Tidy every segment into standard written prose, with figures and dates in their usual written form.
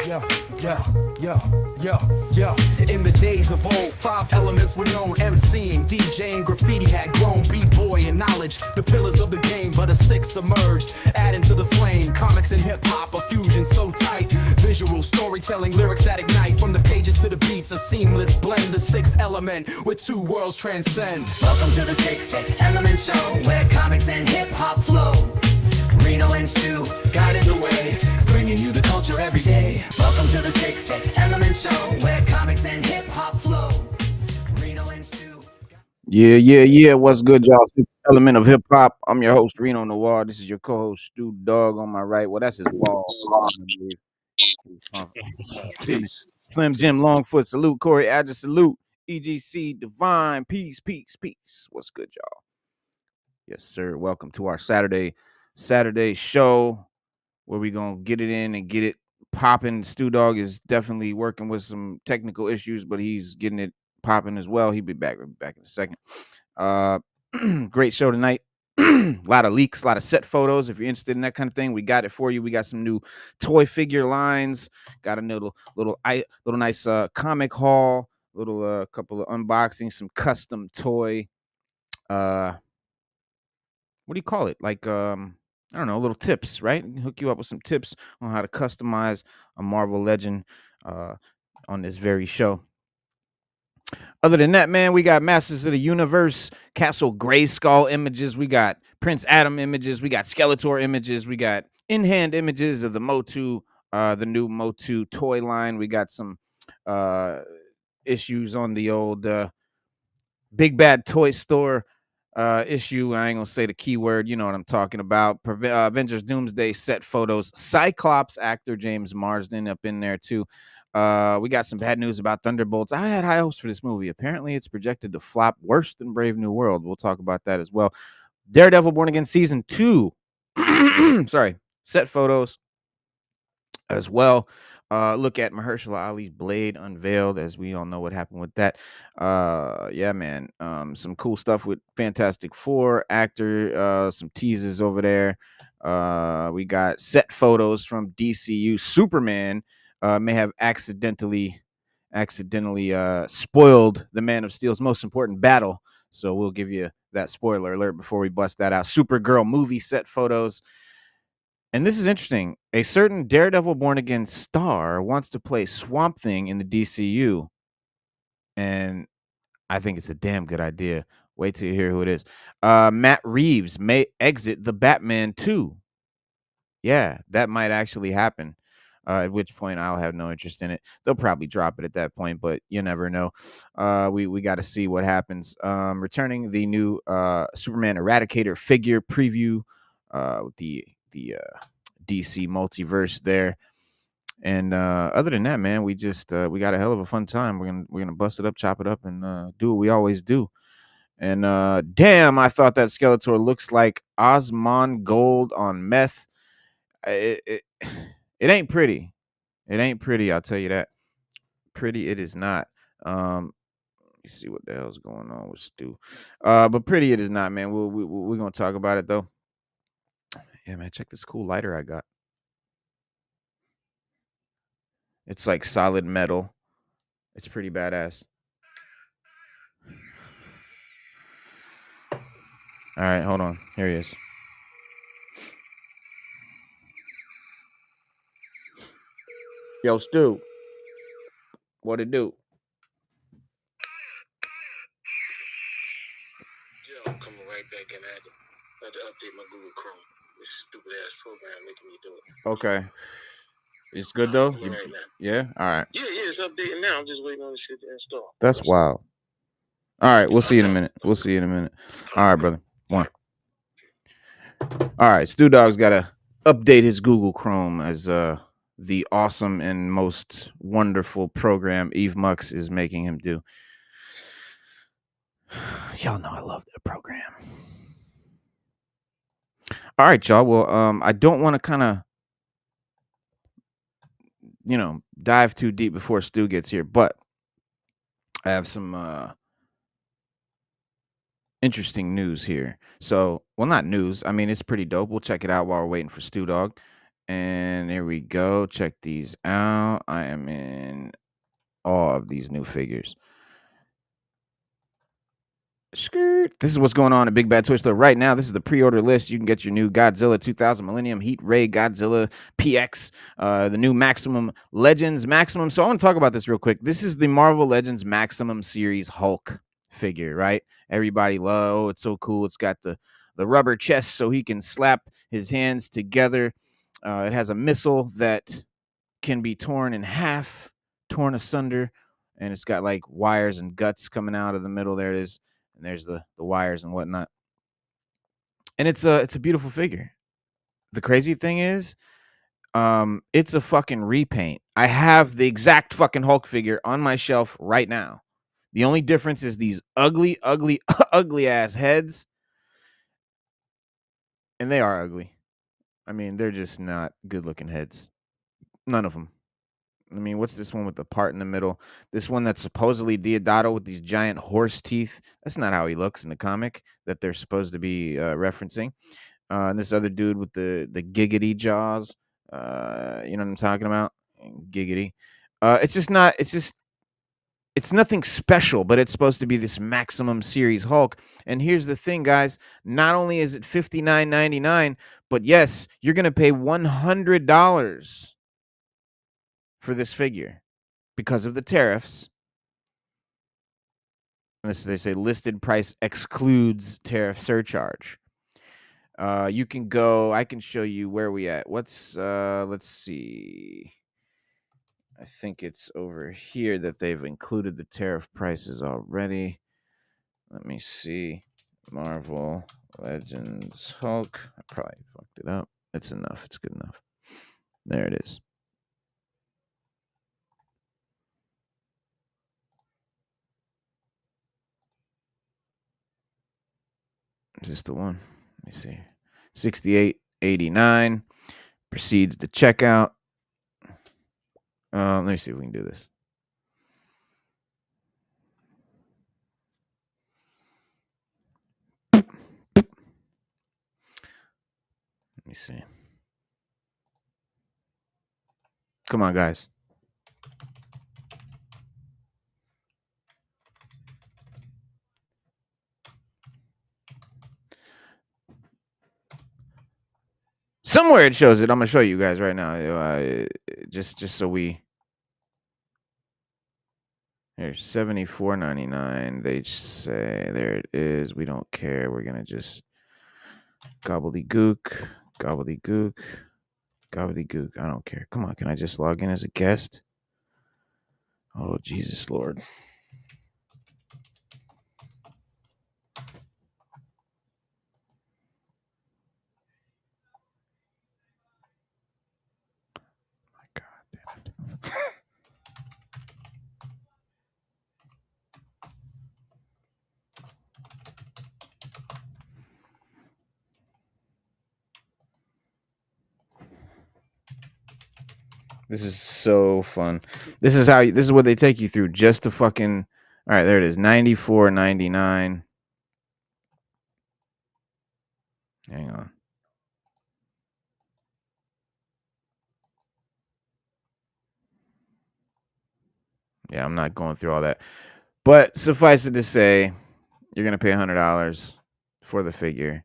Yeah. In the days of old, 5 elements were known. MCing, DJing, graffiti had grown. B-boy and knowledge, the pillars of the game. But a 6th emerged, adding to the flame. Comics and hip-hop, a fusion so tight. Visual storytelling, lyrics that ignite. From the pages to the beats, a seamless blend. The 6th element, where 2 worlds transcend. Welcome to the 6th Element Show, where comics and hip-hop flow. Reno and Stu guiding the way, bringing you the culture every day. Welcome to the 6th Element Show, where comics and hip-hop flow. Reno and Stu. Yeah. What's good, y'all? Sixth Element of hip hop. I'm your host, Reno Noir. This is your co-host, Stu Dog on my right. Well, that's his wall. Peace. Slim Jim Longfoot, salute. Corey Adger, salute. EGC Divine, peace. What's good, y'all? Yes, sir. Welcome to our Saturday show, where we gonna get it in and get it popping. Stu Dog is definitely working with some technical issues, but he's getting it popping as well. He'll be back in a second. Great show tonight. A lot of leaks, a lot of set photos. If you're interested in that kind of thing, we got it for you. We got some new toy figure lines. Got a little nice comic haul. Couple of unboxings, some custom toy. What do you call it? Like I don't know, little tips, right? Hook you up with some tips on how to customize a Marvel Legend on this very show. Other than that, man, we got Masters of the Universe, Castle Grayskull images. We got Prince Adam images. We got Skeletor images. We got in-hand images of the MOTU, the new MOTU toy line. We got some issues on the old Big Bad Toy Store issue. I ain't gonna say the keyword. You know what I'm talking about. Avengers Doomsday set photos. Cyclops actor James Marsden up in there too. We got some bad news about Thunderbolts. I had high hopes for this movie. Apparently, it's projected to flop worse than Brave New World. We'll talk about that as well. Daredevil Born Again Season 2. Sorry. Set photos as well. Look at Mahershala Ali's Blade unveiled, as we all know what happened with that. Yeah, man. Some cool stuff with Fantastic Four actor. Some teases over there. We got set photos from DCU. Superman may have accidentally spoiled the Man of Steel's most important battle. So we'll give you that spoiler alert before we bust that out. Supergirl movie set photos. And this is interesting. A certain Daredevil Born Again star wants to play Swamp Thing in the DCU. And I think it's a damn good idea. Wait till you hear who it is. Matt Reeves may exit the Batman 2. Yeah, that might actually happen. At which point I'll have no interest in it. They'll probably drop it at that point, but you never know. We got to see what happens. Returning the new Superman Eradicator figure preview with the DC multiverse there. And other than that, man, we got a hell of a fun time. We're gonna bust it up, chop it up, and do what we always do. And damn, I thought that Skeletor looks like Osmongold on meth. It ain't pretty. It ain't pretty, I'll tell you that. Pretty it is not. Let me see what the hell's going on with Stu. But pretty it is not, man. We're gonna talk about it though. Yeah, man, check this cool lighter I got. It's like solid metal. It's pretty badass. All right, hold on. Here he is. Yo, Stu. What it do? Yo, I'm coming right back and I had to update my Google Chrome. This stupid ass program making me do it. Okay. It's good though? Right now. Yeah? All right. Yeah, it's updating now. I'm just waiting on this shit to install. That's wild. All right, we'll see you in a minute. All right, brother. One. All right, Stu Dog's got to update his Google Chrome as the awesome and most wonderful program Eve Mux is making him do. Y'all know I love that program. All right, y'all. Well, I don't want to kind of, dive too deep before Stu gets here, but I have some interesting news here. So, well, not news. I mean, it's pretty dope. We'll check it out while we're waiting for Stu Dog. And here we go. Check these out. I am in awe of these new figures. Skirt. This is what's going on at Big Bad Toy Store right now. This is the pre-order list. You can get your new Godzilla 2000 Millennium Heat Ray Godzilla PX, the new Maximum Legends Maximum. So I want to talk about this real quick. This is the Marvel Legends Maximum Series Hulk figure, right? Everybody love. Oh, it's so cool. It's got the rubber chest so he can slap his hands together. It has a missile that can be torn in half, torn asunder, and it's got like wires and guts coming out of the middle. There it is. And there's the wires and whatnot. And it's a beautiful figure. The crazy thing is, it's a fucking repaint. I have the exact fucking Hulk figure on my shelf right now. The only difference is these ugly, ugly, ugly ass heads. And they are ugly. I mean, they're just not good looking heads. None of them. I mean, what's this one with the part in the middle? This one that's supposedly Deodato with these giant horse teeth. That's not how he looks in the comic that they're supposed to be referencing. And this other dude with the giggity jaws. You know what I'm talking about? Giggity. It's just not. It's nothing special, but it's supposed to be this Maximum Series Hulk. And here's the thing, guys. Not only is it $59.99, but yes, you're gonna pay $100 for this figure because of the tariffs. Unless they say listed price excludes tariff surcharge. You can go, I can show you where we at. Let's see. I think it's over here that they've included the tariff prices already. Let me see. Marvel Legends Hulk. I probably fucked it up. It's enough. It's good enough. There it is. Is this the one? Let me see. $68.89. Proceeds to checkout. Let me see if we can do this. Let me see. Come on, guys. Somewhere it shows it. I'm gonna show you guys right now. Just so we. Here's $74.99. They say there it is. We don't care. We're gonna just gobbledygook. I don't care. Come on, can I just log in as a guest? Oh, Jesus Lord. My God damn it. This is so fun. This is what they take you through just to fucking. All right, there it is. $94.99. Hang on. Yeah, I'm not going through all that. But suffice it to say, you're gonna pay $100 for the figure.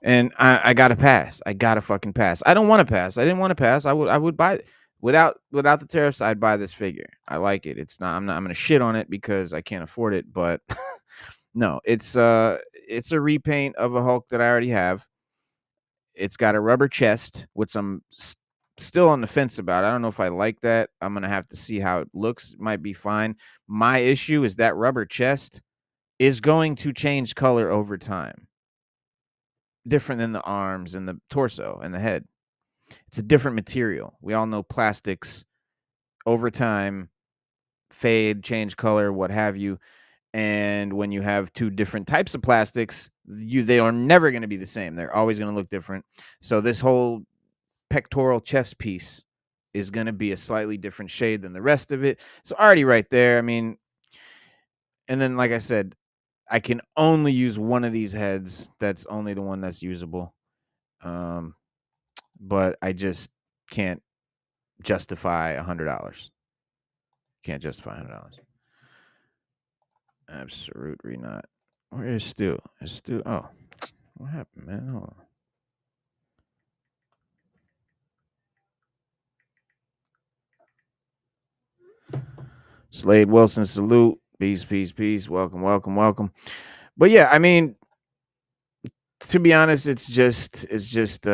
And I gotta pass. I gotta fucking pass. I don't want to pass. I didn't want to pass. I would buy it. Without the tariffs, I'd buy this figure. I like it. I'm gonna shit on it because I can't afford it, but no, it's a repaint of a Hulk that I already have. It's got a rubber chest, which I'm still on the fence about. I don't know if I like that. I'm gonna have to see how it looks. It might be fine. My issue is that rubber chest is going to change color over time. Different than the arms and the torso and the head. It's a different material. We all know plastics over time fade, change color, what have you. And when you have two different types of plastics, they are never going to be the same. They're always going to look different. So this whole pectoral chest piece is going to be a slightly different shade than the rest of it. So already right there, I mean, and then like I said, I can only use one of these heads. That's only the one that's usable. But I just can't justify $100. Can't justify $100. Absolutely not. Where is Stu? Is Stu? Oh, what happened, man? Hold on. Slade Wilson, salute. Peace, peace, peace. Welcome, welcome, welcome. But yeah, I mean, to be honest, it's just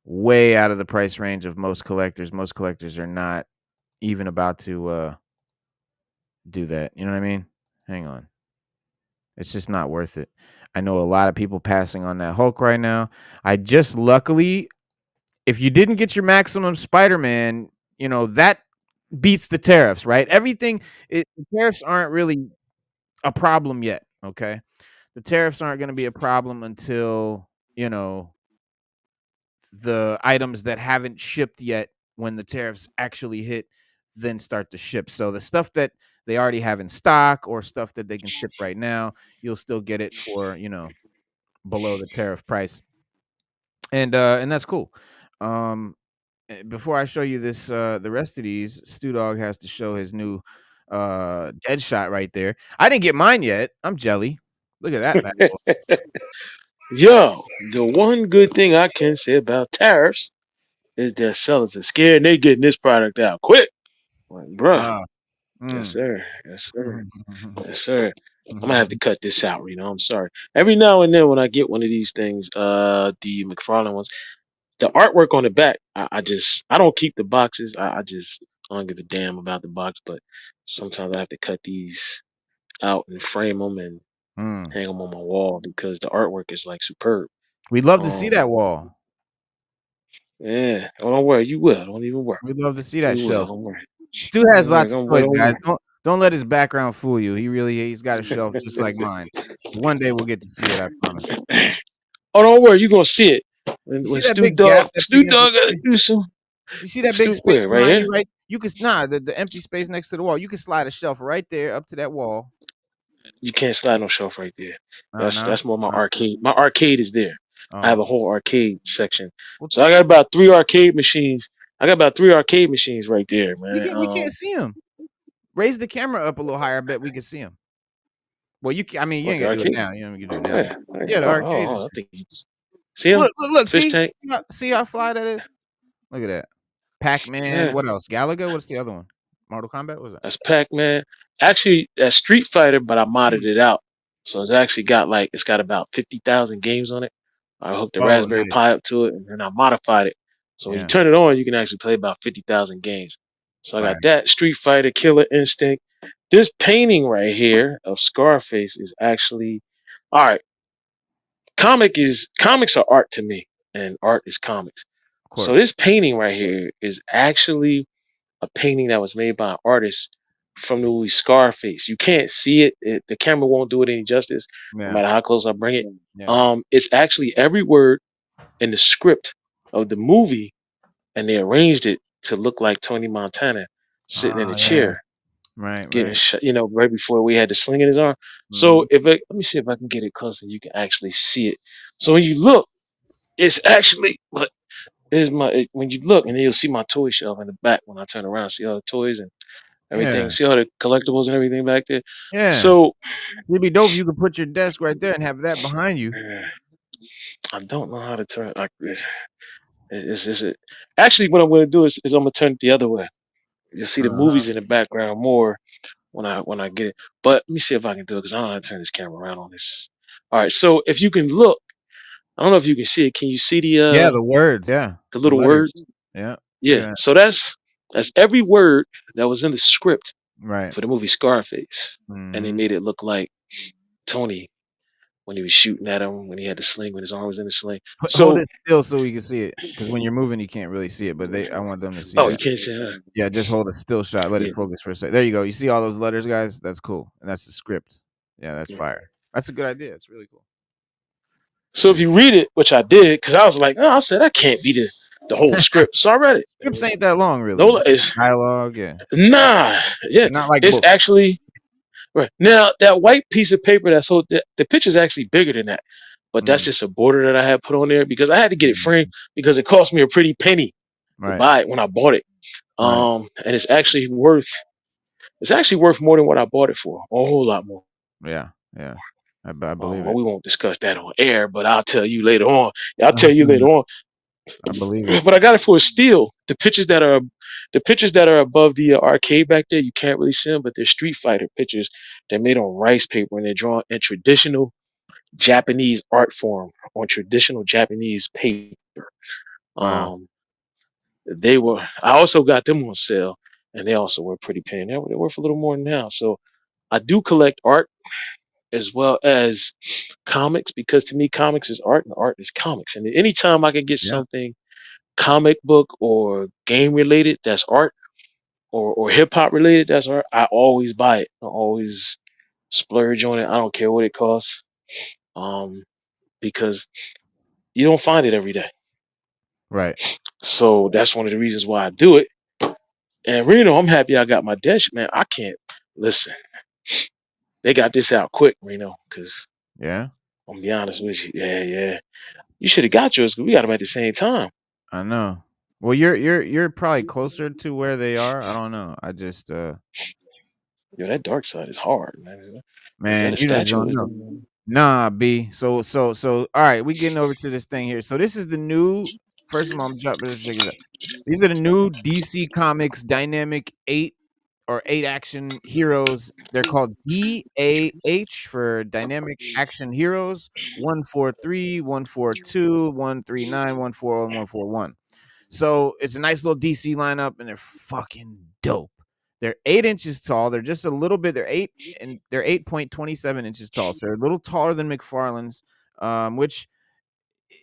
way out of the price range of most collectors. Most collectors are not even about to do that. You know what I mean? Hang on. It's just not worth it. I know a lot of people passing on that Hulk right now. I just luckily, if you didn't get your Maximum Spider-Man, you know, that beats the tariffs, right? The tariffs aren't really a problem yet, okay? The tariffs aren't going to be a problem until, you know, the items that haven't shipped yet, when the tariffs actually hit, then start to ship. So the stuff that they already have in stock or stuff that they can ship right now, you'll still get it for, you know, below the tariff price. And that's cool. Before I show you this, the rest of these, Stu Dog has to show his new dead shot right there. I didn't get mine yet. I'm jelly. Look at that, man. Yo, the one good thing I can say about tariffs is that sellers are scared and they getting this product out quick. Like, bruh, Uh, yes mm. sir, yes sir, yes sir. I'm gonna have to cut this out, Reno. I'm sorry. Every now and then when I get one of these things, the McFarlane ones, the artwork on the back, I don't keep the boxes. I don't give a damn about the box, but sometimes I have to cut these out and frame them and Mm. hang them on my wall because the artwork is like superb. We'd love to see that wall. Yeah. Oh, don't worry, you will. Don't even worry. We'd love to see that You will. shelf. Don't worry. Stu has Don't worry. lots of Don't worry. toys, Don't guys. worry. Don't let his background fool you. He's got a shelf just like mine. One day we'll get to see it, I promise. Oh, don't worry. You're gonna see it You when see that big gap, that Stu big empty Dog gotta space? do some. You see that big Stu space where? Right behind here. you, right? You could the empty space next to the wall. You can slide a shelf right there up to that wall. You can't slide no shelf right there. No, That's more my no. arcade. My arcade is there. I have Oh, a whole arcade section. well, So I got about 3 arcade machines. I got about 3 arcade machines right there, man. we can't see him. Raise the camera up a little higher. I bet we can see him. Well, I mean, you What ain't the gonna do it arcade? now. You don't do it now. Yeah. Yeah, the arcade I is. think you just see him. Look. Fish See, tank. see how fly that is. Look at that. Pac-Man. Yeah. What else? Galaga. What's the other one? Mortal Kombat. What was that? That's Pac-Man. Actually, that's Street Fighter, but I modded it out. So it's got about 50,000 games on it. I hooked the Oh, Raspberry nice. Pi up to it and then I modified it. So when you Yeah, turn it on, you can actually play about 50,000 games. So I fire. got that Street Fighter, Killer Instinct. This painting right here of Scarface is actually all right. Comics are art to me, and art is comics. Of So course. this painting right here is actually a painting that was made by an artist from the movie Scarface. You can't see it. The camera won't do it any justice, no Yeah, matter how close I bring it. yeah. It's actually every word in the script of the movie, and they arranged it to look like Tony Montana sitting in a Oh, yeah. chair, Right, getting right. shot. Right before we had the sling in his arm. So Mhm. let me see if I can get it close, and you can actually see it. So when you look, it's actually. When you look, and then you'll see my toy shelf in the back when I turn around. See all the toys and everything. Yeah, See all the collectibles and everything back there. yeah. So It'd be dope if you could put your desk right there and have that behind you. I don't know how to turn like this. It. Actually, what I'm going to do is I'm going to turn it the other way. You'll see the Uh-huh. movies in the background more when I get it. But let me see if I can do it because I don't know how to turn this camera around on this. All right. So if you can look, I don't know if you can see it. Can you see Yeah, the words. Yeah, the the little letters. words? Yeah, look Yeah. at that. So that's every word that was in the script Right. for the movie Scarface, and they Mhm. made it look like Tony when he was shooting at him when he had the sling when his arm was in the sling. Hold So it still so we can see it, because when you're moving, you can't really see it. But I want them to see oh, you that. can't see that. Yeah, just hold a still shot. Let it Yeah. focus for a second. There you go. You see all those letters, guys? That's cool, and that's the script. Yeah, that's Yeah. fire. That's a good idea. It's really cool. So if you read it, which I did, because I was like, oh, I said that can't be the whole script. So I read it. Scripts ain't that long, really. No, Just it's dialogue. Yeah, nah. Yeah, they're not like it's books. actually right now that white piece of paper that's so the picture's actually bigger than that, but that's Mm. just a border that I had put on there because I had to get it Mhm. framed because it cost me a pretty penny. to Right. buy it when I bought it. Right. And it's actually worth more than what I bought it for, a whole lot more. Yeah. Yeah. I believe Well, it. we won't discuss that on air, but I'll tell you later on. I'll tell you later on. I believe it. But I got it for a steal. The pictures that are above the arcade back there, you can't really see them, but they're Street Fighter pictures. They're made on rice paper and they're drawn in traditional Japanese art form on traditional Japanese paper. Wow. Um, they were. I also got them on sale, and they also were pretty penny. They're worth a little more now. So I do collect art as well as comics because to me, comics is art and art is comics. And anytime I can get Yeah. something comic book or game related that's art, or hip hop related that's art, I always buy it. I always splurge on it. I don't care what it costs. Um, because you don't find it every day. Right. So that's one of the reasons why I do it. And Reno, I'm happy I got my desk, man. I can't listen. They got this out quick, Reno, because Yeah. I'm gonna be honest with you. Yeah, yeah. You should have got yours because we got them at the same time. I know. Well, you're probably closer to where they are. I don't know. I just Yo, that dark side is hard, man. Is that man, a you just statue? don't know. Nah, B. So all right, we getting over to this thing here. So this is the new first of all, I'm dropping this check it out. These are the new DC Comics Dynamic 8 or 8 Action Heroes. They're called DAH for Dynamic Action Heroes 143, 142, 139, 140, and 141. So it's a nice little DC lineup, and they're fucking dope. They're 8 inches tall. They're just a little bit. They're 8.27 inches tall. So they're a little taller than McFarlane's, which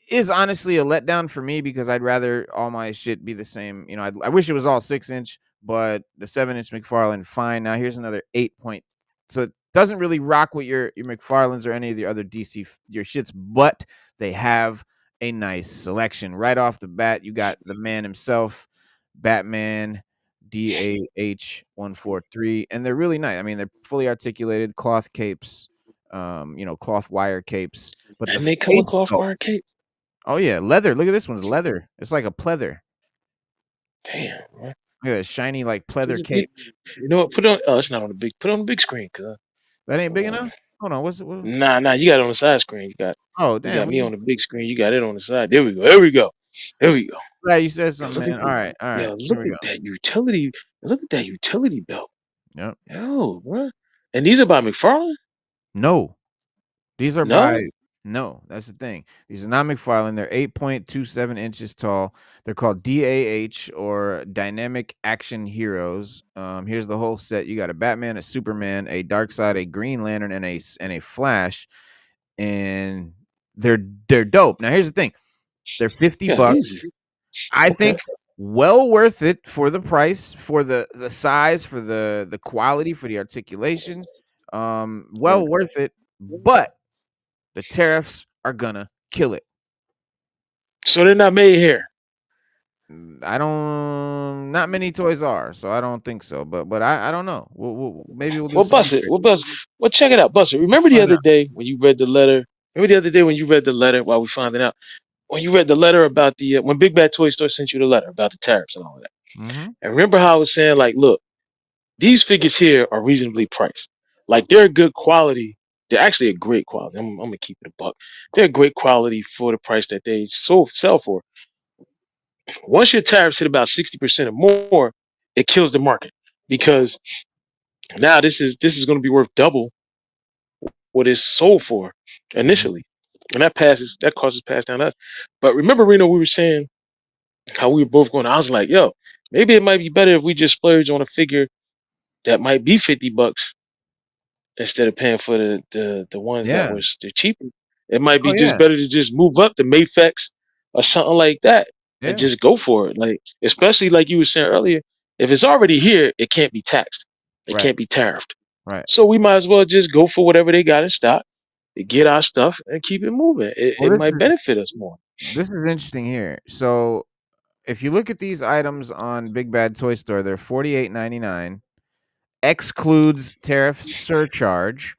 is honestly a letdown for me because I'd rather all my shit be the same. You know, I wish it was all 6 inch, but the 7 inch McFarlane, fine. Now here's another 8 point. So it doesn't really rock with your McFarlanes or any of the other DC your shits, but they have a nice selection right off the bat. You got the man himself, Batman. DAH 143, and they're really nice. I mean, they're fully articulated cloth capes, cloth wire capes, but the And they come in face cloth sculpt. arcade. Oh yeah, leather. Look at this one's leather. It's like a pleather. Damn, man. Look at that shiny like pleather You, cape. you know what? Put it on. Oh, it's not on the big. Put it on the big screen, cause That ain't big enough. Hold on, what's it? nah. You got it on the side screen. Oh You damn, got what me you? on the big screen. You got it on the side. There we go. There we go. There we go. Glad you said Yo, something, look at man. All right, all right. yo, Here look we at go. that utility. Look at that utility belt. Yep. Yo, what? And these are by McFarlane? No, these are by. No. No, that's the thing. These are not McFarlane. They're 8.27 inches tall. They're called DAH or Dynamic Action Heroes. Here's the whole set. You got a Batman, a Superman, a Darkseid, a Green Lantern, and a Flash. And they're dope. Now here's the thing. They're 50 Yeah, bucks. these. I Okay. think well worth it for the price, for the size, for the quality, for the articulation. Right. Well worth it, but the tariffs are gonna kill it. So they're not made here. I don't. Not many toys are, so I don't think so. But I don't know. Maybe we'll do Well, some bust it. research. Well, bust. Well, check it out, bust it. Let's Remember the find other out. day when you read the letter? Remember the other day when you read the letter while we finding out when you read the letter about the when Big Bad Toy Store sent you the letter about the tariffs and all of that. Mm-hmm. And remember how I was saying like, look, these figures here are reasonably priced. Like they're good quality. They're actually a great quality. I'm gonna keep it a buck. They're great quality for the price that they sell for. Once your tariffs hit about 60% or more, it kills the market because now this is going to be worth double what it's sold for Mm-hmm. initially, and that causes pass down to us. But remember, Reno, we were saying how we were both going. I was like, yo, maybe it might be better if we just splurge on a figure that might be $50 instead of paying for the ones that Yeah. were they're cheaper. It might Oh be just yeah. better to just move up to Mayfex or something like that and Yeah. just go for it. Like especially like you were saying earlier, if it's already here, it can't be taxed. It Right. can't be tariffed. Right. So we might as well just go for whatever they got in stock, get our stuff, and keep it moving. It, Well, it might benefit us more. this is interesting here. So if you look at these items on Big Bad Toy Store, they're $48.99. Excludes tariff surcharge.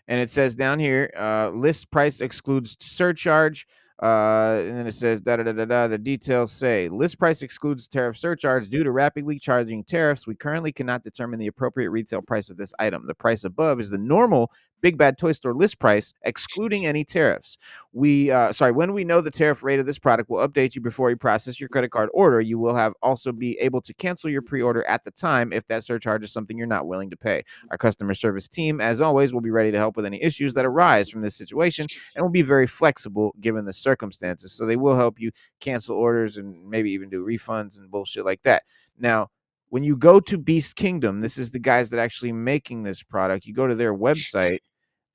And it says down here, list price excludes surcharge. And then it says da da da da da. The details say list price excludes tariff surcharge due to rapidly charging tariffs. We currently cannot determine the appropriate retail price of this item. The price above is the normal Big Bad Toy Store list price, excluding any tariffs. When we know the tariff rate of this product, we'll update you before you process your credit card order. You will have also be able to cancel your pre-order at the time if that surcharge is something you're not willing to pay. Our customer service team, as always, will be ready to help with any issues that arise from this situation and will be very flexible given the circumstances. So they will help you cancel orders and maybe even do refunds and bullshit like that. Now, when you go to Beast Kingdom, this is the guys that actually making this product. You go to their website,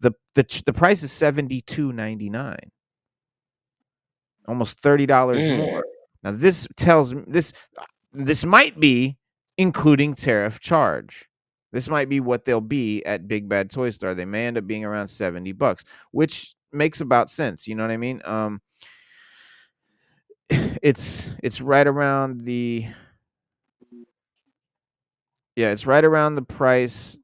the price is $72.99, almost $30 more. Now this tells me this might be including tariff charge. This might be what they'll be at Big Bad Toy Store. They may end up being around $70, which makes about sense. You know what I mean? It's right around the it's right around the price.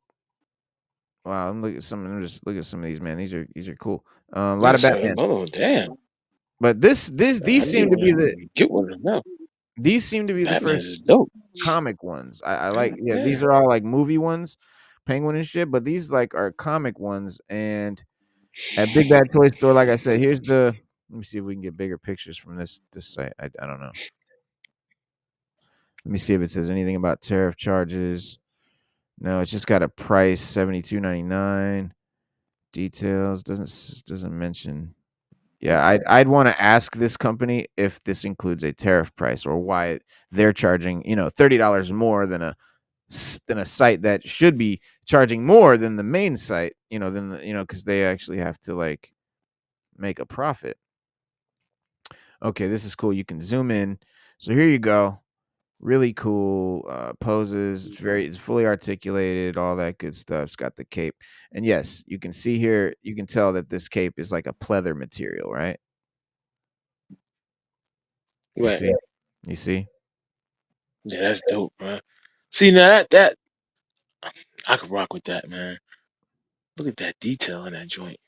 Wow, I'm looking at some. I'm just looking at some of these, man. These are cool. A lot of Batman. Oh damn! But these seem to be get one of them. These seem to be the Batman's first is dope. comic ones. I like. Yeah, Yeah. these are all like movie ones, Penguin and shit. But these like are comic ones. And at Big Bad Toy Store, like I said, here's the. Let me see if we can get bigger pictures from this site. I don't know. Let me see if it says anything about tariff charges. No, it's just got a price, $72.99. Details doesn't mention. Yeah, I'd want to ask this company if this includes a tariff price or why they're charging, $30 more than a site that should be charging more than the main site, because they actually have to like make a profit. Okay, this is cool. You can zoom in. So here you go. Really cool poses. It's fully articulated, all that good stuff. It's got the cape. And yes, you can see here, you can tell that this cape is like a pleather material, right? Right. You see? Yeah, that's dope, bro. See now that I could rock with that, man. Look at that detail in that joint.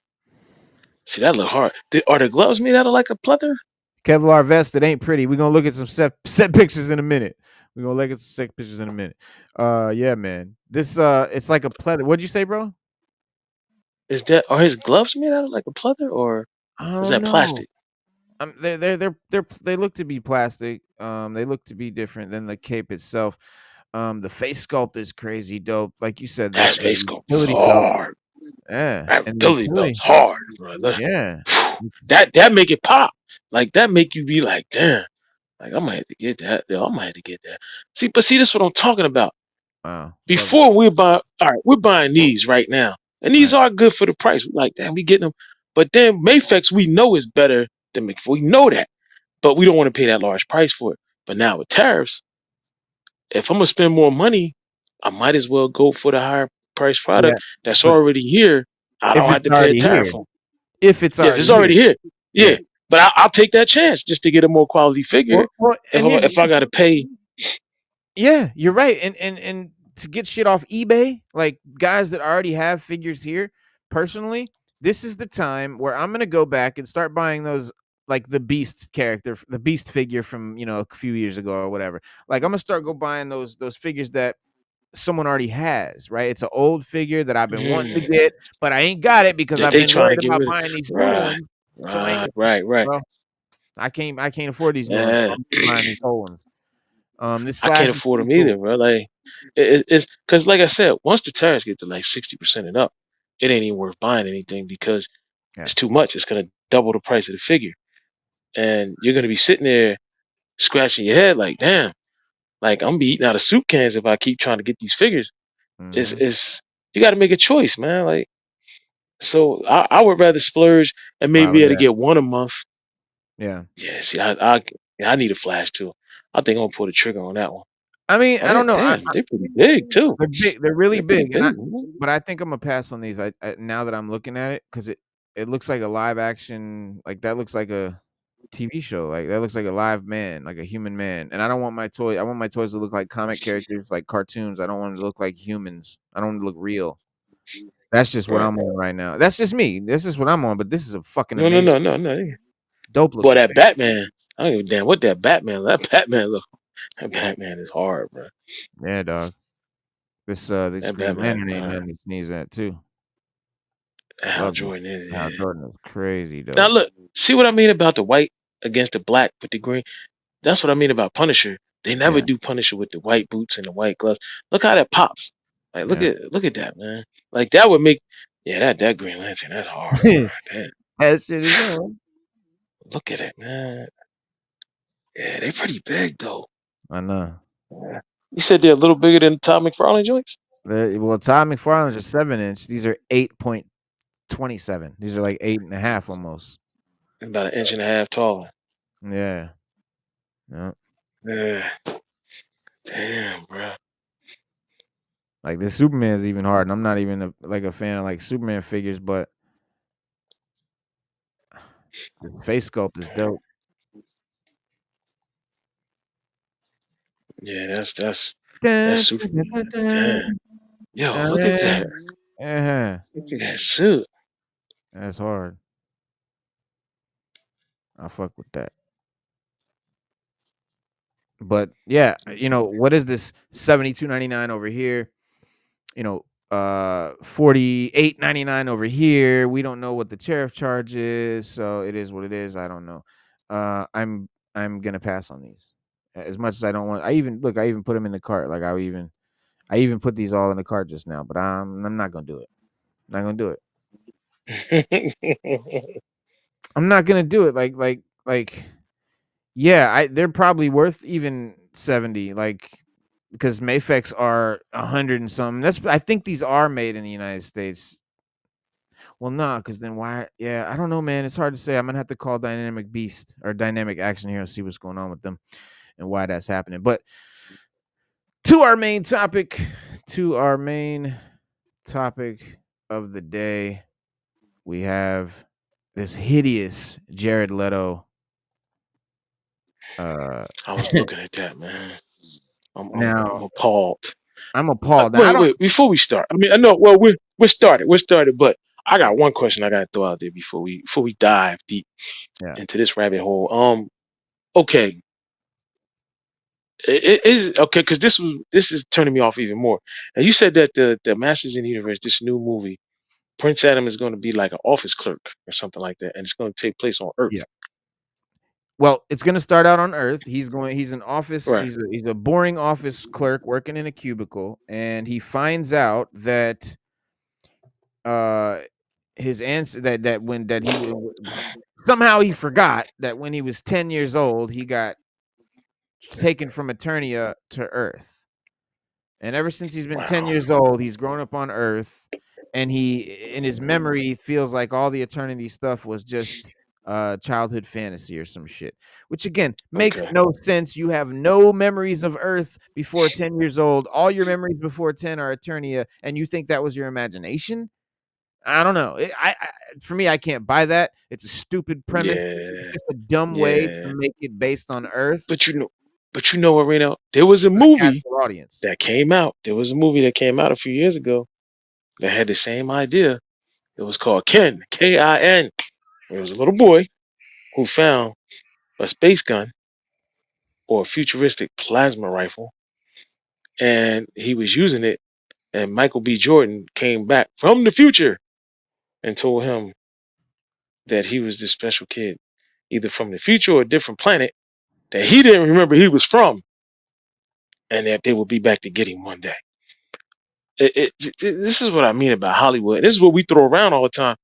See, that look hard. Are the gloves made out of like a pleather? Kevlar vest. It ain't pretty. We're gonna look at some set pictures in a minute. We're gonna look at some set pictures in a minute. Yeah, man. This it's like a pleather. What'd you say, bro? Are his gloves made out of like a pleather or is that plastic? They look to be plastic. They look to be different than the cape itself. The face sculpt is crazy dope. Like you said, That face sculpt is hard. Yeah, that ability belt's hard, brother. Yeah, that make it pop. Like that make you be like, damn. Like I might have to get that. I might have to get that. See, this is what I'm talking about. Wow. Before we're buying these right now, and these are good for the price. We're like, damn, we getting them. But then Mayfex, we know is better than McFoy. We know that, but we don't want to pay that large price for it. But now with tariffs, if I'm gonna spend more money, I might as well go for the higher price product that's already here. I don't have to pay a tariff on. If it's already here, yeah. But I'll take that chance just to get a more quality figure. If I gotta pay. Yeah, you're right. And to get shit off eBay, like guys that already have figures here, personally, this is the time where I'm gonna go back and start buying those, like the Beast character, the Beast figure from a few years ago or whatever. Like I'm gonna start buying those figures that someone already has, right? It's an old figure that I've been wanting to get, but I ain't got it because I've been worried about buying these new ones. Right. Well, I can't afford these new ones. So I'm buying these old ones. This I can't afford them either, bro. Like it's because, like I said, once the tariffs get to like 60% and up, it ain't even worth buying anything because it's too much. It's gonna double the price of the figure, and you're gonna be sitting there scratching your head like, damn, like I'm gonna be eating out of soup cans if I keep trying to get these figures. Is you got to make a choice, man. Like, so I would rather splurge and maybe be able to get one a month. Yeah. Yeah. See, I need a Flash too. I think I'm gonna pull the trigger on that one. I mean, I don't know. They're pretty big too. They're big. They're really big. But I think I'm gonna pass on these. I now that I'm looking at it, because it looks like a live action. Like that looks like a TV show. Like that looks like a live man, like a human man. And I don't want my toy. I want my toys to look like comic characters, like cartoons. I don't want them to look like humans. I don't want them to look real. That's just what I'm on right now. That's just me. This is what I'm on. But this is a fucking amazing. No. Dope Boy, looking that figure. Batman. I don't give a damn what that Batman. That Batman look. That Batman is hard, bro. Yeah, dog. This That Green Batman. Lantern ain't nothing to sneeze at too. Hal Love it. Jordan is. Hal Yeah. Jordan is crazy Now dope. look, see what I mean about the white against the black with the green. That's what I mean about Punisher. They never Yeah, do Punisher with the white boots and the white gloves. Look how that pops. Like yeah. look at that, man. Like that would make that Green Lantern, that's hard, bro. Damn. That shit is hard. Look at it, man. Yeah, they pretty big though. I know. Yeah. You said they're a little bigger than Todd McFarlane joints? Well, Todd McFarlane's are 7 inch. These are 8.27. These are like 8.5 almost. About an inch and a half taller. Yeah. Yeah. Yeah. Damn, bro. Like this Superman's even hard, and I'm not even a fan of like Superman figures, but the face sculpt is dope. Yeah, that's Dun, super. dun, dun, dun, Damn. dun. Yo, look at that. Uh-huh. Look at that suit. That's hard. I fuck with that. But yeah, what is this 72.99 over here? 48.99 over here. We don't know what the tariff charge is, so it is what it is. I don't know. I'm gonna pass on these. As much as I don't want, I even put them in the cart. Like I even put these all in the cart just now, but I'm not gonna do it. Not gonna do it. I'm not gonna do it. Like yeah, they're probably worth even 70. Like because Mayfex are 100 and something. I think these are made in the United States. Well, no, because then why? Yeah, I don't know, man. It's hard to say. I'm gonna have to call Dynamic Beast or Dynamic Action here and see what's going on with them and why that's happening. But to our main topic of the day, we have this hideous Jared Leto. I was looking at that, man. I'm Now appalled. I'm appalled. Now, I don't. Wait, before we start. I mean, I know. Well, we're started. We're started, but I got one question I got to throw out there before we dive deep Yeah. into this rabbit hole. Okay, it is okay because this is turning me off even more. And you said that the Masters in the Universe, this new movie, Prince Adam is going to be like an office clerk or something like that, and it's going to take place on Earth. Yeah. Well, it's going to start out on Earth. He's an office. Right. He's a boring office clerk working in a cubicle, and he finds out that his answer that when that he somehow he forgot that when he was 10 years old he got taken from Eternia to Earth, and ever since he's been 10 Wow. years old he's grown up on Earth, and he in his memory feels like all the Eternity stuff was just childhood fantasy or some shit, which again makes Okay. no sense. You have no memories of Earth before 10 years old. All your memories before 10 are Eternia, and you think that was your imagination? I don't know. For me, I can't buy that. It's a stupid premise. Yeah. It's just a dumb way to Yeah. make it based on Earth But you know what, Reno? There was a for a movie casual audience. that came out. There was a movie that came out a few years ago that had the same idea. It was called Kin, Kin. It was a little boy who found a space gun or a futuristic plasma rifle, and he was using it. And Michael B. Jordan came back from the future and told him that he was this special kid, either from the future or a different planet that he didn't remember he was from, and that they would be back to get him one day. This is what I mean about Hollywood. This is what we throw around all the time.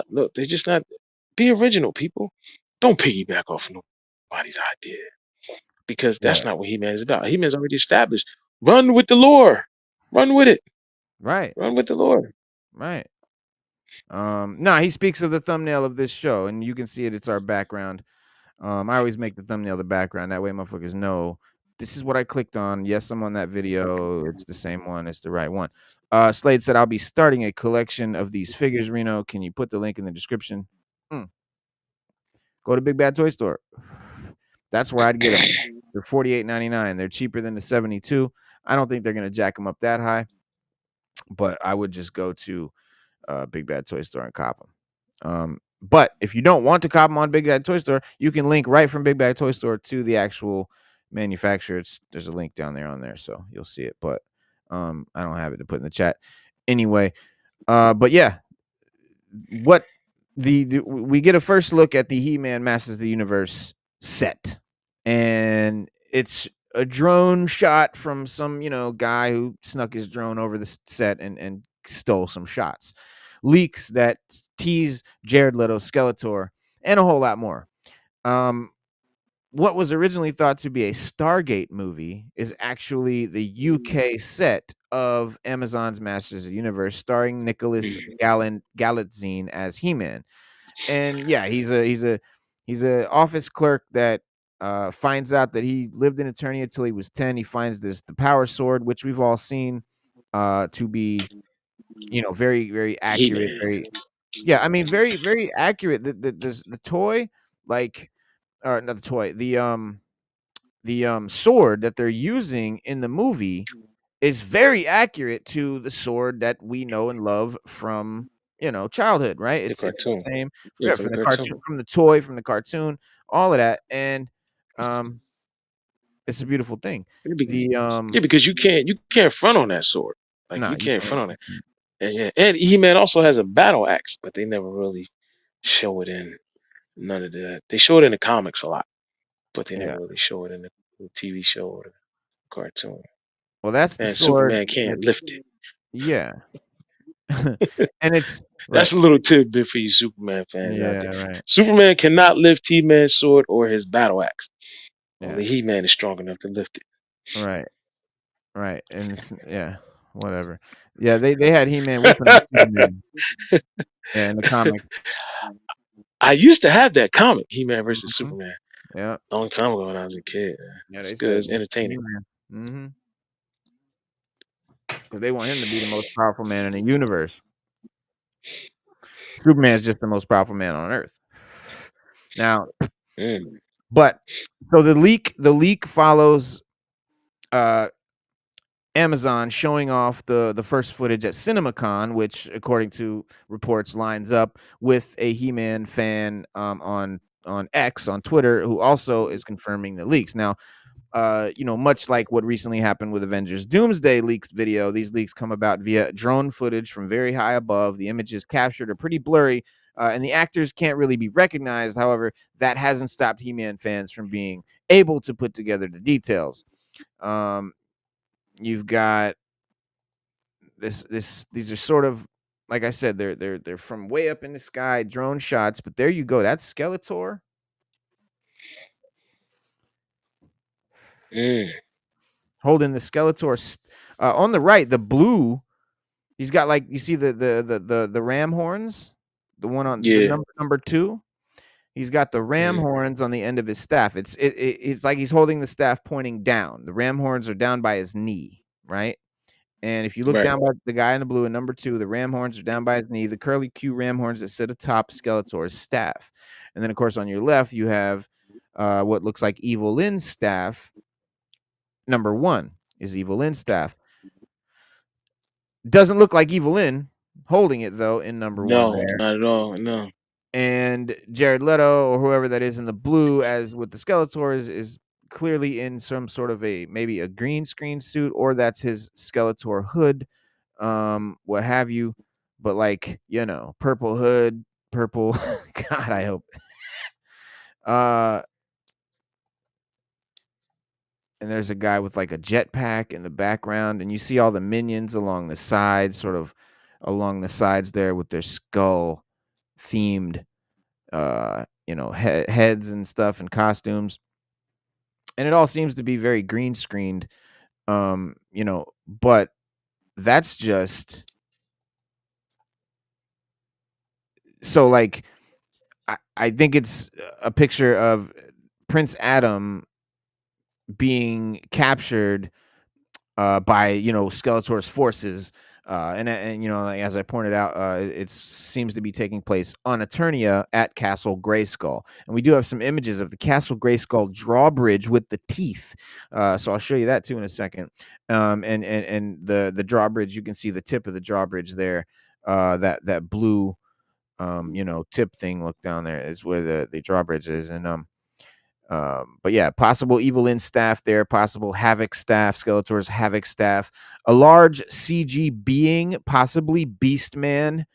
Look, they're just not. Be original, people. Don't piggyback off nobody's idea because Yeah. that's not what He-Man is about. He-Man's already established. Run with the lore. Run with it. Right. Run with the lore. Right. No, he speaks of the thumbnail of this show, and you can see it. It's our background. I always make the thumbnail the background. That way, motherfuckers know this is what I clicked on. Yes, I'm on that video. It's the same one. It's the right one. Slade said, I'll be starting a collection of these figures, Reno. Can you put the link in the description? Go to Big Bad Toy Store. That's where I'd get them. They're $48.99. They're cheaper than the 72. I don't think they're going to jack them up that high, but I would just go to Big Bad Toy Store and cop them. But if you don't want to cop them on Big Bad Toy Store, you can link right from Big Bad Toy Store to the actual manufacturer. There's a link down there on there, so you'll see it. But I don't have it to put in the chat anyway. But yeah, what we get a first look at the He-Man Masters of the Universe set, and it's a drone shot from some guy who snuck his drone over the set and stole some shots. Leaks that tease Jared Leto, Skeletor, and a whole lot more. What was originally thought to be a Stargate movie is actually the UK set of Amazon's Masters of the Universe, starring Nicholas Galitzine as He-Man. And yeah, he's a office clerk that finds out that he lived in Eternia until he was 10. He finds the Power Sword, which we've all seen to be very, very accurate. I mean, very, very accurate. The toy, like, or not the toy, the sword that they're using in the movie is very accurate to the sword that we know and love from childhood, right? The It's the cartoon. same, Yeah, from from the the cartoon, cartoon. from the toy, from the cartoon, all of that, and it's a beautiful thing. Yeah, because you can't front on that sword. Like No, you you can't can't. front on it. And yeah, and He-Man also has a battle axe, but they never really show it in none of that. They show it in the comics a lot, but they Yeah. never really show it in the TV show or the cartoon. Well, that's the And sword. Superman can't lift it. Yeah. And it's right. That's a little tidbit for you Superman fans out Yeah, there. right. Superman cannot lift He-Man's sword or his battle axe. Yeah, Only He-Man is strong enough to lift it. right. Right. And yeah, whatever. Yeah, they had He-Man whipping on Superman. Yeah, in the comics. I used to have that comic, He-Man versus Mhm. Superman, Yeah. a long time ago when I was a kid. Yeah, It's they good. said It's entertaining. He-Man. Because they want him to be the most powerful man in the universe. Superman is just the most powerful man on Earth. Now, but so the leak follows Amazon showing off the first footage at CinemaCon, which, according to reports, lines up with a He-Man fan on X, on Twitter, who also is confirming the leaks. Now, much like what recently happened with Avengers Doomsday leaks video, these leaks come about via drone footage from very high above. The images captured are pretty blurry, and the actors can't really be recognized. However, that hasn't stopped He-Man fans from being able to put together the details. You've got these are sort of, like I said, they're from way up in the sky, drone shots, but there you go. That's Skeletor. Holding the Skeletor on the right, the blue. He's got, like, you see the ram horns, the one on the number 2. He's got the ram horns on the end of his staff. It's like he's holding the staff pointing down. The ram horns are down by his knee, right? And if you look down by the guy in the blue in number 2, the ram horns are down by his knee. The curly Q ram horns that sit atop Skeletor's staff. And then, of course, on your left, you have what looks like Evil Lynn's staff. Number 1 is Evil Lynn's staff. Doesn't look like Evil Lynn holding it, though, in number 1 there. Not at all. No. And Jared Leto, or whoever that is in the blue, as with the Skeletor, is clearly in some sort of maybe a green screen suit, or that's his Skeletor hood, what have you. But, like, purple hood, purple. God, I hope. And there's a guy with, like, a jetpack in the background, and you see all the minions along the side, sort of along the sides there with their skull themed heads and stuff and costumes. And it all seems to be very green screened. But that's just so, like, I think it's a picture of Prince Adam being captured by Skeletor's forces, and as I pointed out, it seems to be taking place on Eternia at Castle Grayskull, and we do have some images of the Castle Grayskull drawbridge with the teeth. So I'll show you that too in a second. And the drawbridge, you can see the tip of the drawbridge there. That blue tip thing. Look down there is where the drawbridge is, and but yeah, possible Evil In staff there, possible Havoc staff, Skeletor's Havoc staff, a large CG being, possibly Beastman,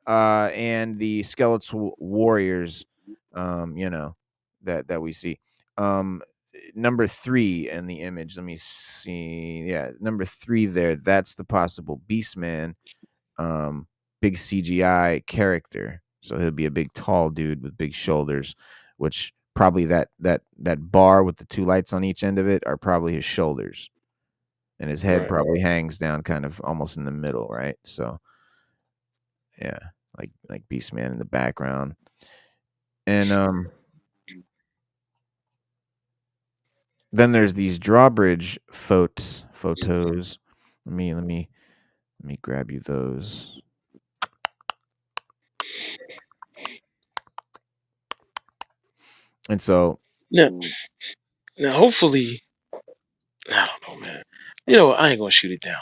and the Skeletal Warriors, that we see. Number 3 in the image. Let me see. Yeah, number 3 there. That's the possible Beastman, big CGI character. So he'll be a big, tall dude with big shoulders, which probably that bar with the 2 lights on each end of it are probably his shoulders, and his head Right. probably hangs down kind of almost in the middle, right? So yeah, like Beastman in the background, and then there's these drawbridge photos. Let me grab you those. And so Now, hopefully, I don't know, man. You know, I ain't gonna shoot it down.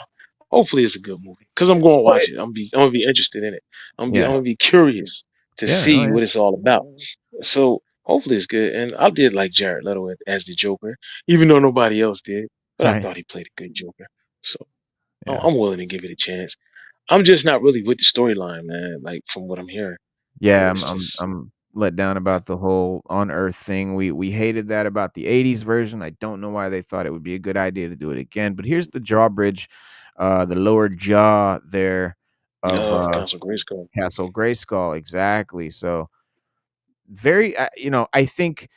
Hopefully, it's a good movie because I'm gonna watch it. I'm gonna be interested in it. I'm yeah, gonna be curious to yeah, oh see yeah, what it's all about. So hopefully, it's good. And I did like Jared Leto as the Joker, even though nobody else did. But I right, thought he played a good Joker. So yeah. I'm willing to give it a chance. I'm just not really with the storyline, man. Like from what I'm hearing, Yeah, I'm it's I'm just I'm let down about the whole on Earth thing. We hated that about the '80s version. I don't know why they thought it would be a good idea to do it again. But here's the drawbridge, the lower jaw there of Council Grayskull. Castle Grayskull. Exactly. So very, I think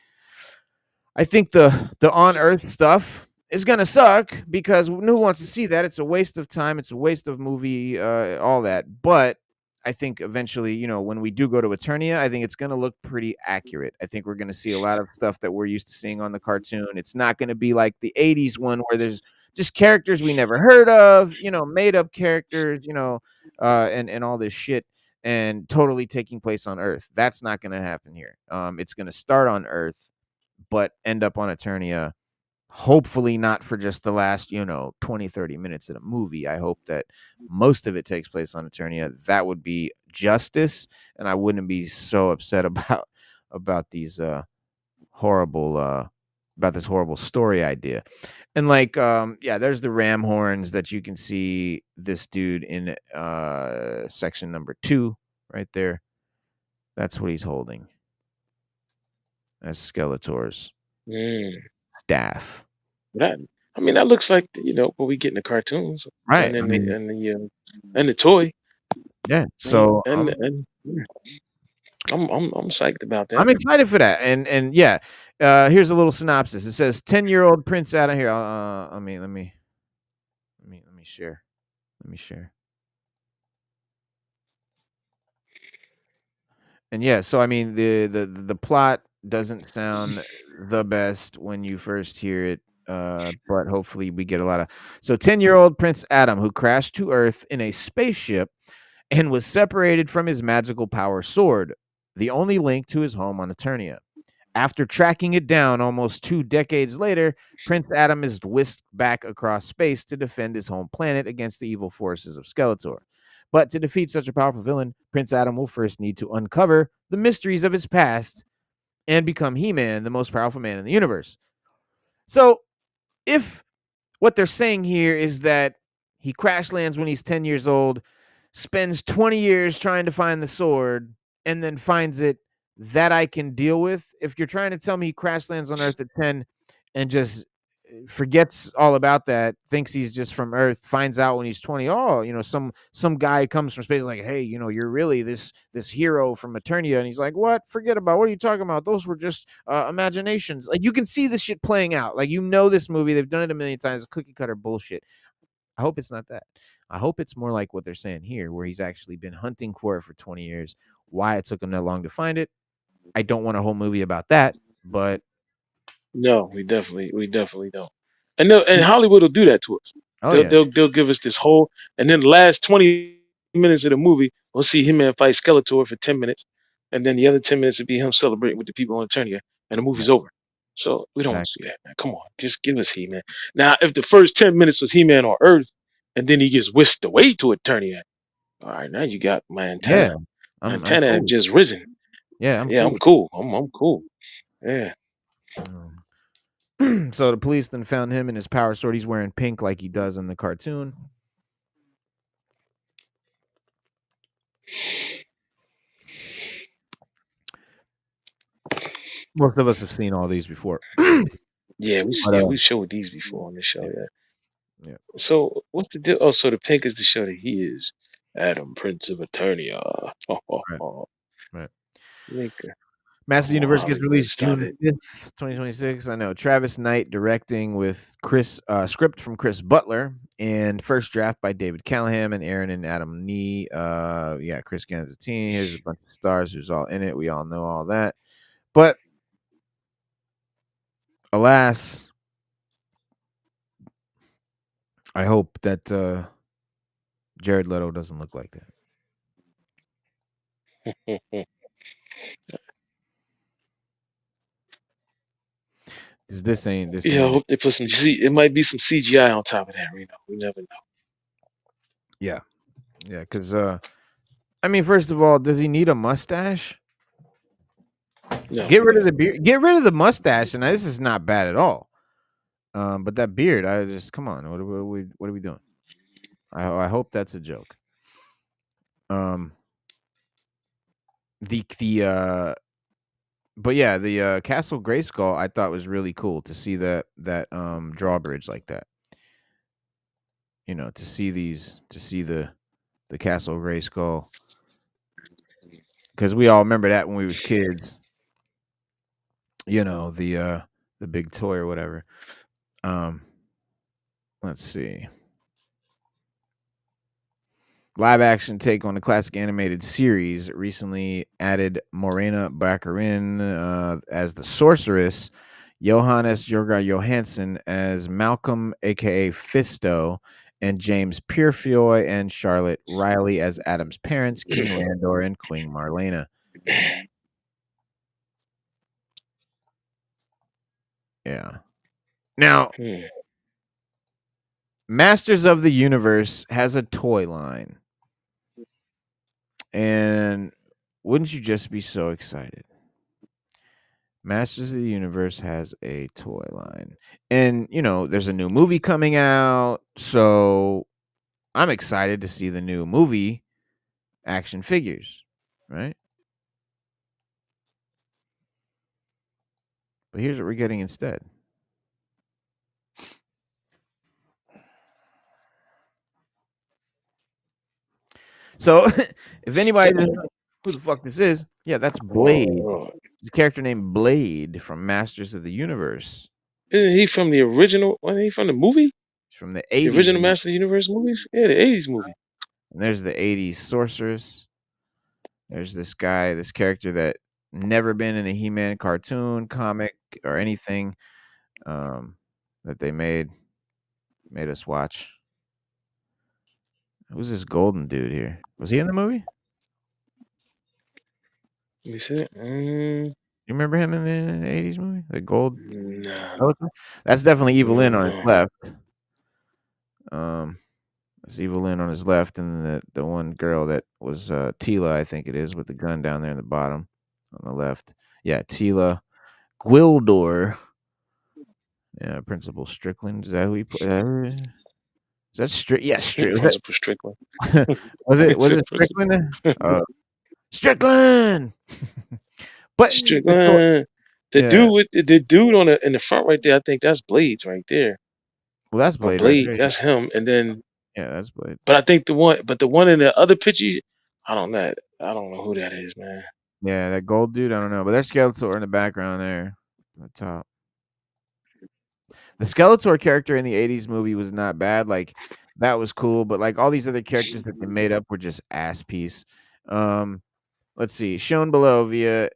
the on Earth stuff is gonna suck because who wants to see that? It's a waste of time. It's a waste of movie, all that. But I think eventually, when we do go to Eternia, I think it's gonna look pretty accurate. I think we're gonna see a lot of stuff that we're used to seeing on the cartoon. It's not gonna be like the '80s one where there's just characters we never heard of, made up characters, and all this shit, and totally taking place on Earth. That's not gonna happen here. It's gonna start on Earth but end up on Eternia. Hopefully not for just the last, 20, 30 minutes of the movie. I hope that most of it takes place on Eternia. That would be justice, and I wouldn't be so upset about these horrible about this horrible story idea. And yeah, there's the ram horns that you can see this dude in section number 2 right there. That's what he's holding. That's Skeletor's Mm. staff. That I mean, that looks like what we get in the cartoons Right. and I in the mean, and the toy. yeah. And So I'm psyched about that. I'm excited for that. And yeah, here's a little synopsis. It says 10-year-old Prince Adam here. Let me share. Let me share. And yeah, so I mean the plot doesn't sound the best when you first hear it. But hopefully we get a lot of 10-year-old Prince Adam who crashed to Earth in a spaceship and was separated from his magical power sword, the only link to his home on Eternia. After tracking it down almost 2 decades later, Prince Adam is whisked back across space to defend his home planet against the evil forces of Skeletor. But to defeat such a powerful villain, Prince Adam will first need to uncover the mysteries of his past and become He-Man, the most powerful man in the universe. So, if what they're saying here is that he crash lands when he's 10 years old, spends 20 years trying to find the sword, and then finds it, that I can deal with. If you're trying to tell me he crash lands on Earth at 10 and just forgets all about that, thinks he's just from Earth, finds out when he's 20, some guy comes from space like, hey, you're really this hero from Eternia, and he's like, what? Forget about, what are you talking about? Those were just imaginations. Like, you can see this shit playing out. Like, this movie, they've done it a million times, cookie cutter bullshit. I hope it's not that. I hope it's more like what they're saying here, where he's actually been hunting for it for 20 years. Why it took him that long to find it, I don't want a whole movie about that, but No, we definitely don't. And Hollywood will do that to us. oh They'll yeah, they'll they'll give us this whole, and then the last 20 minutes of the movie, we'll see him and fight Skeletor for 10 minutes, and then the other 10 minutes will be him celebrating with the people on Eternia, and the yeah, movie's over. So we don't want to exactly. see that, man. Come on, just give us He-Man. Now, if the first 10 minutes was He-Man on Earth, and then he gets whisked away to Eternia, all right, now you got my Yeah, antenna. I'm 10 have cool. just risen. Yeah, I'm Yeah, cool. I'm cool. I'm cool. Yeah. So the police then found him in his power sword. He's wearing pink like he does in the cartoon. Most of us have seen all these before. Yeah, But, we showed these before on the show. yeah, Yeah. yeah. So what's the deal? Oh, so the pink is to show that he is Adam, Prince of Eternia. Right, right. Nigga. Master Come on, Universe gets Hollywood, released stop June it. 5th, 2026. I know. Travis Knight directing with script from Chris Butler and first draft by David Callahan and Aaron and Adam Nee. Yeah, Chris Ganzatini. Here's a bunch of stars who's all in it. We all know all that. But alas, I hope that Jared Leto doesn't look like that. 'Cause this ain't Yeah, I it. hope they put some it might be some CGI on top of that, Reno. We never know. Yeah. Yeah, because I mean, first of all, does he need a mustache? No, Get he rid of the doesn't. beard. Get rid of the mustache, and this is not bad at all. But that beard, I just come on. What are we doing? I hope that's a joke. The but yeah, the Castle Grayskull I thought was really cool to see that drawbridge like that. You know, to see the Castle Grayskull, because we all remember that when we was kids. You know, the big toy or whatever. Um, let's see. Live action take on the classic animated series recently added Morena Baccarin as the sorceress, Johannes Jorga Johansson as Malcolm, aka Fisto, and James Purefoy and Charlotte Riley as Adam's parents, King Randor and Queen Marlena. Yeah. Now, Masters of the Universe has a toy line. And wouldn't you just be so excited? Masters of the Universe has a toy line. And, you know, there's a new movie coming out. So I'm excited to see the new movie action figures, right? But here's what we're getting instead. So if anybody doesn't know who the fuck this is, yeah, that's Blade. It's a character named Blade from Masters of the Universe. Isn't he from the original? Wasn't he from the movie? It's from the The 80s. original Master of the Universe movies? Yeah, the 80s movie. And there's the 80s sorceress. There's this guy, this character that never been in a He-Man cartoon, comic, or anything that they made us watch. Who's this golden dude here? Was he in the movie? You see it? You remember him in the 80s movie? The gold? Nah. That's definitely Evelyn on his No. left. That's Evelyn on his left, and the one girl that was Tila, I think it is, with the gun down there in the bottom on the left. Yeah, Tila Gwildor. Yeah, Principal Strickland. Is that who he put? Is that Strick? Yeah, Strick. Principal Strickland. Was it Principal. Strickland? Strickland. But Strickland. The yeah. dude with the dude on in the front right there, I think that's Blades right there. Well, that's Or Blade. Blade, Right? that's him. And then Yeah, that's Blade. but I think the one in the other picture, I don't know. I don't know who that is, man. Yeah, that gold dude. I don't know, but there's Skeletor in the background there, on the top. The Skeletor character in the '80s movie was not bad. Like that was cool, but like all these other characters that they made up were just ass piece. Let's see. Shown below via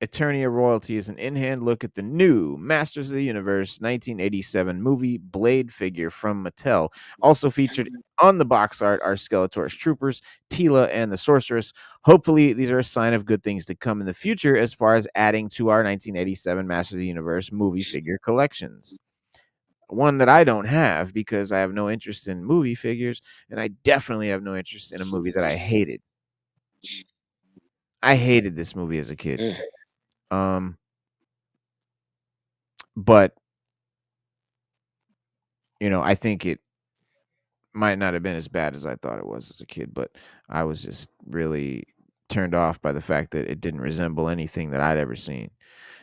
Eternia Royalty is an in-hand look at the new Masters of the Universe 1987 movie Blade figure from Mattel. Also featured on the box art are Skeletor's troopers, Tila, and the Sorceress. Hopefully, these are a sign of good things to come in the future as far as adding to our 1987 Masters of the Universe movie figure collections. One that I don't have because I have no interest in movie figures, and I definitely have no interest in a movie that I hated. I hated this movie as a kid. Mm. But I think it might not have been as bad as I thought it was as a kid, but I was just really turned off by the fact that it didn't resemble anything that I'd ever seen.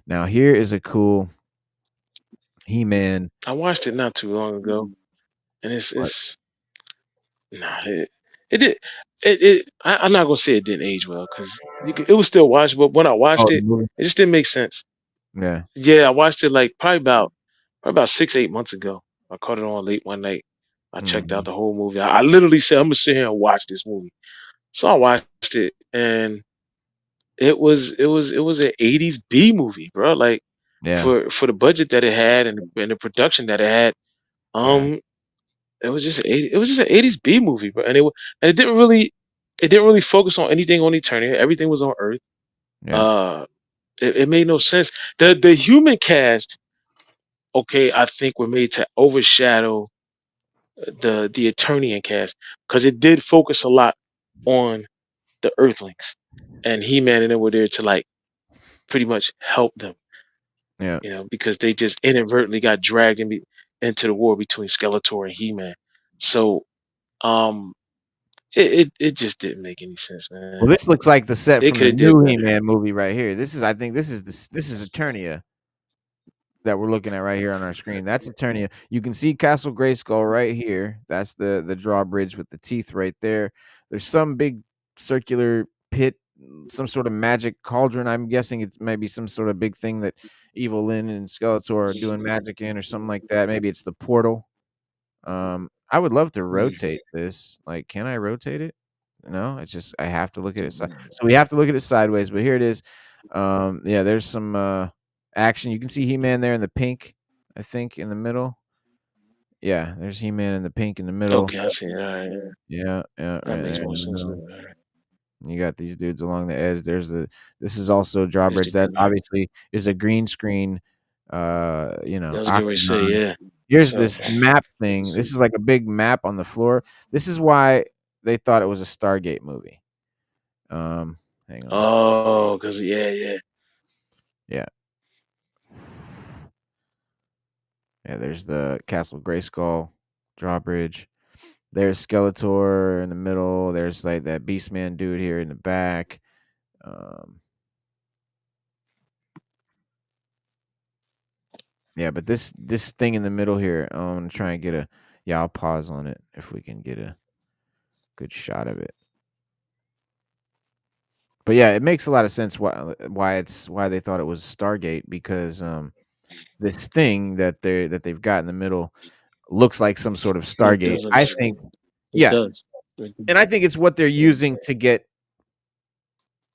Now, here is a cool He-Man. I watched it not too long ago, and What? it's nah it did I'm not gonna say it didn't age well because it was still watchable. But when I Oh, watched the it, movie? it just didn't make sense. Yeah. Yeah, I watched it like probably about 6 8 months ago. I caught it on late one night. I checked out Mhm. the whole movie. I literally said I'm gonna sit here and watch this movie. So I watched it, and it was an '80s B movie, bro. Like Yeah. for the budget that it had and the production that it had, Yeah. um, it was just an '80s B movie, bro. And it didn't really focus on anything on Eternia. Everything was on Earth. Yeah. Uh, it made no sense. The human cast, okay, I think were made to overshadow the Eternian cast because it did focus a lot on the Earthlings, and He-Man and them were there to like pretty much help them, Yeah. because they just inadvertently got dragged into the war between Skeletor and He-Man. So um, it just didn't make any sense, man. Well, this looks like the set They from could the have did new better. He-Man movie right here. I think this is Eternia that we're looking at right here on our screen. That's Eternia. You can see Castle Grayskull right here. That's the drawbridge with the teeth right there. There's some big circular pit, some sort of magic cauldron. I'm guessing it's maybe some sort of big thing that Evil Lyn and Skeletor are doing magic in or something like that. Maybe it's the portal. I would love to Mm. rotate this. Like, can I rotate it? No, it's just I have to look at it. So we have to look at it sideways. But here it is. Yeah, there's some action. You can see He-Man there in the pink, I think, in the middle. Yeah, there's He-Man in the pink in the middle. Okay, I see. All right, yeah. Yeah, yeah, That right makes there in more the sense middle. than that. You got these dudes along the edge. This is also There's drawbridge. the That green. obviously is a green screen. I was getting ready to say, Octagon. yeah. Here's So this map you can thing. see. This is like a big map on the floor. This is why they thought it was a Stargate movie. Hang on. Oh, because yeah. Yeah. Yeah, there's the Castle Grayskull drawbridge. There's Skeletor in the middle. There's like that Beastman dude here in the back. Yeah, but this thing in the middle here, I'm gonna try and get a I'll pause on it if we can get a good shot of it. But yeah, it makes a lot of sense why they thought it was Stargate because this thing that they've got in the middle looks like some sort of It Stargate. does. I think It yeah, does. and I think it's what they're using to get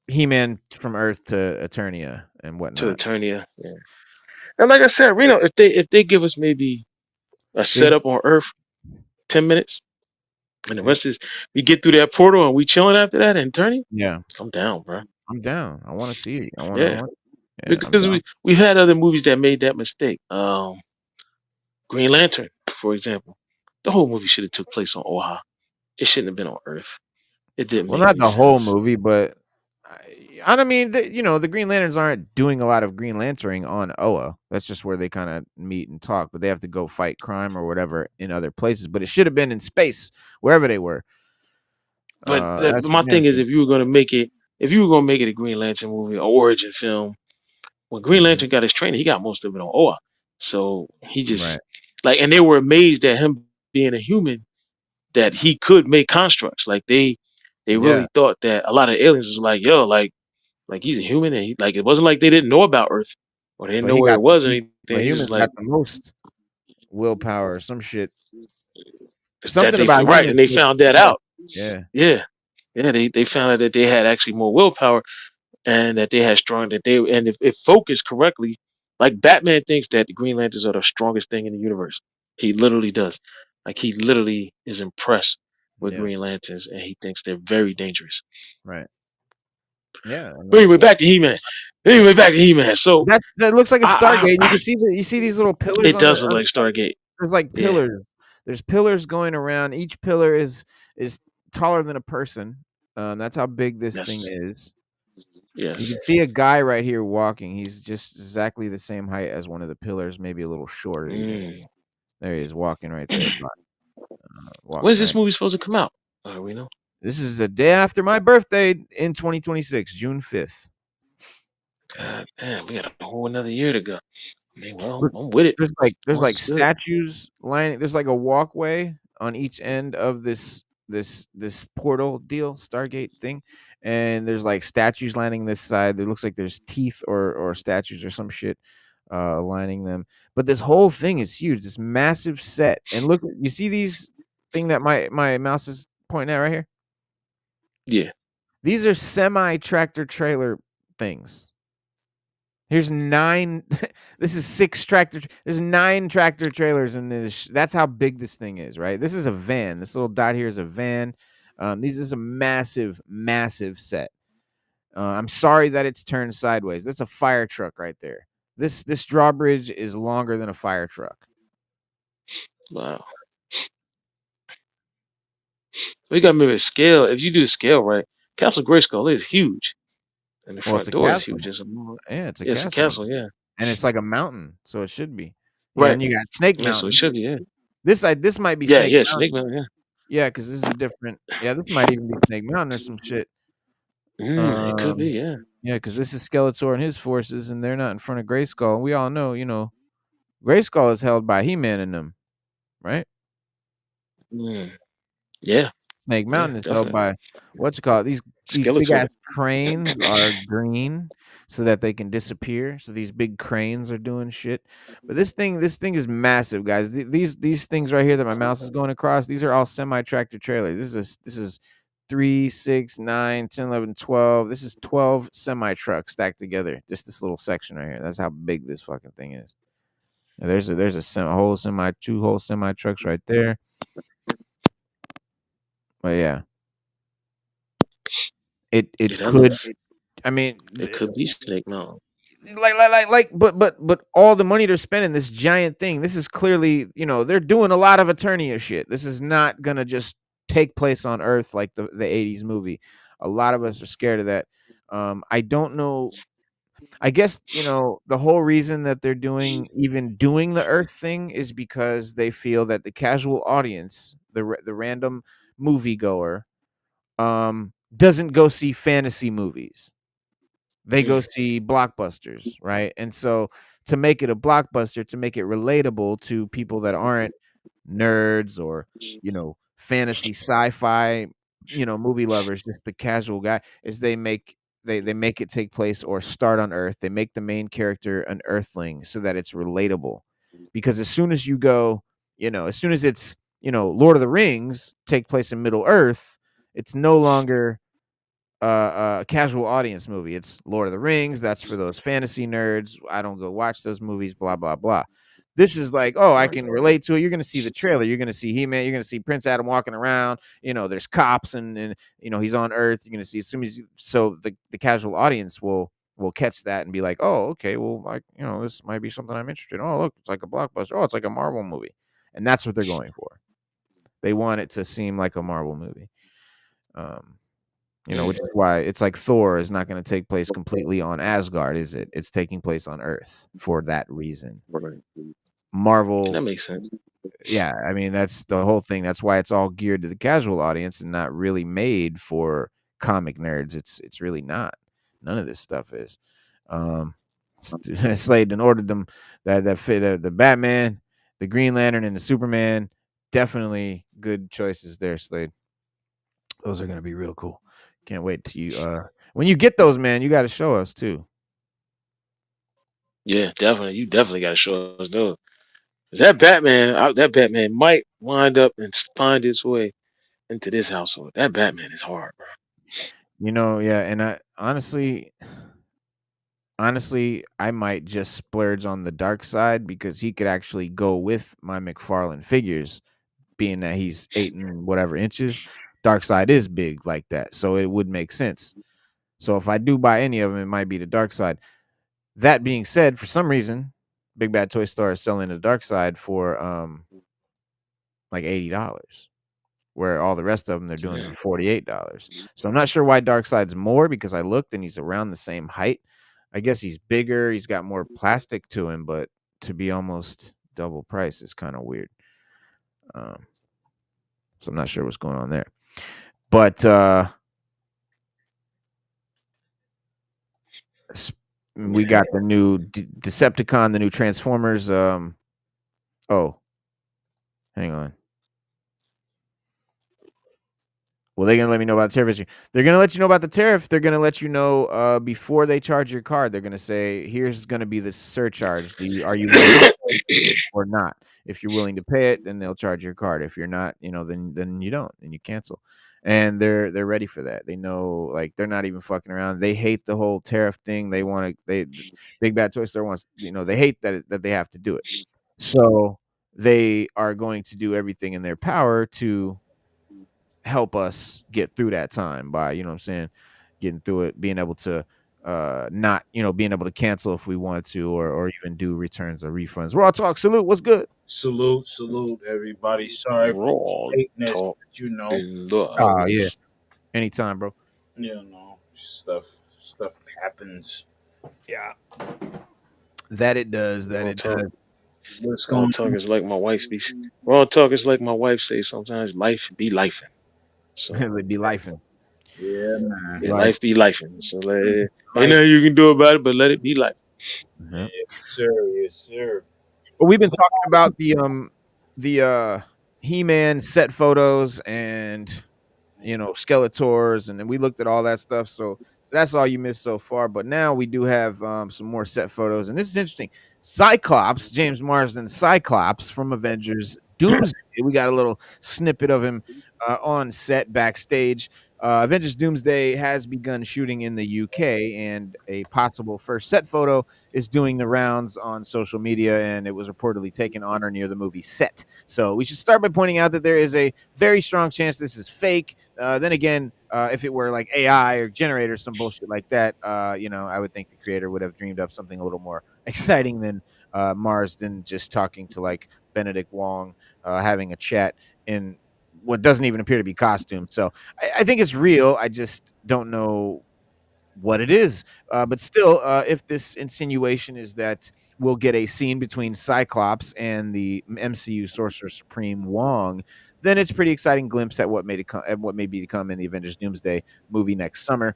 He-Man from Earth to Eternia and To whatnot. Eternia. Yeah. And like I said, Reno, if they give us maybe a See? setup on Earth, 10 minutes, and the Yeah. rest is we get through that portal and we chilling after that and Eternia, Yeah. I'm down, bro. I'm down. I want to see it. I Yeah. want yeah, I'm Because down. we've had other movies that made that mistake. Green Lantern, for example. The whole movie should have took place on Oha. It shouldn't have been on Earth. It didn't Well, make not any the whole sense. movie, but I don't mean the Green Lanterns aren't doing a lot of Green Lanterning on Oa. That's just where they kind of meet and talk, but they have to go fight crime or whatever in other places. But it should have been in space, wherever they were. But That's for my damn thing is, sure. if you were gonna make it a Green Lantern movie, an origin film, when Green Mhm. Lantern got his training, he got most of it on Oa. So he Right. just and they were amazed at him being a human that he could make constructs. Like they Yeah. really thought that a lot of aliens was like, yo, like he's a human, and it wasn't like they didn't know about Earth or they didn't But know he where got it was or he, anything. the He's just humans like got the most willpower or some shit. that Something about right, humans and they makes found you that more. out. Yeah. Yeah, yeah, they found out that they had actually more willpower and that they had strong that they and if focused correctly, like Batman thinks that the Green Lanterns are the strongest thing in the universe. He literally does. Like he literally is impressed with Yeah. Green Lanterns and he thinks they're very dangerous. Right. Yeah. I But mean, anyway, back to He-Man. So that looks like a I, Stargate. And I, I you see these little pillars it on the does look like Stargate. there's like Yeah. pillars. There's pillars going around. Each pillar is taller than a person. That's how big this thing Yes. is. You Yes. can see a guy right here walking. He's just exactly the same height as one of the pillars, maybe a little shorter even. Mm. There he is walking right there. When's Walking this right. movie supposed to come out? We know. This is the day after my birthday in 2026, June 5th. God damn, we got a whole another year to go. I mean, well, Look, I'm with it. there's Once like it's good. statues lining. There's like a walkway on each end of this portal deal, Stargate thing, and there's like statues lining this side. It looks like there's teeth or statues or some shit lining them. But this whole thing is huge. This massive set. And look, you see these thing that my mouse is pointing at right here? Yeah. These are semi tractor trailer things. Here's 9. This is 6 tractor. There's 9 tractor trailers in this. That's how big this thing is, right? This is a van. This little dot here is a van. This is a massive, massive set. I'm sorry that it's turned sideways. That's a fire truck right there. This drawbridge is longer than a fire truck. Wow. We got to remember scale. If you do the scale right, Castle Grayskull is huge, and the Well, it's front a door is castle. huge. It's a, Yeah, it's a it's a castle, castle. Yeah. and it's like a mountain, so it should be. Yeah, Right. and you got Snake Yeah. So it Mountain. should be. Yeah. This might be Yeah. Snake Yeah. Mountain. Snake Man. Yeah. Yeah, because this is a different. Yeah, this might even be Snake Mountain or some shit. It could be. Yeah. Yeah, because this is Skeletor and his forces, and they're not in front of Grayskull. And we all know, Grayskull is held by He-Man and them, right? Mm. Yeah. Snake Yeah. Mountain is held Definitely. by what's it called? These big Skeletor. ass cranes are green so that they can disappear. So these big cranes are doing shit. But this thing is massive, guys. These things right here that my mouse is going across, these are all semi-tractor trailers. This is 3, 6, 9, 10, 11, 12. This is 12 semi-trucks stacked together. Just this little section right here. That's how big this fucking thing is. And there's two whole semi trucks right there. But yeah, it Yeah, could. I mean, it could be Snake Mountain. but all the money they're spending this giant thing. This is clearly, they're doing a lot of Eternia shit. This is not gonna just take place on Earth like the 80s movie. A lot of us are scared of that. I don't know. I guess, the whole reason that they're doing the Earth thing is because they feel that the casual audience, the random moviegoer, doesn't go see fantasy movies. They go see blockbusters, right? And so to make it a blockbuster, to make it relatable to people that aren't nerds or, fantasy sci-fi, movie lovers, just the casual guy, is they make it take place or start on Earth. They make the main character an Earthling so that it's relatable. Because as soon as you go, as soon as it's, Lord of the Rings take place in Middle Earth, it's no longer casual audience movie. It's Lord of the Rings. That's for those fantasy nerds. I don't go watch those movies, blah, blah, blah. This is like, oh, I can relate to it. You're going to see the trailer. You're going to see He-Man. You're going to see Prince Adam walking around. There's cops and he's on Earth. You're going to see as soon as so the casual audience will catch that and be like, oh, okay, well, like, this might be something I'm interested in. Oh, look, it's like a blockbuster. Oh, it's like a Marvel movie. And that's what they're going for. They want it to seem like a Marvel movie. Which is why it's like Thor is not going to take place completely on Asgard, is it? It's taking place on Earth for that reason. Marvel, That makes sense. yeah, I mean that's the whole thing. That's why it's all geared to the casual audience and not really made for comic nerds. It's really not. None of this stuff is. Slade and ordered them that fit the Batman, the Green Lantern, and the Superman. Definitely good choices there, Slade. Those are going to be real cool. Can't wait to you. When you get those, man, you got to show us too. Yeah, definitely. You definitely got to show us those. That Batman might wind up and find its way into this household. That Batman is hard, bro. Yeah, and I honestly, I might just splurge on the dark side because he could actually go with my McFarlane figures, being that he's 8 and whatever inches. Dark side is big like that, so it would make sense. So if I do buy any of them, it might be the dark side. That being said, for some reason, Big Bad Toy Store is selling the dark side for like $80. where all the rest of them they're doing for $48. So I'm not sure why Darkseid's more, because I looked and he's around the same height. I guess he's bigger, he's got more plastic to him, but to be almost double price is kind of weird. So I'm not sure what's going on there. But we got the new Decepticon, the new Transformers. Oh, hang on. Well, they're gonna let me know about the tariff issue. They're gonna let you know about the tariff. They're gonna let you know before they charge your card. They're gonna say, "Here's gonna be the surcharge. Are you willing to pay it or not? If you're willing to pay it, then they'll charge your card. If you're not, then you don't, and you cancel." And they're ready for that. They know, like, they're not even fucking around. They hate the whole tariff thing. They want to. Big Bad Toy Store wants. They hate that they have to do it. So they are going to do everything in their power to help us get through that time by, getting through it, being able to not, being able to cancel if we want to, or even do returns or refunds. Raw Talk, salute, what's good? Salute, everybody. Sorry for Raw the lateness, talk but in the Oh yeah, house. anytime, bro. Stuff happens. Yeah, that it does. Raw talk. What's Raw going talk on? is like my wife be. Raw talk is like my wife say sometimes. Life be lifing. So It would be lifing. Yeah, man. yeah, Right. life be lifing. So ain't Life- nothing you can do about it, but let it be life. Mhm. Yes, sir. Yes, sir. Well, we've been talking about the He-Man set photos and Skeletors, and then we looked at all that stuff. So that's all you missed so far. But now we do have some more set photos, and this is interesting. Cyclops, James Marsden, Cyclops from Avengers Doomsday. We got a little snippet of him on set backstage. Avengers Doomsday has begun shooting in the UK, and a possible first set photo is doing the rounds on social media, and it was reportedly taken on or near the movie set. So we should start by pointing out that there is a very strong chance this is fake. Then again, if it were like AI or generator, some bullshit like that, I would think the creator would have dreamed up something a little more exciting than Marsden just talking to like Benedict Wong, having a chat in what doesn't even appear to be costume. So I think it's real. I just don't know what it is. But still, if this insinuation is that we'll get a scene between Cyclops and the MCU Sorcerer Supreme Wong, then it's a pretty exciting glimpse at what may become in the Avengers Doomsday movie next summer.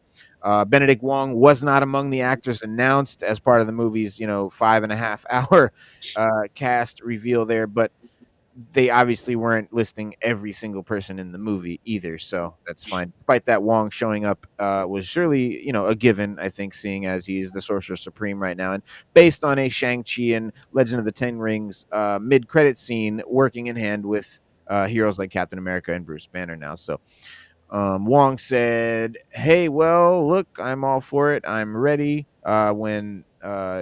Benedict Wong was not among the actors announced as part of the movie's 5.5 hour cast reveal there, but they obviously weren't listing every single person in the movie either, so that's fine. Despite that, Wong showing up was surely, a given, I think, seeing as he is the Sorcerer Supreme right now, and based on a Shang-Chi and Legend of the Ten Rings mid-credit scene working in hand with heroes like Captain America and Bruce Banner now. So Wong said, "Hey, well, look, I'm all for it. I'm ready." When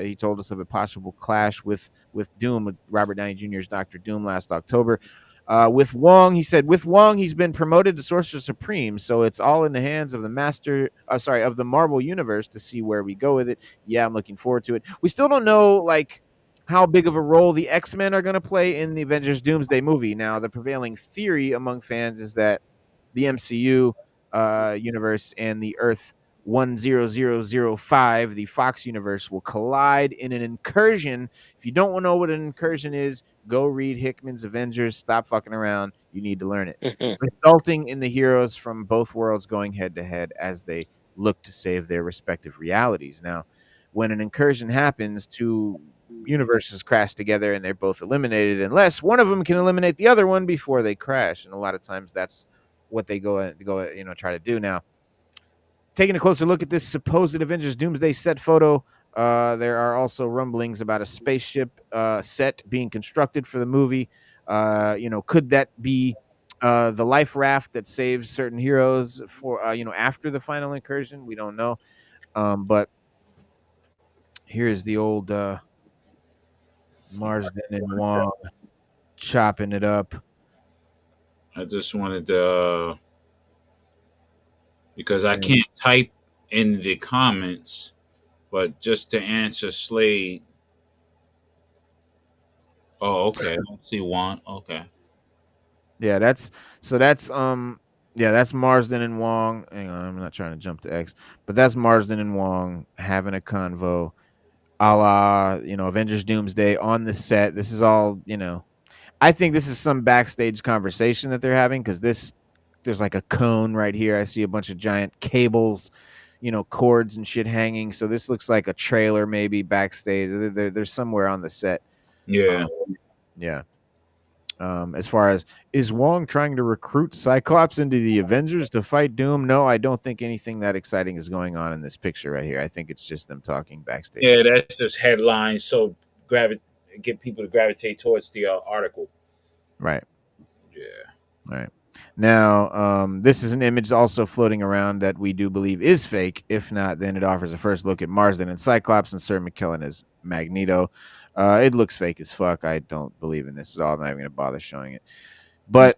he told us of a possible clash with Doom, with Robert Downey Jr.'s Doctor Doom last October. With Wong, he said, with Wong, he's been promoted to Sorcerer Supreme, so it's all in the hands of of the Marvel Universe to see where we go with it. Yeah, I'm looking forward to it. We still don't know, like, how big of a role the X-Men are going to play in the Avengers Doomsday movie. Now, the prevailing theory among fans is that the MCU universe and the Earth 10005, the Fox universe, will collide in an incursion. If you don't know what an incursion is, go read Hickman's Avengers. Stop fucking around. You need to learn it. Resulting in the heroes from both worlds going head to head as they look to save their respective realities. Now, when an incursion happens, two universes crash together and they're both eliminated unless one of them can eliminate the other one before they crash. And a lot of times that's what they try to do. Now, taking a closer look at this supposed Avengers Doomsday set photo, there are also rumblings about a spaceship set being constructed for the movie. Could that be the life raft that saves certain heroes for after the final incursion? We don't know. But here's the old Marsden and Wong chopping it up. I just wanted to because I can't type in the comments, but just to answer Slade. Oh, okay. I see one. Okay. Yeah, that's Marsden and Wong. Hang on, I'm not trying to jump to X, but that's Marsden and Wong having a convo, a la Avengers Doomsday on the set. This is all I think this is some backstage conversation that they're having because there's like a cone right here. I see a bunch of giant cables, cords and shit hanging. So this looks like a trailer maybe backstage. They're somewhere on the set. Yeah. Um, yeah. As far as is Wong trying to recruit Cyclops into the Avengers to fight Doom? No, I don't think anything that exciting is going on in this picture right here. I think it's just them talking backstage. Yeah, that's just headlines. So get people to gravitate towards the article. Right. Yeah. Right. Now, this is an image also floating around that we do believe is fake. If not, then it offers a first look at Marsden and Cyclops and Sir McKellen as Magneto. It looks fake as fuck. I don't believe in this at all. I'm not even going to bother showing it. But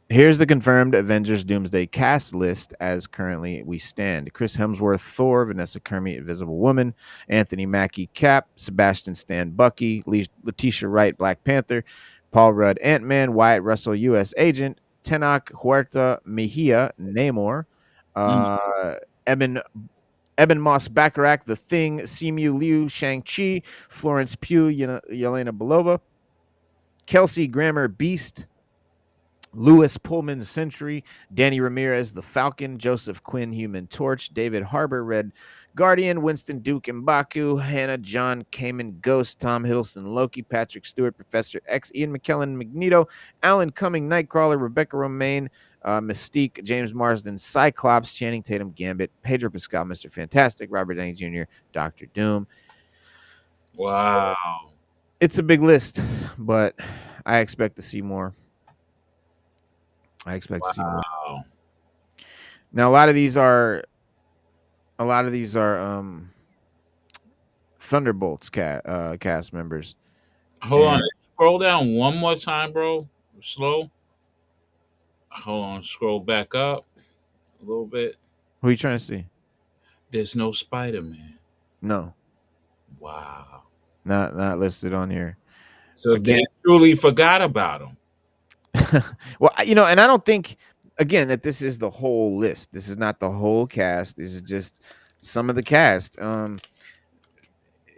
here's the confirmed Avengers Doomsday cast list as currently we stand. Chris Hemsworth, Thor, Vanessa Kirby, Invisible Woman, Anthony Mackie, Cap, Sebastian Stan, Bucky, Letitia Wright, Black Panther, Paul Rudd, Ant-Man, Wyatt Russell, U.S. Agent, Tenoch Huerta Mejia, Namor, Mm. Eben Moss Bacharach, The Thing, Simu Liu, Shang-Chi, Florence Pugh, Yelena Belova, Kelsey Grammer, Beast, Lewis Pullman Sentry, Danny Ramirez the Falcon, Joseph Quinn Human Torch, David Harbour Red Guardian, Winston Duke M'Baku, Hannah John Kamen Ghost, Tom Hiddleston Loki, Patrick Stewart Professor X, Ian McKellen Magneto, Alan Cumming Nightcrawler, Rebecca Romaine Mystique, James Marsden Cyclops, Channing Tatum Gambit, Pedro Pascal Mr. Fantastic, Robert Downey Jr. Doctor Doom. Wow. It's a big list, but I expect to see more. I expect to see more. Wow. Now a lot of these are Thunderbolts cast members. Hold on. And Scroll down one more time, bro. Slow. Hold on. Scroll back up a little bit. who are you trying to see? There's no Spider-Man. No, Wow. not listed on here. So Again, they truly forgot about him. well, and I don't think again that this is the whole list. This is not the whole cast. This is just some of the cast.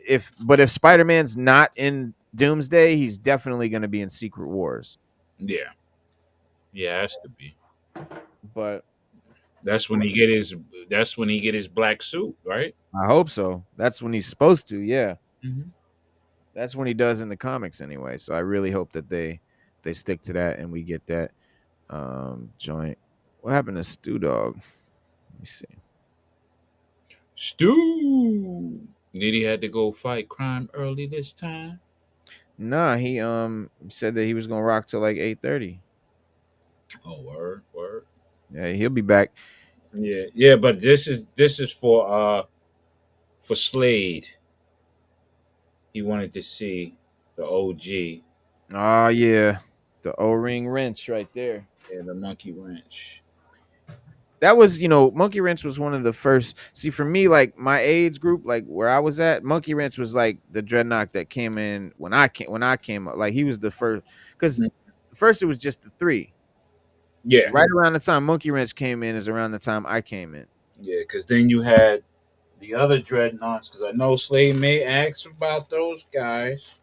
If Spider-Man's not in Doomsday, he's definitely going to be in Secret Wars. Yeah. Yeah, has to be. But That's when he get his black suit, right? I hope so. That's when he's supposed to. Yeah, Mm-hmm. that's when he does in the comics anyway. So I really hope that they stick to that and we get that joint. What happened to Stu Dog? Let me see. Stu. Did he had to go fight crime early this time? Nah, he said that he was gonna rock till like 8:30. Oh, word. Yeah, he'll be back. Yeah, yeah, but this is for Slade. He wanted to see the OG Oh yeah, the O-ring wrench right there. and the monkey wrench. That was, Monkey Wrench was one of the first. See, for me, like my age group, like where I was at, Monkey Wrench was like the dreadnought that came in when I came up. Like he was the first, because Mhm. first it was just the three. Yeah, Right around the time Monkey Wrench came in is around the time I came in. yeah, because then you had the other dreadnoughts. Because I know Slade may ask about those guys.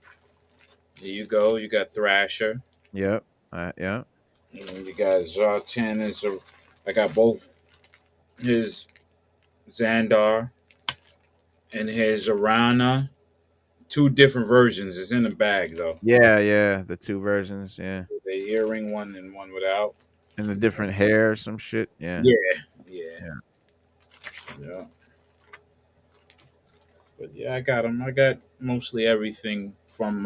There you go. You got Thrasher. Yep. Yeah. You got Zartan. I got both his Xandar and his Arana. Two different versions. It's in the bag though. Yeah. The two versions. Yeah. The earring one and one without. And the different hair, some shit. Yeah. Yeah. But yeah, I got them. I got mostly everything from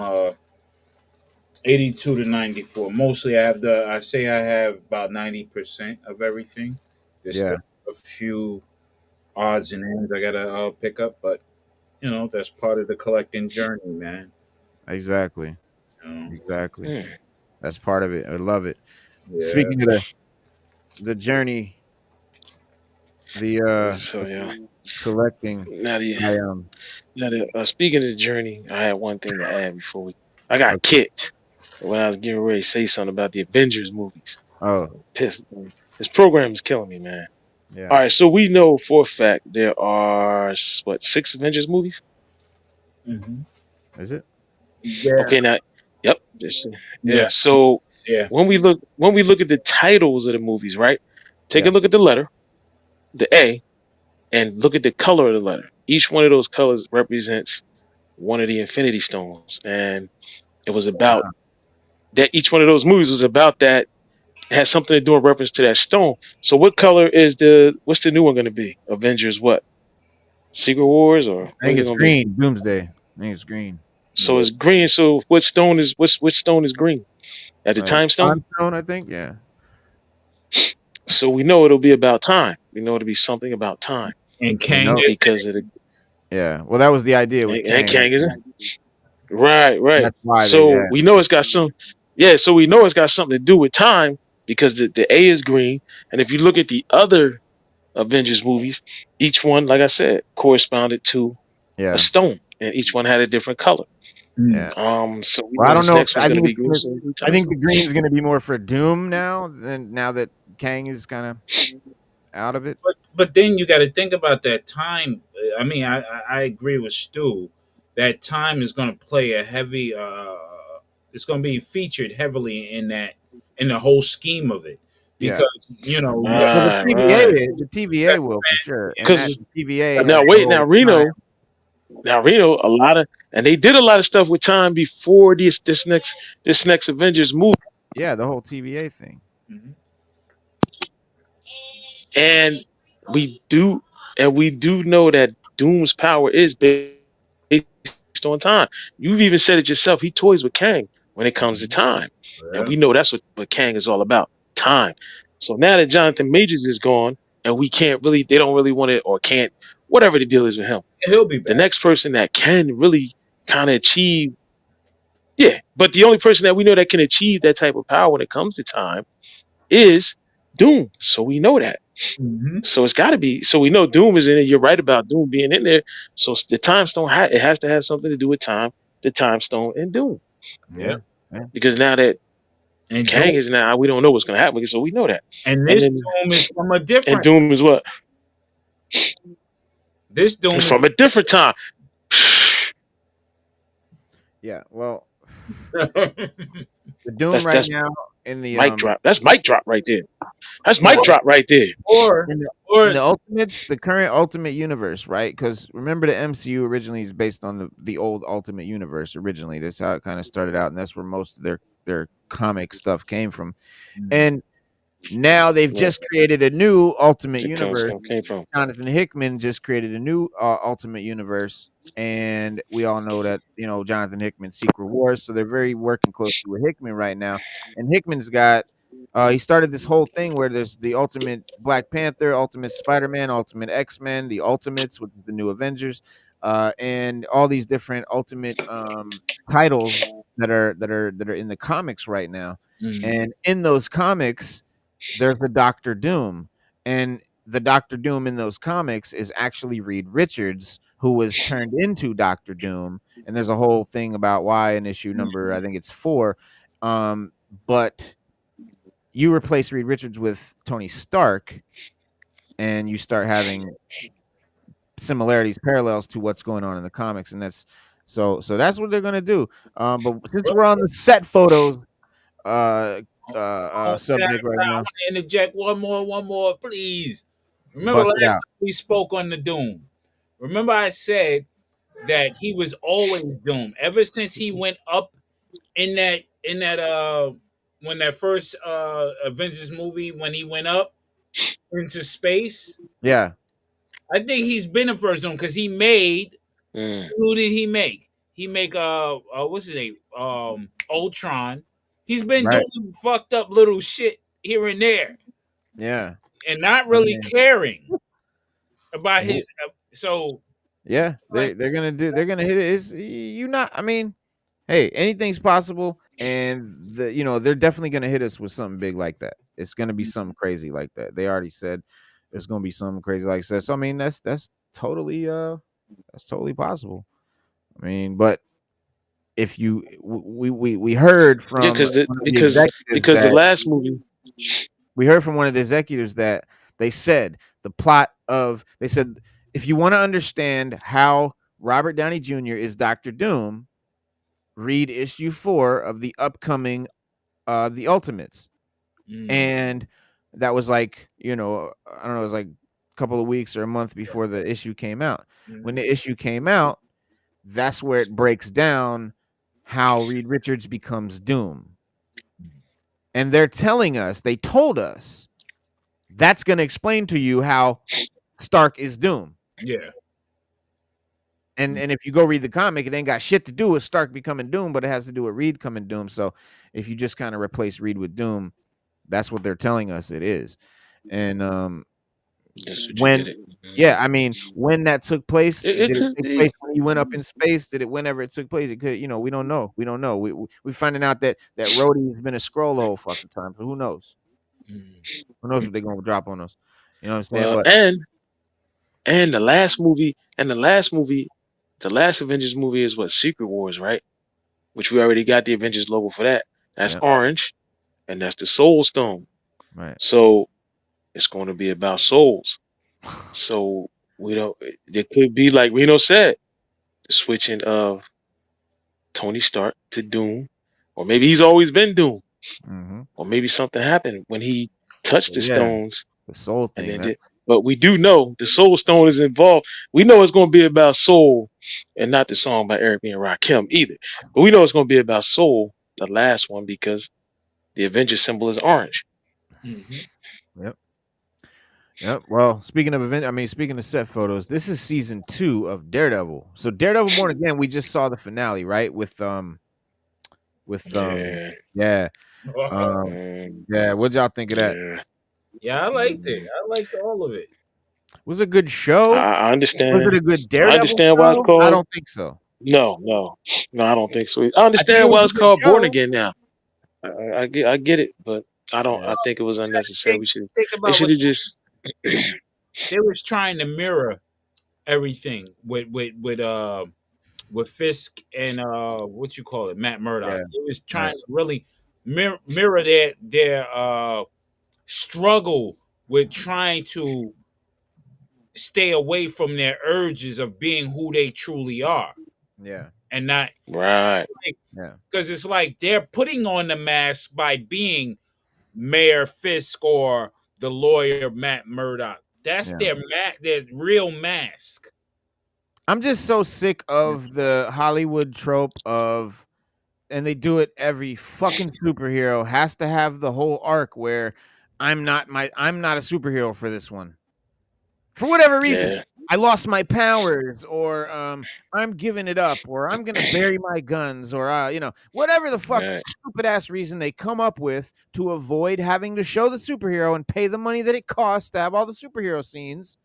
82 to 94. Mostly, I say I have about 90% of everything. There's Yeah. still a few odds and ends I gotta pick up, but that's part of the collecting journey, man. Exactly. You know? Exactly. Mm. That's part of it. I love it. Yeah. Speaking of the journey, the So yeah. collecting. Now the I speaking of the journey, I had one thing to add before we. I got kicked. when I was getting ready to say something about the Avengers movies. Oh, Pissed. Man. This program is killing me, man. All yeah. right, so we know for a fact there are what, 6 Avengers movies? Hmm. Is it? Yeah. Okay, now, yep, Yeah. yeah. So Yeah. when we look at the titles of the movies, right? Take Yeah. a look at the letter, the A, and look at the color of the letter. Each one of those colors represents one of the Infinity Stones, and it was about that. Each one of those movies was about that. It has something to do in reference to that stone. So, what color is what's the new one going to be? Avengers, what? Secret Wars, or I what think is it it's going to be? green. Doomsday. I think it's green. So it's green. So what stone is which stone is green? At the time stone. Time Stone, I think. Yeah. So we know it'll be about time. We know it'll be something about time And We Kang know. is in because of the Yeah. Well, that was the idea with and Kang. Kang is right, right. That's why they So did. we know it's got some. Yeah, so we know it's got something to do with time because the A is green, and if you look at the other Avengers movies, each one, like I said, corresponded to a Yeah. stone, and each one had a different color. it. Yeah. So we Well, I know don't this know. next one's I going to think be it's green. gonna. So it'll be I time think the stone. green is gonna be more for Doom now. Than now that Kang is kind of out of it. But then you got to think about that time. I mean, I agree with Stu. That time is going to play a heavy. It's going to be featured heavily in that in the whole scheme of it Yeah. because you Well, the Right, TVA, right. the TVA will for sure, and Because the TVA got has now the wait, now whole time. Reno, a lot of, and they did a lot of stuff with time before this next Avengers movie, Yeah, the whole TVA thing. Mhm. and we do we do know that Doom's power is based on time. You've even said it yourself. He toys with Kang when it comes to time, and we know that's what Kang is all about. Time. So now that Jonathan Majors is gone, and they don't really want it or can't, whatever the deal is with him. He'll be The back. next person that can really kind of achieve, yeah, but the only person that we know that can achieve that type of power when it comes to time is Doom. So we know that. Hmm. So it's got to be. So we know Doom is in it. You're right about Doom being in there. So the time stone it has to have something to do with time, the time stone, and Doom. Yeah, Yeah. Yeah. Because now that and Kang Doom, is now, we don't know what's going to happen. So we know that. and And this then Doom is from a and different. Doom is what? This It's Doom from a different time. Yeah. Well, is. the Doom right That's now in the mic drop. That's mic drop right there. That's mic no drop right there. or in the in or the Ultimates, the current Ultimate Universe, right? Because remember, the MCU originally is based on the old Ultimate Universe. Originally, that's how it kind of started out, and that's where most of their comic stuff came from. And now they've Yeah, just created a new Ultimate it comes Universe. came from. Jonathan Hickman just created a new Ultimate Universe, and we all know that Jonathan Hickman's Secret Wars, so they're very working closely with Hickman right now. And Hickman's got he started this whole thing where there's the Ultimate Black Panther, Ultimate Spider-Man, Ultimate X-Men, the Ultimates, which is the new Avengers, and all these different Ultimate titles that are in the comics right now. Mhm. And in those comics, there's the Doctor Doom, and the Doctor Doom in those comics is actually Reed Richards, who was turned into Doctor Doom. And there's a whole thing about why in issue number, I think it's 4. But you replace Reed Richards with Tony Stark, and you start having similarities, parallels to what's going on in the comics, and that's what they're gonna do. But since we're on the set photos uh subject right I now, want to interject one more, please. Remember bust last it out. time we spoke on the Doom. Remember I said that he was always Doom ever since he went up in that when that first Avengers movie when he went up into space. Yeah, I think he's been the first Doom because he made Mm. who did he make? He make what's his name? Ultron. He's been right. doing fucked up little shit here and there Yeah. and not I really mean, caring about who, his. So it's yeah, like they're gonna hit it. Is you not? I mean, hey, anything's possible, and they're definitely gonna hit us with something big like that. It's gonna be something crazy like that. They already said it's gonna be something crazy like that. So I mean, that's totally possible. I mean, but if you we heard Yeah, from one of the executives because the that last movie, we heard from one of the executives that they said the plot of they said if you want to understand how Robert Downey Jr. is Doctor Doom, read issue 4 of the upcoming The Ultimates. And that was like, I don't know, it was like a couple of weeks or a month before the issue came out. When the issue came out, that's where it breaks down how Reed Richards becomes Doom. And they're telling us, they told us, that's going to explain to you how Stark is Doom. Yeah. And if you go read the comic, it ain't got shit to do with Stark becoming Doom, but it has to do with Reed coming Doom. So if you just kind of replace Reed with Doom, that's what they're telling us it is. And that's what you when get it. yeah, I mean, when that took place, It did it could take be. place when he went up in space? Did it whenever it took place? It could, we don't know. We don't know. We finding out that Rhodey's been a scroll the whole fucking time. So who knows? Who knows what they're gonna drop on us? You know what I'm saying? Well, But and the last movie, the last Avengers movie is what, Secret Wars, right? Which we already got the Avengers logo for that. That's yeah, orange, and that's the Soul Stone. right. So it's going to be about souls. So we don't. There could be, like Reno said, the switching of Tony Stark to Doom, or maybe he's always been Doom, Mm-hmm. or maybe something happened when he touched the Yeah, stones the soul and thing. then did. That's But we do know the Soul Stone is involved. We know it's going to be about soul, and not the song by Eric B. and Rakim either. But we know it's going to be about soul, the last one, because the Avenger symbol is orange. yep. Yep. Well, speaking of speaking of set photos, this is season 2 of Daredevil. So Daredevil Born Again, we just saw the finale, right? Yeah. Yeah. Yeah. What'd y'all think of that? Yeah. Yeah, I liked it. I liked all of it. Was it a good show? I Was it understand. a good I Daredevil understand why it's show? I called. don't think so. No, I don't think so. I I think it understand was why a it's good called Born show. Again now. I get it, but I don't. Yeah. I think it was unnecessary. Think, We should. think They about should what have just. they was trying to mirror everything with Fisk and what you call it, Matt Murdock. Yeah. It was Right. trying to really mirror their struggle with trying to stay away from their urges of being who they truly are Yeah. and not Right. Yeah. because it's like they're putting on the mask by being Mayor Fisk or the lawyer Matt Murdock. That's Yeah. their real mask. I'm just so sick of the Hollywood trope of, and they do it every fucking superhero has to have the whole arc where I'm not a superhero for this one. For whatever reason. Yeah. I lost my powers, or I'm giving it up, or I'm gonna bury my guns, or whatever the fuck Right. stupid ass reason they come up with to avoid having to show the superhero and pay the money that it costs to have all the superhero scenes.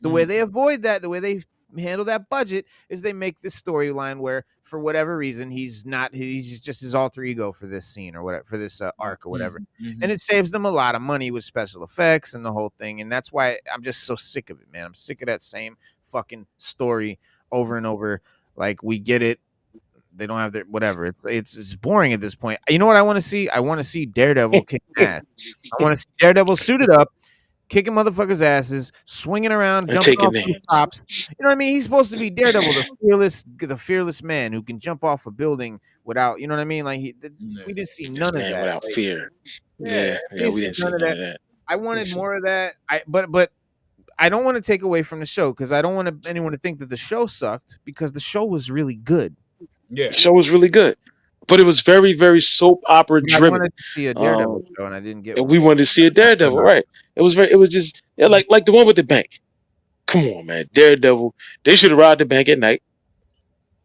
The way they avoid that, the way they handle that budget is they make this storyline where for whatever reason he's just his alter ego for this scene or whatever, for this arc or whatever. And it saves them a lot of money with special effects and the whole thing. And that's why I'm just so sick of it, man. I'm sick of that same fucking story over and over. Like, we get it. They don't have their whatever. It's boring at this point. You know what I want to see? I want to see Daredevil kick ass. I want to see Daredevil suited up, kicking motherfuckers' asses, swinging around, And jumping taking off names. rooftops. You know what I mean? He's supposed to be Daredevil, the fearless man who can jump off a building without, you know what I mean? Like, we didn't see none of Man, that. without Like, fear. yeah, Yeah, we didn't see none of that. I wanted more of that. But I don't want to take away from the show because I don't want anyone to think that the show sucked, because the show was really good. Yeah. The show was really good, but it was very, very soap opera But I driven. wanted to see a Daredevil show, and I didn't get And one. we wanted to see a Daredevil, right? It was just like the one with the bank. Come on, man, Daredevil. They should have robbed the bank at night.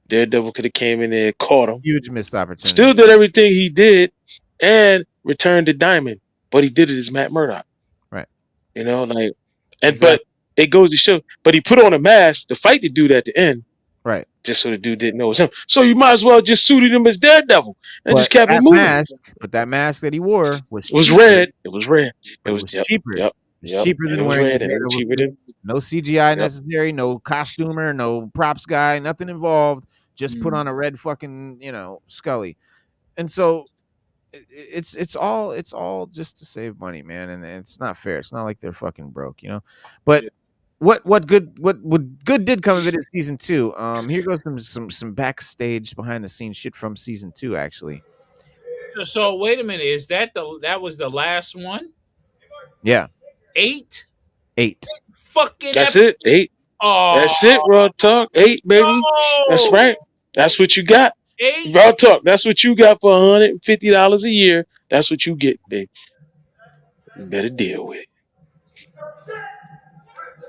Daredevil could have came in there, caught him, Huge missed opportunity. still did everything he did, and returned the diamond. But he did it as Matt Murdock. Right. You know, like, Exactly. but it goes to show. But he put on a mask to fight the dude at the end. Right. Just so the dude didn't know it was him. So you might as well just suited him as Daredevil and just kept it moving. That mask that he wore was It was cheaper. red. It was red. It was cheaper. Yep. It's cheaper And than it was wearing red, the and it was Daredevil cheaper suit. than. No CGI necessary, no costumer, no props guy, nothing involved. just put on a red fucking, Scully. And so it's all just to save money, man, and it's not fair. It's not like they're fucking broke, But Yeah. what good did come of it is season 2. Here goes some backstage behind the scenes shit from season 2 actually. So wait a minute, is that was the last one? Yeah, 8 8. fucking That's it. 8. Oh That's it, raw talk. 8, baby. That's no, right. That's what you got. 8. Raw talk. That's what you got for $150 a year. That's what you get, baby. You better deal with it.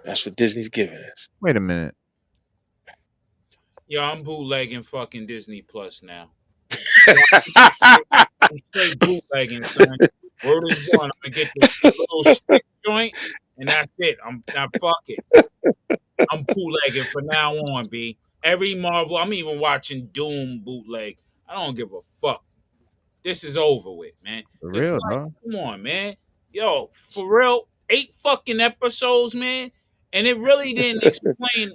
That's what Disney's giving us. Wait a minute. Yo, I'm bootlegging fucking Disney Plus now. I'm straight bootlegging, son. Word is one. I'm gonna get this little stick joint, and that's it. Fuck it. I'm bootlegging from now on, B. Every Marvel, I'm even watching Doom bootleg. I don't give a fuck. This is over with, man. For 'Cause, real, like, dog. come on, man. Yo, for real, 8 fucking episodes, man. And it really didn't explain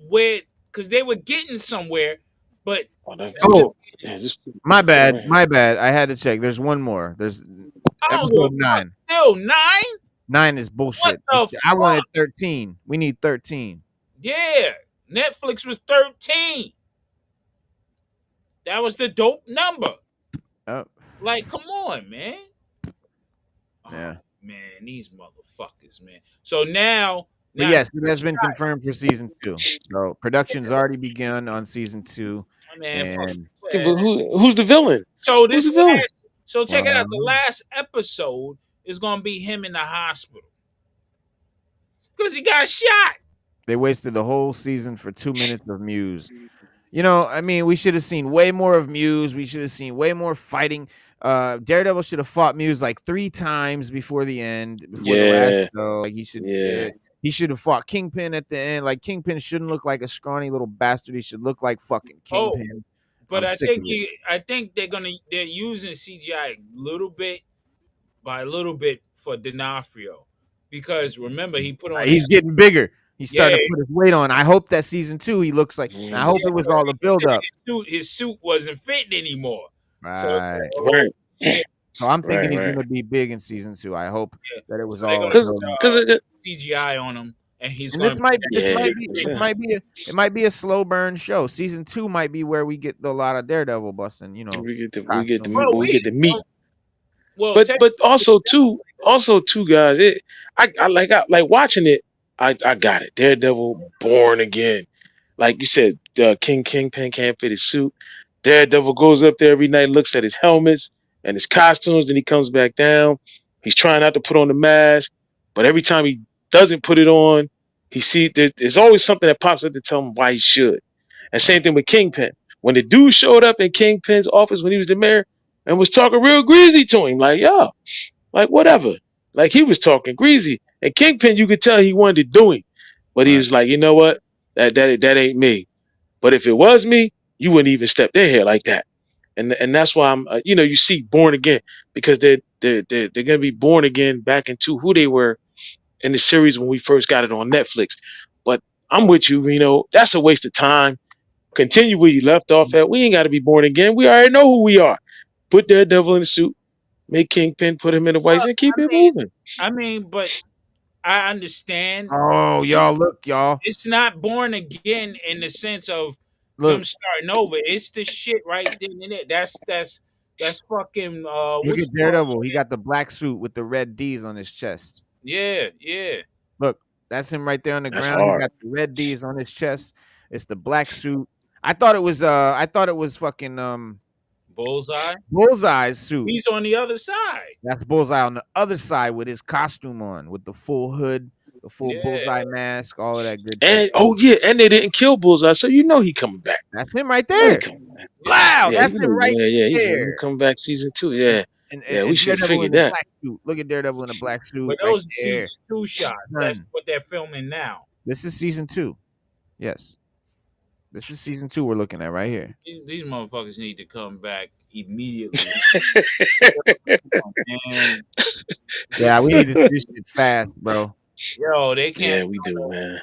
where, because they were getting somewhere, but Oh, Yeah, just my bad. My bad. I had to check. There's one more. There's I don't give a episode 9. fuck. Still 9? 9 is bullshit. What the I wanted fuck? 13. We need 13. Yeah. Netflix was 13. That was the dope number. Oh, Like, come on, man. yeah. Oh, man, these motherfuckers, man. So now, But yes, it has been confirmed for season 2. So production's already begun on season 2. man, And but who's the villain? so Who's this the villain? so check it out. The last episode is gonna be him in the hospital because he got shot. they wasted the whole season for 2 minutes of Muse. I mean, we should have seen way more of Muse. We should have seen way more fighting. Daredevil should have fought Muse like 3 times before the end, before the last show. Like he should have fought Kingpin at the end. Like Kingpin shouldn't look like a scrawny little bastard. He should look like fucking Kingpin. But I'm I sick think of it. I think they're using CGI little bit by little bit for D'Onofrio because remember he put on He's getting bigger. He's starting to Yeah. put his weight on. I hope that season 2 he looks like. And I hope it was all the build up. His suit wasn't fitting anymore. Right. Right. So I'm thinking Right, he's right. gonna be big in season 2. I hope that it was They're all. gonna Because CGI on him, and he's And going. it might be a slow burn show. Season 2 might be where we get a lot of Daredevil busting. we get the costume. meat. Well, But also too, guys. I like watching it. I got it. Daredevil born again. Like you said, Kingpin can't fit his suit. Daredevil goes up there every night, looks at his helmets and his costumes, and he comes back down. He's trying not to put on the mask, but every time he doesn't put it on, he sees there's always something that pops up to tell him why he should. And same thing with Kingpin. When the dude showed up in Kingpin's office when he was the mayor and was talking real greasy to him, like, yo, like whatever. Like he was talking greasy. And Kingpin, you could tell he wanted to do him. But he was like, you know what? That ain't me. But if it was me, you wouldn't even step in here like that. And that's why I'm, you see Born Again because they're gonna be born again back into who they were in the series when we first got it on Netflix. But I'm with you, Reno. That's a waste of time. Continue where you left off at. We ain't got to be born again. We already know who we are. Put Daredevil in the suit, make Kingpin, put him in the white, and keep it moving. I mean, but I understand. Oh, y'all, look, y'all. It's not Born Again in the sense of Look. them starting over. It's the shit right then and there. That's fucking. Look at Daredevil. He got the black suit with the red D's on his chest. Yeah. Look, that's him right there on the That's ground. hard. He got the red D's on his chest. It's the black suit. I thought it was fucking Bullseye. Bullseye's suit. He's on the other side. That's Bullseye on the other side with his costume on, with the full hood, the full Bullseye mask, all of that good shit. And and they didn't kill Bullseye, so he coming back. That's him right there. Wow, that's him right there. He's coming back season 2. Yeah. And We should Daredevil figure in the that. black suit. Look at Daredevil in a black suit. But right those there. season 2 shots. That's what they're filming now. This is season 2. Yes. This is season 2 we're looking at right here. These motherfuckers need to come back immediately. Man. Yeah, we need to do this shit fast, bro. Yo, they can't. Yeah, we do, man.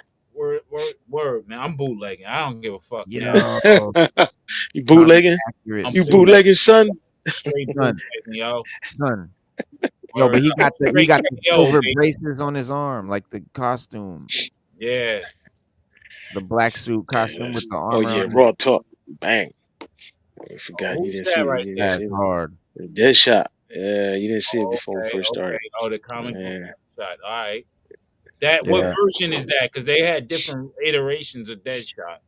word, man. I'm bootlegging. I don't give a fuck. Yeah, Yo, You comic bootlegging? accurate I'm You suit, bootlegging, son? straight son, bootlegging, yo. son. Yo, Word but up. he Straight got the KO, silver baby. braces on his arm, like the costume, Yeah. the black suit costume with the Oh armor yeah, on it. raw talk. Bang. I forgot you Who's didn't that see it. right You didn't there? see That's it. hard. Dead shot. Yeah, you didn't see it Oh, before we okay, first okay. started. Oh, the comic book Yeah. shot. All right. That what Yeah. version is that? Because they had different iterations of Deadshot.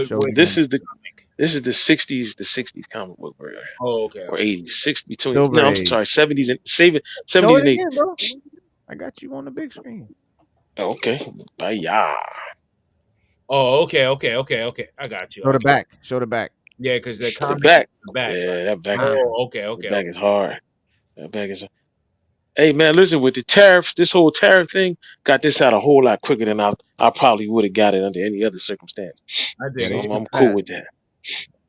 Show What This me is the comic? '60s comic book version. Oh, okay, Or okay. '80s, between Silver no, I'm Age. sorry, '70s and Show '70s it and again, '80s. bro. I got you on the big screen. Oh, okay. Bye. Oh, okay. I got you. Show the back. Show the back. Yeah, because the The comic is back. the back, right? Yeah, that back. Uh, Oh, The back is hard. That back is. Hey man, listen, with the tariffs, this whole tariff thing got this out a whole lot quicker than I probably would have got it under any other circumstance. I yeah, dig they it. So ship I'm cool fast. with that.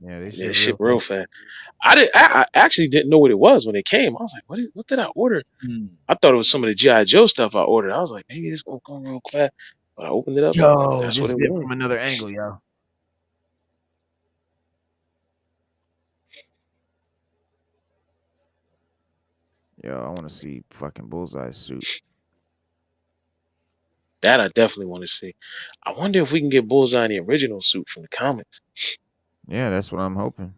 Yeah, they Yeah, ship this shit real real fast. fast. I actually didn't know what it was when it came. I was like, what did I order? Mm. I thought it was some of the G.I. Joe stuff I ordered. I was like, maybe this gonna come real fast. But I opened it up. Yo, That's what this it is it was. from another angle, yo. Yo, I want to see fucking Bullseye's suit. That I definitely want to see. I wonder if we can get Bullseye in the original suit from the comics. Yeah, that's what I'm hoping.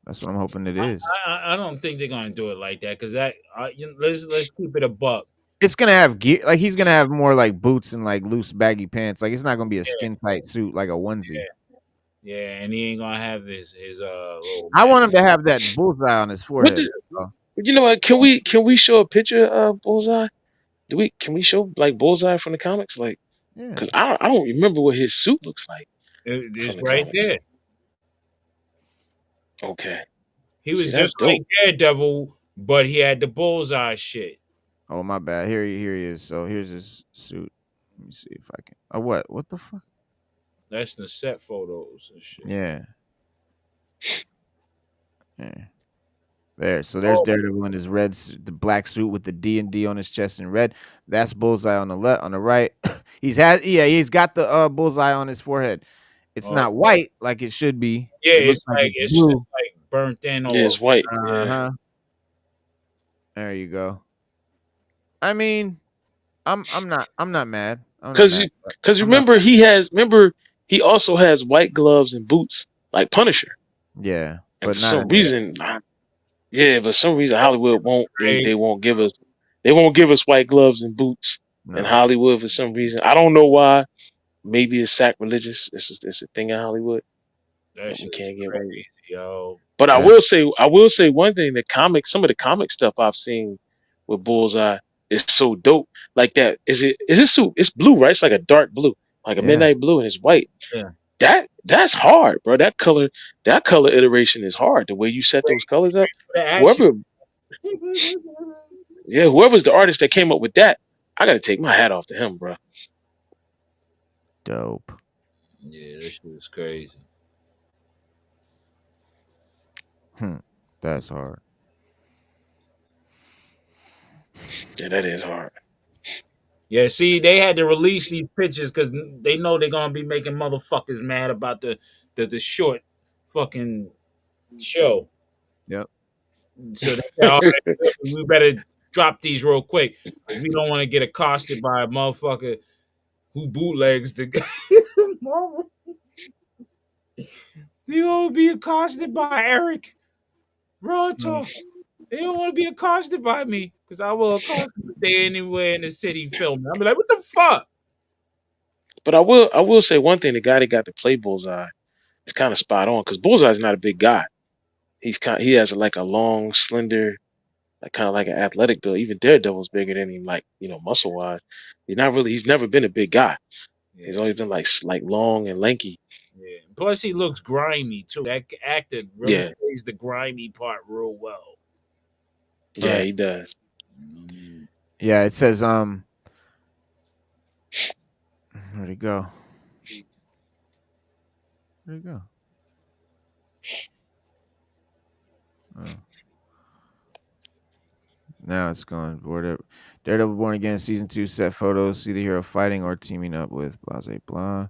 That's what I'm hoping it is. I don't think they're gonna do it like that because let's keep it a buck. It's gonna have gear, like he's gonna have more like boots and like loose baggy pants. Like it's not gonna be a skin tight suit like a onesie. Yeah, and he ain't gonna have his little I man. want him to have that bullseye on his What forehead. the, Bro. you know what? Can we show a picture of Bullseye? Can we show like Bullseye from the comics? Like, Yeah. cause I don't remember what his suit looks like from It's the right comics. there. Okay. He See, was that's just like dope. Daredevil, but he had the bullseye shit. Oh my bad. Here he is. So here's his suit. Let me see if I can. Oh what? What the fuck? That's the set photos and shit. Yeah. Yeah. There. So there's Oh, Daredevil in his the black suit with the D&D on his chest in red. That's Bullseye on the left, on the right. He's got the bullseye on his forehead. It's oh. not white like it should be. Yeah, It looks like it's it's just blue. like burnt in Yeah, or it's white. Yeah. Uh-huh. There you go. I mean, I'm not mad. I'm not Cause mad. you, cause I'm not remember he also has white gloves and boots like Punisher. yeah, And but for not some in reason, yeah, but some reason Hollywood won't right. they won't give us white gloves and boots in no. Hollywood for some reason. I don't know why. Maybe it's sacrilegious. It's a thing in Hollywood That that we shit is can't get away with. crazy, yo. But That I will say one thing: some of the comic stuff I've seen with Bullseye is so dope. Like that, is it suit? It's blue, right? It's like a dark blue, like a yeah. midnight blue, and it's white. Yeah. That's hard, bro. That color iteration is hard. The way you set those colors up, The action. whoever, yeah, whoever's the artist that came up with that, I gotta take my hat off to him, bro. Dope. Yeah, that shit is crazy. That's hard. Yeah, that is hard. Yeah, see, they had to release these pictures because they know they're gonna be making motherfuckers mad about the short fucking show. Yep. So they said, all right, we better drop these real quick because we don't want to get accosted by a motherfucker who bootlegs the. They gonna be accosted by Eric. Raw talk. They don't want to be accosted by me because I will accost them if they anywhere in the city filming. I'll be like, what the fuck? But I will say one thing: the guy that got to play Bullseye is kind of spot on because Bullseye's not a big guy. He has like a long, slender, like kind of like an athletic build. Even Daredevil's bigger than him, like muscle wise. He's never been a big guy. Yeah, He's always been like long and lanky. yeah. Plus, he looks grimy too. That actor really Yeah, plays the grimy part real well. yeah, Right. he does. Yeah, it says where'd it go? Where'd it go? Oh. Now it's gone. Daredevil Born Again season 2 set photos. See the hero fighting or teaming up with blah blah blah.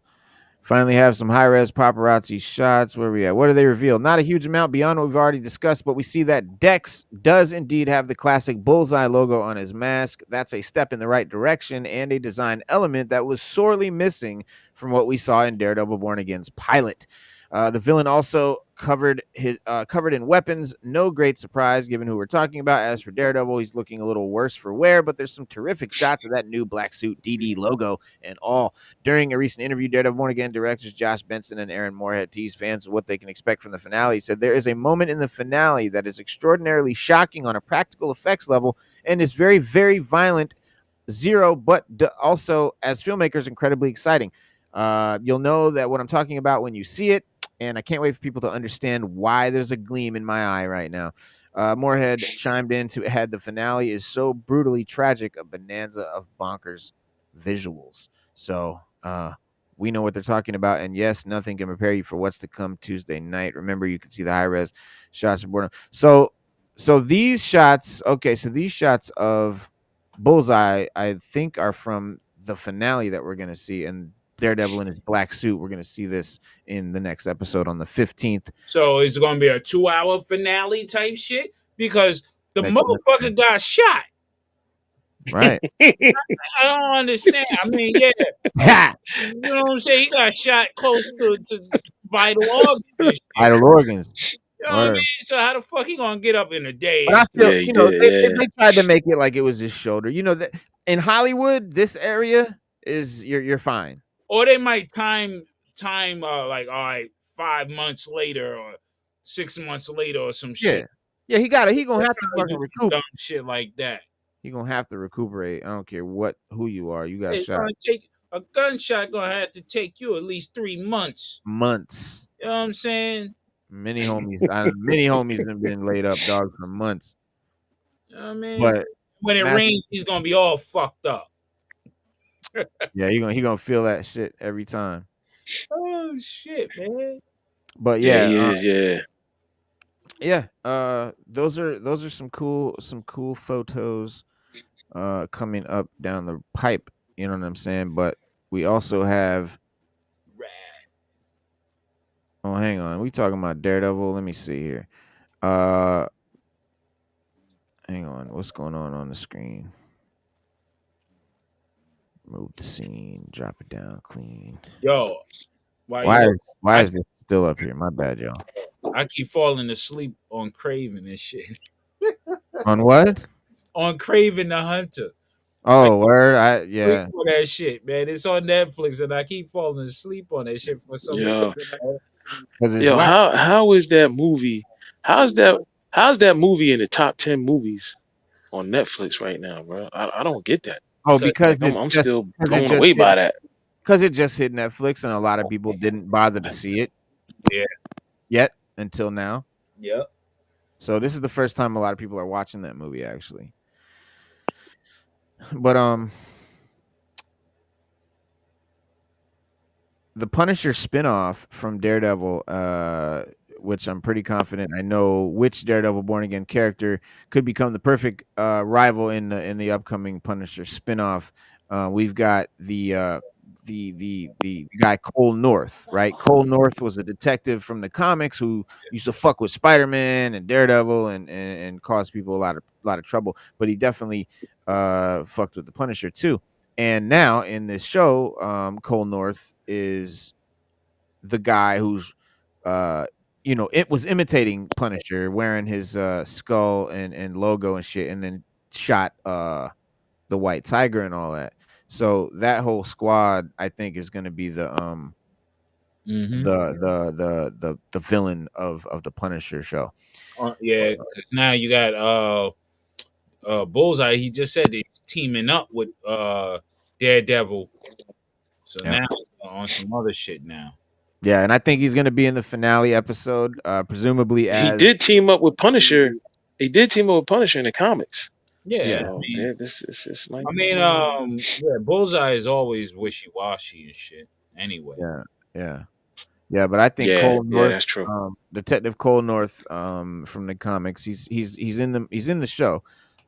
Finally have some high-res paparazzi shots. Where we at? What do they reveal? Not a huge amount beyond what we've already discussed, but we see that Dex does indeed have the classic bullseye logo on his mask. That's a step in the right direction and a design element that was sorely missing from what we saw in Daredevil Born Again's pilot. The villain also covered in weapons. No great surprise given who we're talking about. As for Daredevil, he's looking a little worse for wear, but there's some terrific shots of that new black suit DD logo and all. During a recent interview, Daredevil Born Again directors Josh Benson and Aaron Moorhead teased fans of what they can expect from the finale. He said, there is a moment in the finale that is extraordinarily shocking on a practical effects level and is very, very violent, zero, but also, as filmmakers, incredibly exciting. You'll know that what I'm talking about when you see it, and I can't wait for people to understand why there's a gleam in my eye right now. Moorhead chimed in to add the finale is so brutally tragic, a bonanza of bonkers visuals. So we know what they're talking about, and yes, nothing can prepare you for what's to come Tuesday night. Remember, you can see the high-res shots of Boredom. So these shots, okay, so these shots of Bullseye, I think, are from the finale that we're going to see, and Daredevil in his black suit. We're going to see this in the next episode on the 15th. So it's going to be a 2-hour finale type shit because the Next motherfucker got shot. Right. I don't understand. I mean, yeah. You know what I'm saying? He got shot close to vital organs and shit. Vital organs. You know what I mean? So how the fuck he gonna get up in a day? But I feel, Yeah, he you know, did, they tried to make it like it was his shoulder. You know, that in Hollywood, this area is you're fine. Or they might time like, all right, 5 months later or 6 months later or some shit. Yeah, he gonna have to Probably fucking do some recoup. dumb shit like that. He gonna have to recuperate. I don't care who you are. You got It's shot. gonna take a gunshot. Gonna have to take you at least 3 months. Months. You know what I'm saying? Many homies have been laid up, dog, for months. You know what I mean? But when it rains, he's gonna be all fucked up. yeah, he gonna feel that shit every time. Oh shit, man! But yeah, he is. Those are some cool photos coming up down the pipe. You know what I'm saying? But we also have. Oh, hang on. We talking about Daredevil? Let me see here. Hang on. What's going on the screen? Move the scene. Drop it down. Clean. Yo, why is this still up here? My bad, y'all. I keep falling asleep on Craven and shit. On what? On Craven the Hunter. Oh, word. Yeah. For that shit, man. It's on Netflix, and I keep falling asleep on that shit for some reason. Yo, how is that movie? How's that movie in the top 10 movies on Netflix right now, bro? I don't get that. Oh, because I'm still blown away by that. Because it just hit Netflix, and a lot of people didn't bother to see it. Yeah. Yet until now. Yep. So this is the first time a lot of people are watching that movie, actually. But the Punisher spinoff from Daredevil, which I'm pretty confident I know which Daredevil Born Again character could become the perfect rival in the upcoming Punisher spinoff. We've got the guy Cole North, right? Cole North was a detective from the comics who used to fuck with Spider-Man and Daredevil and cause people a lot of trouble, but he definitely fucked with the Punisher too. And now in this show, Cole North is the guy who's it was imitating Punisher, wearing his skull and logo and shit, and then shot the White Tiger and all that. So that whole squad, I think, is going to be the villain of the Punisher show. Yeah, because now you got Bullseye. He just said he's teaming up with Daredevil. So now on some other shit now. Yeah, and I think he's going to be in the finale episode, presumably as he did team up with Punisher. He did team up with Punisher in the comics. Yeah, so, this might. Bullseye is always wishy-washy and shit. Anyway. Yeah, but I think Cole North, that's true. Detective Cole North, from the comics, he's in the show.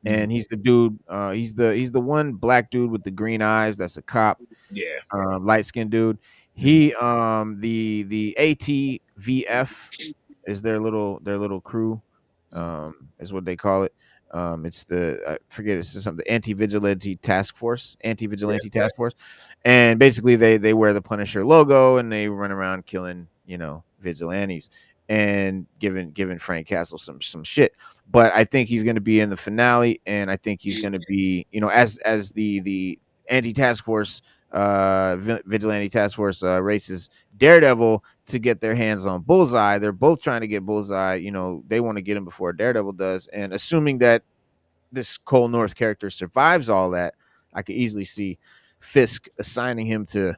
and he's the dude. He's the one black dude with the green eyes. That's a cop, Yeah. light skinned dude. He the ATVF is their little crew, is what they call it. It's the I forget it's something the anti-vigilante task force, and basically they wear the Punisher logo and they run around killing vigilantes and giving Frank Castle some shit. But I think he's going to be in the finale, and I think he's going to be as the anti task force vigilante task force races Daredevil to get their hands on Bullseye. They're both trying to get Bullseye. They want to get him before Daredevil does. And assuming that this Cole North character survives all that, I could easily see Fisk assigning him to,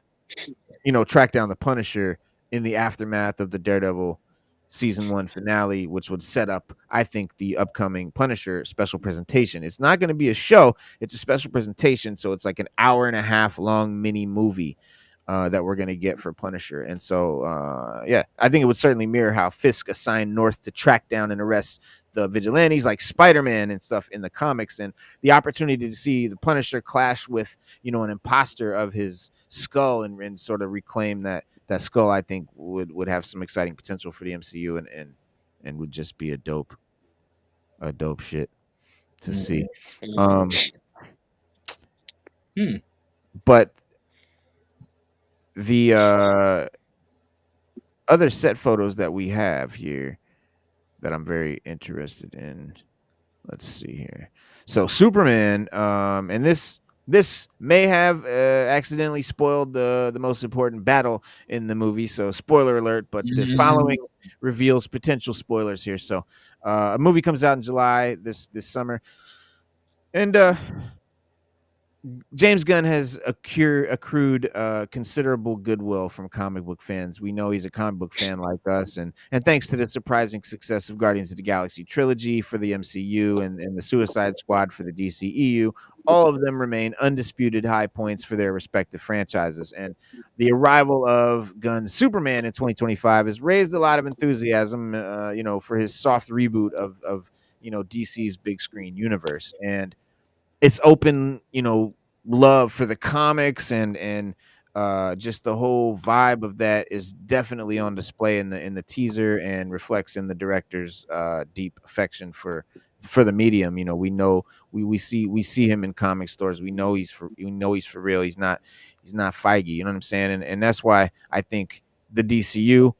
track down the Punisher in the aftermath of the Daredevil season 1 finale, which would set up, I think, the upcoming Punisher special presentation. It's not going to be a show, it's a special presentation. So it's like an hour and a half long mini movie that we're going to get for Punisher. And so, I think it would certainly mirror how Fisk assigned North to track down and arrest the vigilantes like Spider-Man and stuff in the comics, and the opportunity to see the Punisher clash with, an imposter of his skull and sort of reclaim that skull, I think would have some exciting potential for the MCU and would just be a dope shit to see. But the other set photos that we have here that I'm very interested in. Let's see here. So Superman, and this may have accidentally spoiled the most important battle in the movie. So spoiler alert, but the following reveals potential spoilers here. So a movie comes out in July this summer, and James Gunn has accrued considerable goodwill from comic book fans. We know he's a comic book fan like us, and thanks to the surprising success of Guardians of the Galaxy trilogy for the MCU and the Suicide Squad for the DCEU, all of them remain undisputed high points for their respective franchises. And the arrival of Gunn's Superman in 2025 has raised a lot of enthusiasm, for his soft reboot of DC's big screen universe. And it's open, love for the comics and just the whole vibe of that is definitely on display in the teaser and reflects in the director's deep affection for the medium. We see him in comic stores. We know he's for real. He's not Feige. You know what I'm saying? And that's why I think the DCU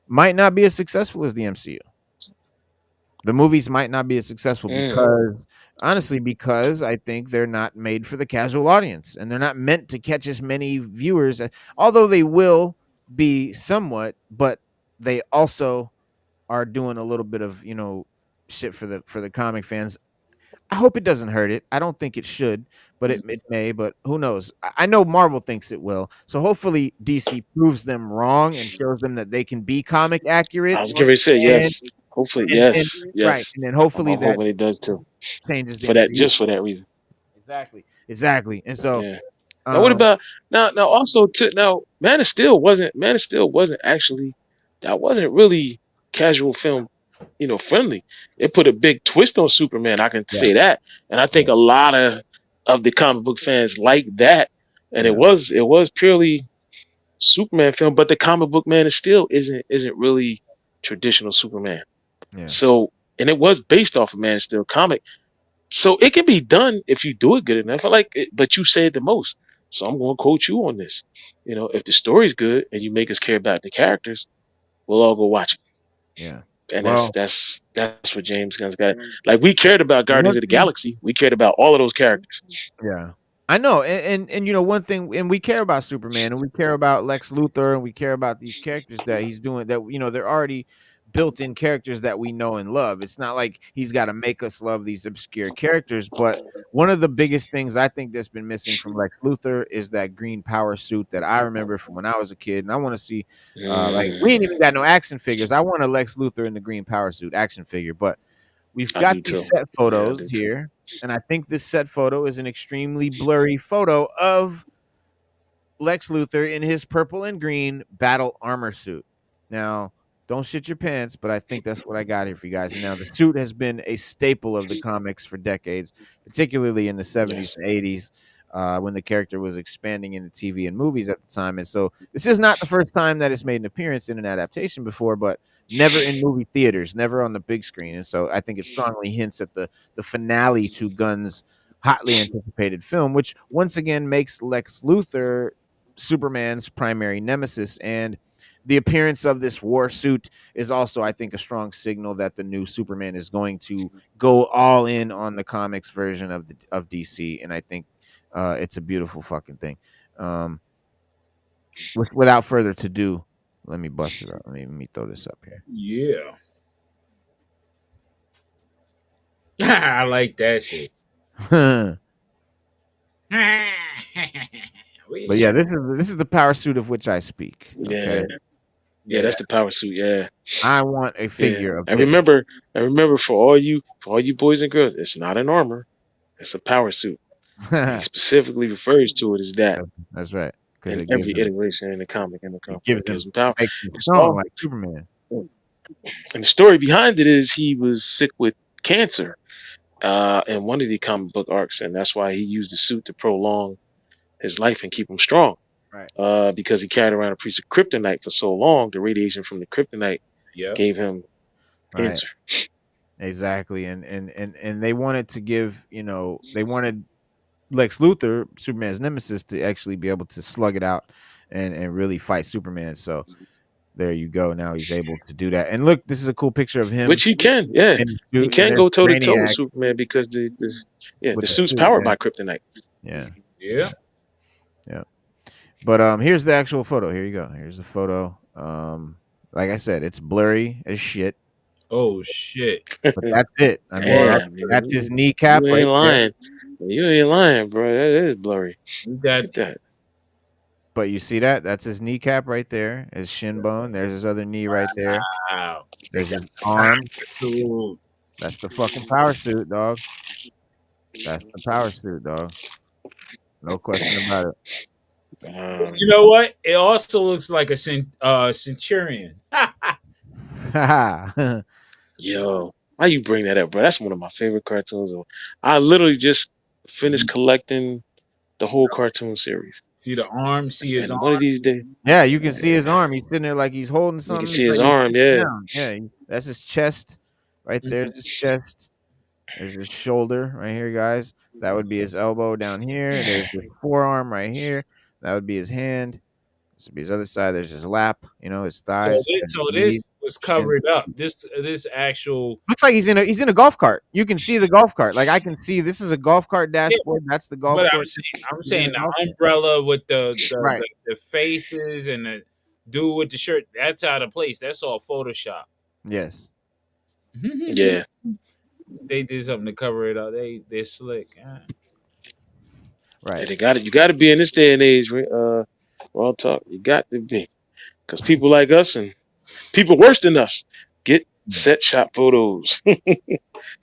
might not be as successful as the MCU. The movies might not be as successful because I think they're not made for the casual audience, and they're not meant to catch as many viewers, although they will be somewhat, but they also are doing a little bit of, shit for the comic fans. I hope it doesn't hurt it. I don't think it should, but it may, but who knows? I know Marvel thinks it will. So hopefully DC proves them wrong and shows them that they can be comic accurate. I was going to say yes. Hopefully, yes. Right. And then hopefully I'm hoping it does too. Changes for that, just for that reason. Exactly. And so now what about now also now Man of Steel wasn't actually, that wasn't really casual film, friendly. It put a big twist on Superman, I can say that. And I think a lot of the comic book fans like that. And it was purely Superman film, but the comic book Man of Steel isn't really traditional Superman. Yeah. So, and it was based off of Man of Steel comic. So it can be done if you do it good enough. But you said the most. So I'm going to quote you on this. If the story's good and you make us care about the characters, we'll all go watch it. Yeah. And that's what James Gunn's got. Like, we cared about Guardians of the Galaxy. We cared about all of those characters. Yeah. I know, and one thing, and we care about Superman, and we care about Lex Luthor, and we care about these characters that he's doing. That they're already built-in characters that we know and love. It's not like he's got to make us love these obscure characters. But one of the biggest things I think that's been missing from Lex Luthor is that green power suit that I remember from when I was a kid, and I want to see. Like, we ain't even got no action figures. I want a Lex Luthor in the green power suit action figure, but we've got these set photos here. And I think this set photo is an extremely blurry photo of Lex Luthor in his purple and green battle armor suit. Now, Don't shit your pants, but I think that's what I got here for you guys. Now, the suit has been a staple of the comics for decades, particularly in the 70s Yes. and 80s, when the character was expanding into TV and movies at the time. And so this is not the first time that it's made an appearance in an adaptation before, but never in movie theaters, never on the big screen. And so I think it strongly hints at the finale to Gunn's hotly anticipated film, which once again makes Lex Luthor Superman's primary nemesis. And the appearance of this war suit is also, I think, a strong signal that the new Superman is going to go all in on the comics version of DC, and I think it's a beautiful fucking thing. Without further ado, let me bust it up. Let me throw this up here. Yeah. I like that shit. But yeah, this is the power suit of which I speak. Okay? Yeah, that's the power suit. Yeah, I want a figure of I this. remember for all you boys and girls, it's not an armor, it's a power suit. He specifically refers to it as that. That's right. Because In every iteration in the comic, it gives him power. makes him It's strong all, like Superman. and the story behind it is he was sick with cancer in one of the comic book arcs, and that's why he used the suit to prolong his life and keep him strong. Right. Because he carried around a piece of kryptonite for so long, the radiation from the kryptonite Yeah. gave him cancer. Exactly. And they wanted to give, they wanted Lex Luthor, Superman's nemesis, to actually be able to slug it out and really fight Superman. So there you go. Now he's able to do that. And look, this is a cool picture of him. Which he can, yeah. He can go toe to toe with Superman because the suit's powered by kryptonite. Yeah. Yeah. Yeah. But here's the actual photo. Here you go. Here's the photo. Like I said, it's blurry as shit. Oh shit. But that's it. I mean, Damn, that's his kneecap. You ain't lying. You ain't lying, bro. That is blurry. You got Look at that. But you see that? That's his kneecap right there. His shin bone. There's his other knee right there. wow. There's his arm. Dude. That's the fucking power suit, dog. That's the power suit, dog. No question about it. You know what? It also looks like a centurion. Yo, why you bring that up, bro? That's one of my favorite cartoons. I literally just finished collecting the whole cartoon series. See the arm? See his arm? One of these days. Yeah, you can see his arm. He's sitting there like he's holding something. You can see his arm, yeah. Yeah, that's his chest. Right there's his chest. There's his shoulder right here, guys. That would be his elbow down here. There's his forearm right here. That would be his hand. This would be his other side. There's his lap, his thighs. So this was covered up. This actual looks like he's in a golf cart. You can see the golf cart. Like I can see this is a golf cart dashboard. That's the golf cart. I'm saying the umbrella with the right. the faces and the dude with the shirt. That's out of place. That's all Photoshop. Yes. Yeah. They did something to cover it up. They're slick. Right. Yeah, you got to be in this day and age. Raw talk. You got to be, because people like us and people worse than us get set shot photos.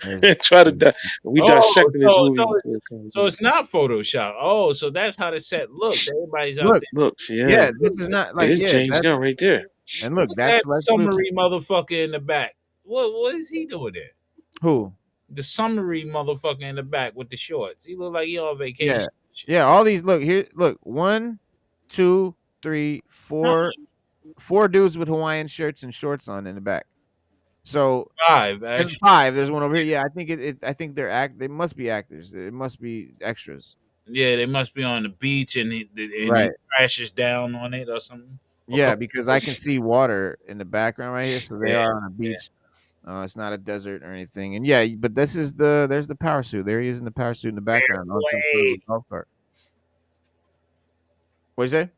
Try to dissecting this movie. So it's not Photoshop. Oh, so that's how the set looks. Everybody's out there. Looks, yeah. Yeah, this is not like James Gunn right there. And look, that's that summary motherfucker in the back. What is he doing there? Who? The summary motherfucker in the back with the shorts. He look like he on vacation. Yeah, all these look 1, 2, 3, 4 dudes with Hawaiian shirts and shorts on in the back. So 5, actually. 5. There's one over here. Yeah, I think they must be actors. It must be extras. Yeah, they must be on the beach and he crashes down on it or something. Yeah, because I can see water in the background right here, so they are on a beach. It's not a desert or anything. And but there's the power suit. There he is in the power suit in the background on some golf cart. What'd you say?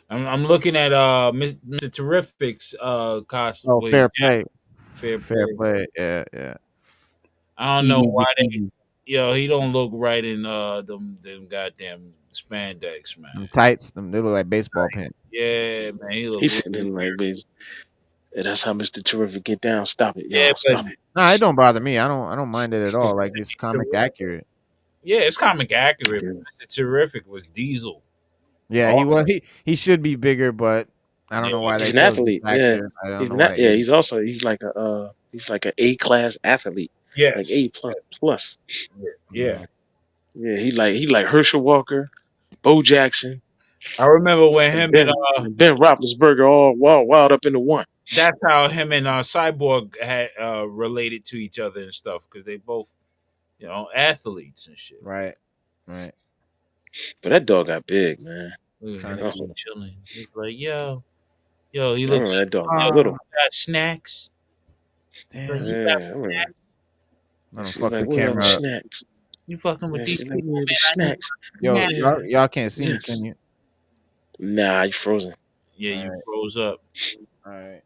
I'm looking at Mr. Terrific's costume. Oh, fair play. Fair play. Yeah. I don't know why he don't look right in them goddamn spandex, man. Them tights, they look like baseball pants. Yeah, man. He's sitting like this. Yeah, that's how Mr. Terrific get down. Stop it, yeah, stop it. No, it don't bother me. I don't mind it at all. Like it's comic accurate. Yeah, it's comic accurate. Mr. Terrific was Diesel. Yeah, he should be bigger, but I don't Yeah. know why He's they an chose this athlete. Yeah, actor. I don't he's know not. why. Yeah, he's also he's like an A class athlete, like Yes. A plus plus. Yeah. Yeah. Yeah. Yeah, he like Herschel Walker, Bo Jackson, I remember when and him and Ben Roethlisberger all wild up into one. that's how him and Cyborg had related to each other and stuff because they both, athletes and shit. Right. Right. But that dog got big, man. Look at him Oh, Kaneki. just chilling. He's like, yo, he I looks remember like, that dog was Oh, you little. got snacks. He's like, you damn. got Yeah, I remember. snacks. I don't She's fuck like, the "Where are the camera up. snacks?" You fucking with Yeah, these she's like, people, "Where are the man. I need snacks?" Yo, snacks. Yeah, y'all can't see me, yes. can you? Nah, you frozen. Yeah, All you right. froze up. All right.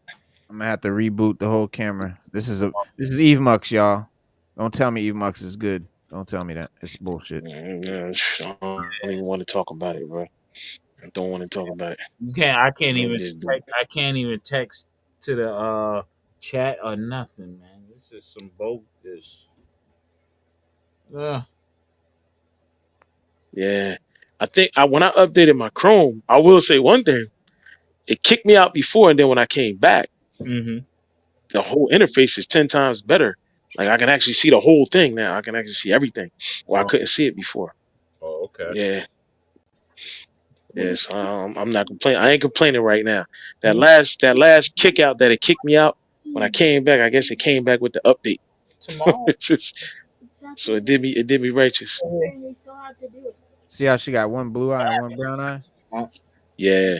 I'm gonna have to reboot the whole camera. This is Eve Mux, y'all. Don't tell me Eve Mux is good. Don't tell me that. It's bullshit. Yeah, I don't even want to talk about it, bro. I don't want to talk about it. You can't. I can't Let me even. just do. I can't even text to the chat or nothing, man. This is some bogus. Uh, Yeah, I think when I updated my Chrome, I will say one thing. It kicked me out before, and then when I came back, mm-hmm. the whole interface is 10 times better. Like I can actually see the whole thing now. I can actually see everything where I Oh, couldn't see it before. okay. Yeah, What yes. I'm not complaining. I ain't complaining right now. That last kick out that it kicked me out when I came back. I guess it came back with the update. tomorrow? It's just, so it did me righteous. See how she got one blue eye and one brown eye? Yeah.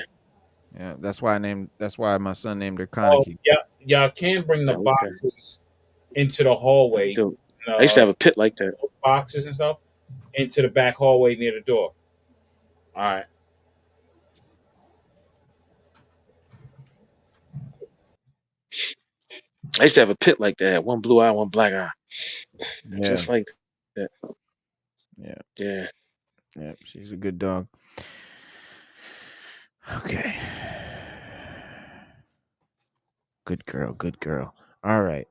Yeah, that's why my son named her Oh, Kaneki. yeah. Y'all can bring the Okay. boxes into the hallway. I used to have a pit like that. Boxes and stuff into the back hallway near the door. All right. I used to have a pit like that. One blue eye, one black eye, Yeah, just like that. yeah, Yeah. yeah. She's a good dog. Okay. Good girl, good girl. All right.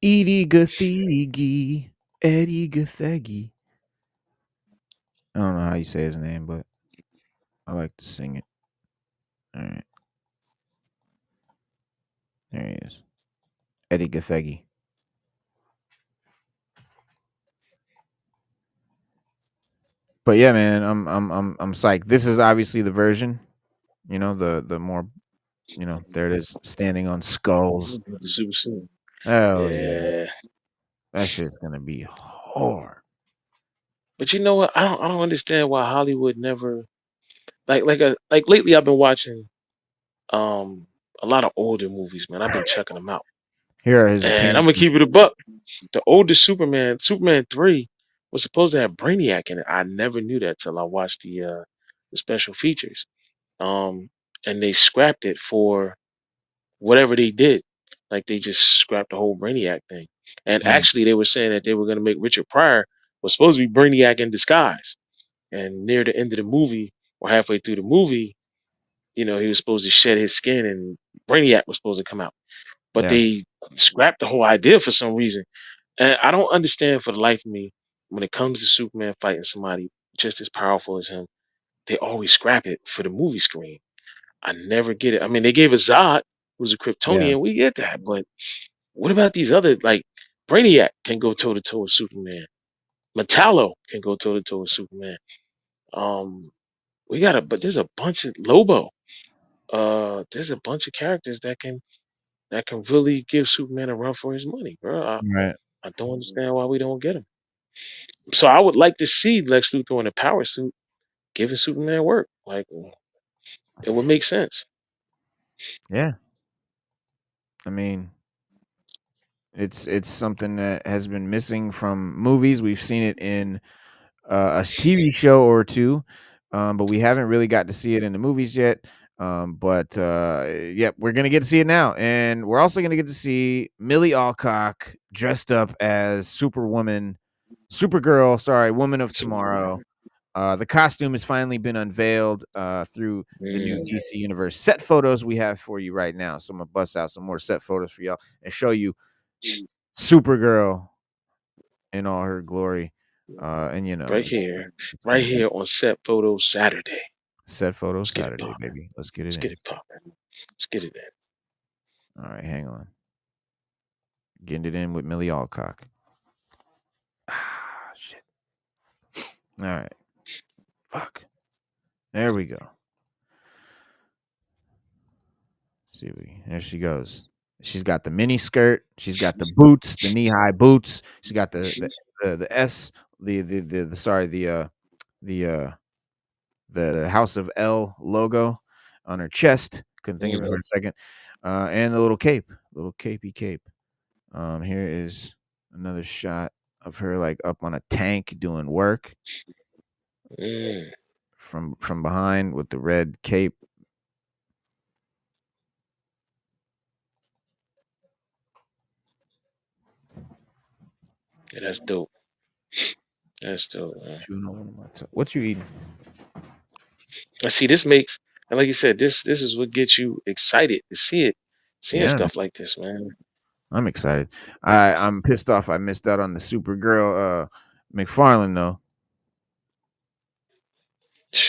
Edie Gathegi. Eddie Gathegi. I don't know how you say his name, but I like to sing it. All right. There he is. Eddie Gathegi. But yeah, man, I'm psyched. This is obviously the version, the more, there it is, standing on skulls. The super soon. Oh yeah, Yeah. that shit's gonna be hard. But you know what? I don't understand why Hollywood never like lately I've been watching um a lot of older movies, man. I've been checking them out. Here are his And I'm gonna appearances. keep it a buck. The oldest Superman 3, was supposed to have Brainiac in it. I never knew that till I watched the special features. Um, and they scrapped it for whatever they did. Like they just scrapped the whole Brainiac thing. And Mm, actually, they were saying that they were going to make Richard Pryor was supposed to be Brainiac in disguise. And near the end of the movie, or halfway through the movie, he was supposed to shed his skin, and Brainiac was supposed to come out. But yeah, they scrapped the whole idea for some reason. And I don't understand for the life of me when it comes to Superman fighting somebody just as powerful as him. They always scrap it for the movie screen. I never get it. I mean, they gave us Zod, who's a yeah, Kryptonian. We get that, but what about these other like Brainiac can go toe to toe with Superman. Metallo can go toe to toe with Superman. Um, but there's a bunch of Lobo. There's a bunch of characters that can really give Superman a run for his money, bro. right. I don't understand why we don't get him. So I would like to see Lex Luthor in a power suit giving Superman work. Like it would make sense. Yeah, I mean, it's something that has been missing from movies. We've seen it in a TV show or two, but we haven't really got to see it in the movies yet. But yep, we're gonna get to see it now, and we're also gonna get to see Millie Alcock dressed up as Superwoman, Supergirl. Sorry, Woman of Tomorrow. The costume has finally been unveiled through the new Mm, DC Universe set photos we have for you right now. So I'm gonna bust out some more set photos for y'all and show you Supergirl in all her glory. And right here on Set Photo Saturday. Set photo Let's get it Saturday, popping. baby. Let's get it Let's get in. it popping. Let's get it in. All right, hang on. Getting it in with Millie Alcock. Ah, shit. All right. Fuck. There we go. See, there she goes. She's got the mini skirt. She's got the boots, the knee high boots. She's got the S, the sorry, the House of L logo on her chest. Couldn't think of it for a second. And the little cape, little capey cape. Here is another shot of her like up on a tank doing work from behind with the red cape. Yeah, that's dope. That's dope. What you eating? I see. This makes, and like you said, this is what gets you excited to see it, seeing Yeah, stuff like this, man. I'm excited. I'm pissed off. I missed out on the Supergirl McFarlane though.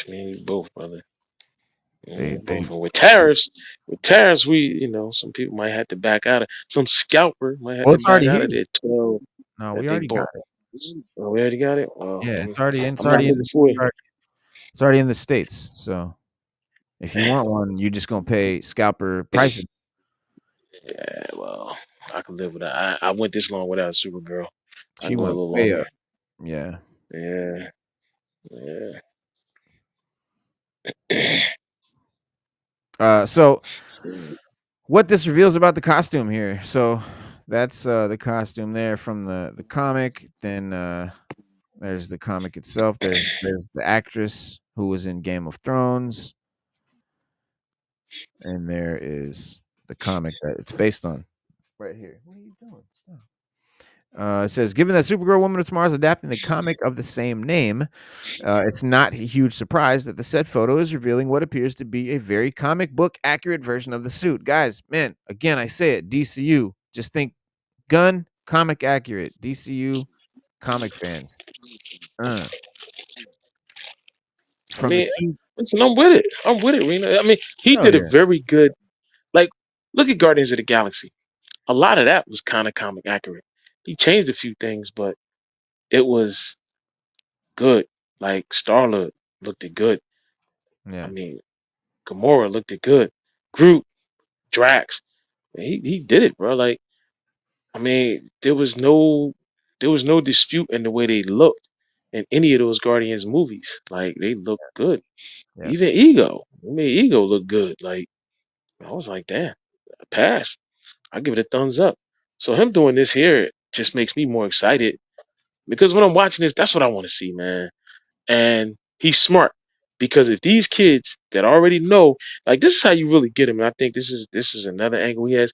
Me and you both, brother. They Both. And with tariffs, some people might have to back out of. Some scalper might have well, to it's already back out here. of their 12 No, that we they already got bought. it. Oh, we already got it. Well, Yeah, it's already in. It's I'm not already in. looking for it. It's already in the States. So if you want one, you're just gonna pay scalper prices. Yeah, well, I can live with that. I went this long without a Supergirl. I She can go a went little way longer. up. Yeah. Yeah, So what this reveals about the costume here. So that's the costume there from the comic. Then there's the comic itself. There's the actress who was in Game of Thrones. And there is the comic that it's based on. Right here. What are you doing? Stop. It says, given that Supergirl Woman of Tomorrow is adapting the comic of the same name, it's not a huge surprise that the set photo is revealing what appears to be a very comic book accurate version of the suit. Guys, man, again, I say it, DCU, just think gun, comic accurate. DCU, comic fans. I From the mean, key. listen, I'm with it. I'm with it, Rena. I mean, he Oh, did a yeah. very good. Like, look at Guardians of the Galaxy. A lot of that was kind of comic accurate. He changed a few things, but it was good. Like Starlord looked it good. I Yeah. mean, Gamora looked it good. Groot, Drax, he did it, bro. Like, I mean, there was no dispute in the way they looked in any of those Guardians movies. Like, they looked good. Yeah. Even Ego, I mean, Ego looked good. Like, I was like, damn, I passed. I give it a thumbs up. So him doing this here just makes me more excited because when I'm watching this, that's what I want to see, man. And he's smart because if these kids that already know, like this is how you really get him. And I think this is another angle he has.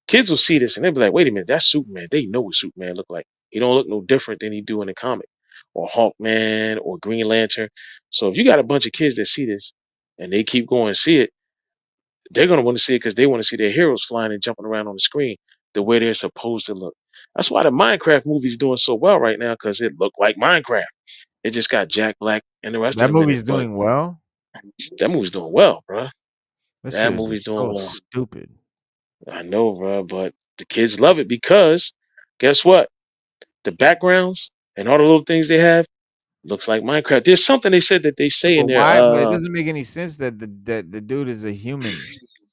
Kids will see this and they'll be like, wait a minute, that's Superman. They know what Superman look like. He don't look no different than he do in the comic, or Hawkman, or Green Lantern. So if you got a bunch of kids that see this and they keep going and see it, they're gonna want to see it because they want to see their heroes flying and jumping around on the screen the way they're supposed to look. That's why the Minecraft movie's doing so well right now because it looked like Minecraft. It just got Jack Black and the rest of That them in it, movie's but doing well. that movie's doing well, bro. This That shit is movie's doing so well. stupid. I know, bro, but the kids love it because guess what? The backgrounds and all the little things they have looks like Minecraft. There's something they said that they say in But there. why? But it doesn't make any sense that the dude is a human.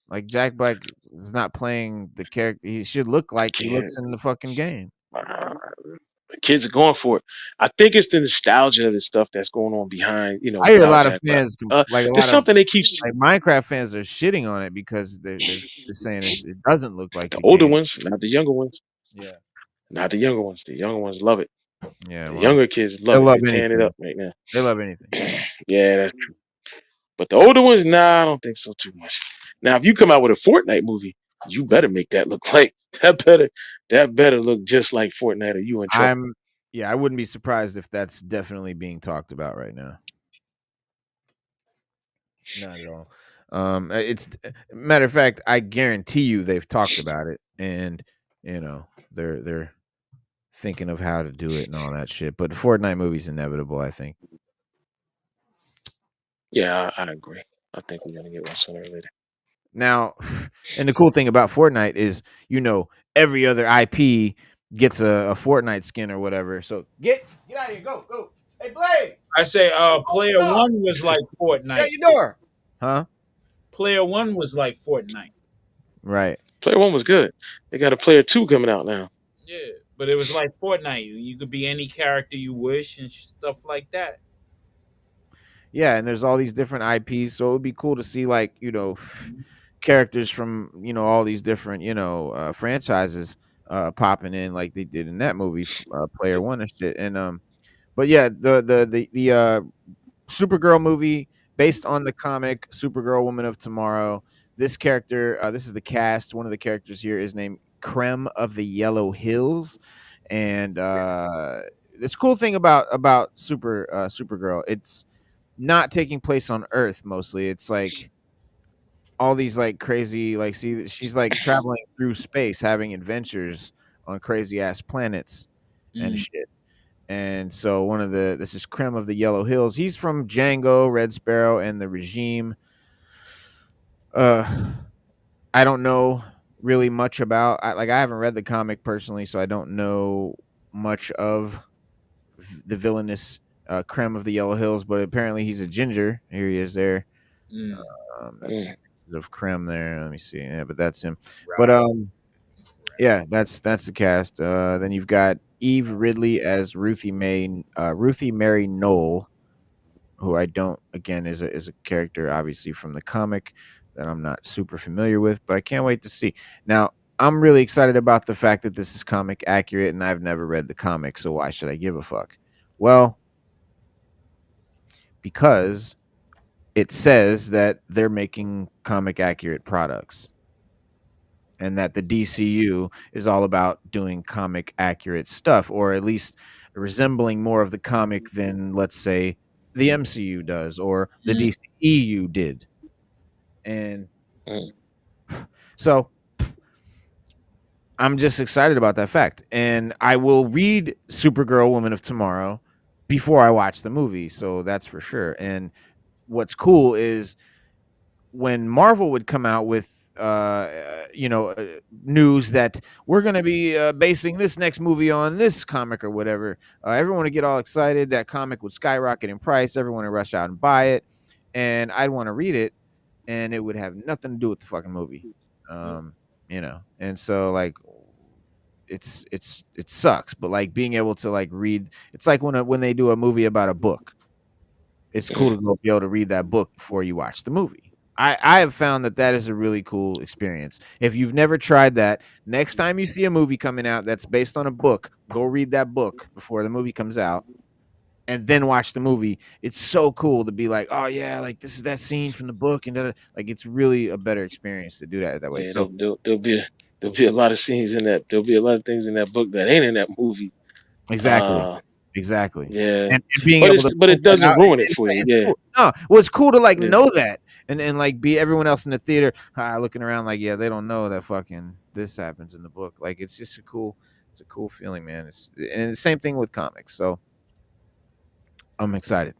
Like Jack Black is not playing the character. He should look like he Can't. looks in the fucking game. The kids are going for it. I think it's the nostalgia of the stuff that's going on behind, I hear a without lot of Jack Black. fans, like a There's lot of something they keep like Minecraft fans, are shitting on it because they're saying it doesn't look like the the older game. ones, not the younger ones. Yeah, Not the younger ones. The younger ones love it. yeah. The Well, younger kids they love it. love They're tearing it anything. up right now. They love anything. Yeah, that's true. But the older ones, nah, I don't think so too much. Now, if you come out with a Fortnite movie, you better make that look like that better look just like Fortnite or you in trouble. Yeah, I wouldn't be surprised if that's definitely being talked about right now. Not at all. It's matter of fact, I guarantee you they've talked about it, and they're thinking of how to do it and all that shit. But the Fortnite movie's inevitable, I think. Yeah, I agree. I think we're gonna get one sooner or later. Now, and the cool thing about Fortnite is, every other IP gets a Fortnite skin or whatever. So get out of here, go. Hey, Blaze, I say, open player up. one was like Shut Fortnite. your door. Huh? Player one was like Fortnite. Right. Player 1 was good. They got a Player 2 coming out now. Yeah, but it was like Fortnite. You could be any character you wish and stuff like that. Yeah, and there's all these different IPs, so it would be cool to see like characters from all these different franchises popping in like they did in that movie, Player One and shit. And but yeah, the Supergirl movie based on the comic Supergirl Woman of Tomorrow. This character, this is the cast. One of the characters here is named Creme of the Yellow Hills, and this cool thing about Supergirl, it's not taking place on Earth mostly. It's like all these like crazy like see she's like traveling through space, having adventures on crazy ass planets and Mm. shit. And so this is Creme of the Yellow Hills. He's from Django, Red Sparrow, and the Regime. I don't know really much about. I haven't read the comic personally, so I don't know much of the villainous Creme of the Yellow Hills. But apparently, he's a ginger. Here he is. There. Mm. That's Mm. of Creme there. Let me see. Yeah, but that's him. But Right. yeah, that's the cast. Then you've got Eve Ridley as Ruthie Mary Knoll, who I don't again is a character obviously from the comic that I'm not super familiar with, but I can't wait to see. Now, I'm really excited about the fact that this is comic accurate, and I've never read the comic, so why should I give a fuck? Well, because it says that they're making comic accurate products, and that the DCU is all about doing comic accurate stuff, or at least resembling more of the comic than, let's say, the MCU does or the Mm. DCEU did. And Mm. so I'm just excited about that fact. And I will read Supergirl Woman of Tomorrow before I watch the movie. So that's for sure. And what's cool is when Marvel would come out with news that we're going to be basing this next movie on this comic or whatever, everyone would get all excited. That comic would skyrocket in price. Everyone would rush out and buy it, and I'd want to read it, and it would have nothing to do with the fucking movie. And so like it sucks, but like being able to like read, it's like when they do a movie about a book. It's cool to be able to read that book before you watch the movie. I have found that is a really cool experience. If you've never tried that, next time you see a movie coming out that's based on a book, go read that book before the movie comes out, and then watch the movie. It's so cool to be like, oh yeah, like this is that scene from the book, and like it's really a better experience to do that way. Yeah, So there'll be a lot of scenes in that. There'll be a lot of things in that book that ain't in that movie. exactly, Uh, exactly. yeah, And being able to but point it that doesn't out, ruin it for you. it's Yeah, cool. No, well, it's cool to like yeah, know that, and like be everyone else in the theater looking around like, yeah, they don't know that fucking this happens in the book. Like it's just it's a cool feeling, man. And the same thing with comics. So I'm excited.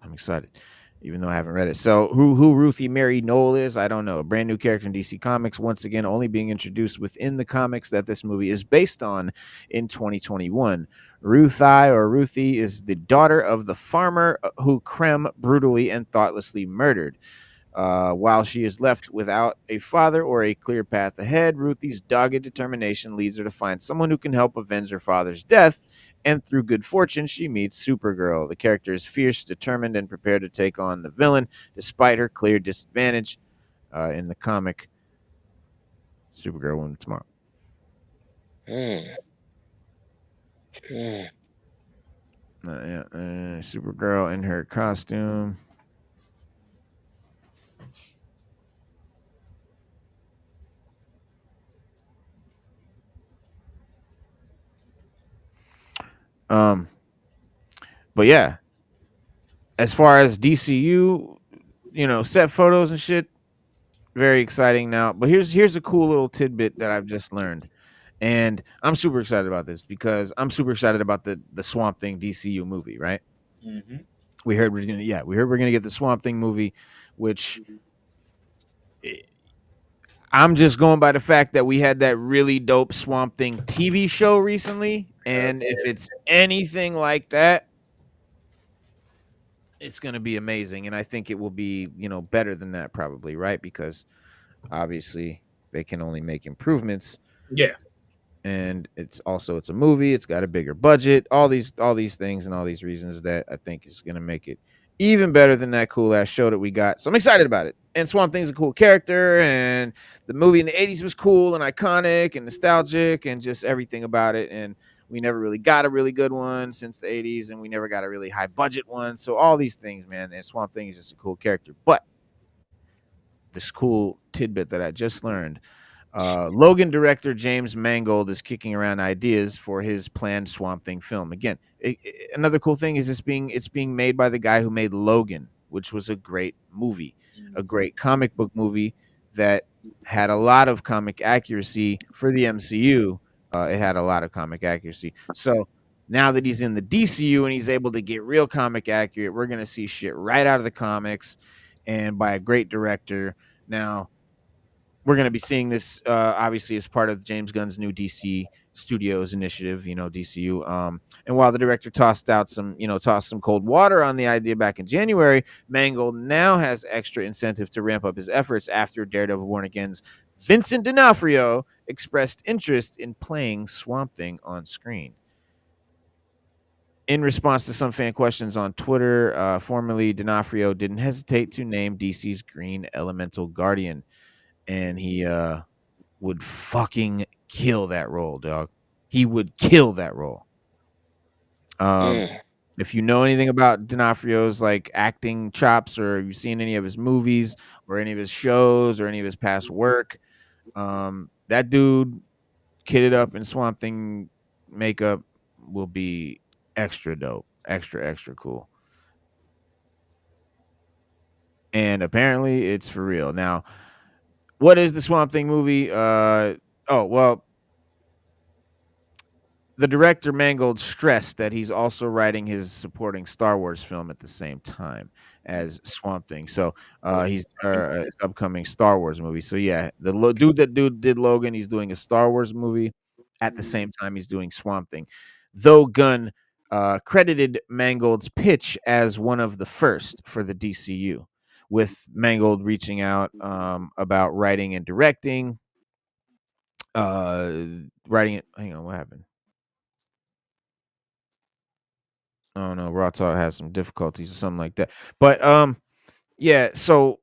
Even though I haven't read it. So who Ruthie Mary Knoll is, I don't know. A brand new character in DC Comics, once again, only being introduced within the comics that this movie is based on in 2021. Ruthie is the daughter of the farmer who Krem brutally and thoughtlessly murdered. While she is left without a father or a clear path ahead, Ruthie's dogged determination leads her to find someone who can help avenge her father's death. And through good fortune, she meets Supergirl. The character is fierce, determined, and prepared to take on the villain despite her clear disadvantage. In the comic, Supergirl Woman Tomorrow. mm, mm. Supergirl in her costume. But yeah, as far as DCU, set photos and shit, very exciting now. But here's a cool little tidbit that I've just learned, and I'm super excited about this because I'm super excited about the Swamp Thing DCU movie. Right? Mm-hmm. We heard we're gonna get the Swamp Thing movie, which I'm just going by the fact that we had that really dope Swamp Thing TV show recently, and if it's anything like that, it's going to be amazing, and I think it will be, better than that probably, right? Because obviously they can only make improvements, Yeah. and it's a movie, it's got a bigger budget, all these things and all these reasons that I think is going to make it even better than that cool ass show that we got. So I'm excited about it. And Swamp Thing's a cool character, and the movie in the 80s was cool and iconic and nostalgic and just everything about it, and we never really got a really good one since the 80s, and we never got a really high budget one. So all these things, man, and Swamp Thing is just a cool character. But this cool tidbit that I just learned, Logan director James Mangold is kicking around ideas for his planned Swamp Thing film. Again, another cool thing is it's being made by the guy who made Logan, which was a great movie, a great comic book movie that had a lot of comic accuracy for the MCU. It had a lot of comic accuracy. So now that he's in the DCU and he's able to get real comic accurate, we're gonna see shit right out of the comics and by a great director. Now, we're going to be seeing this obviously as part of James Gunn's new DC Studios initiative, DCU. And while the director tossed some cold water on the idea back in January, Mangold now has extra incentive to ramp up his efforts after Daredevil Born Again's Vincent D'Onofrio expressed interest in playing Swamp Thing on screen. In response to some fan questions on Twitter, formerly D'Onofrio didn't hesitate to name DC's Green Elemental Guardian. And he would fucking kill that role, dog. He would kill that role. If you know anything about D'Onofrio's like acting chops, or you've seen any of his movies or any of his shows or any of his past work, that dude kitted up in Swamp Thing makeup will be extra dope, extra cool. And apparently it's for real. Now, what is the Swamp Thing movie? The director Mangold stressed that he's also writing his supporting Star Wars film at the same time as Swamp Thing. So he's his upcoming Star Wars movie. So yeah, the dude that did Logan, he's doing a Star Wars movie at the same time he's doing Swamp Thing. Though Gunn credited Mangold's pitch as one of the first for the DCU, with Mangold reaching out about writing and directing. Writing it. Hang on, what happened? Oh no, Raw Talk has some difficulties or something like that. But yeah. So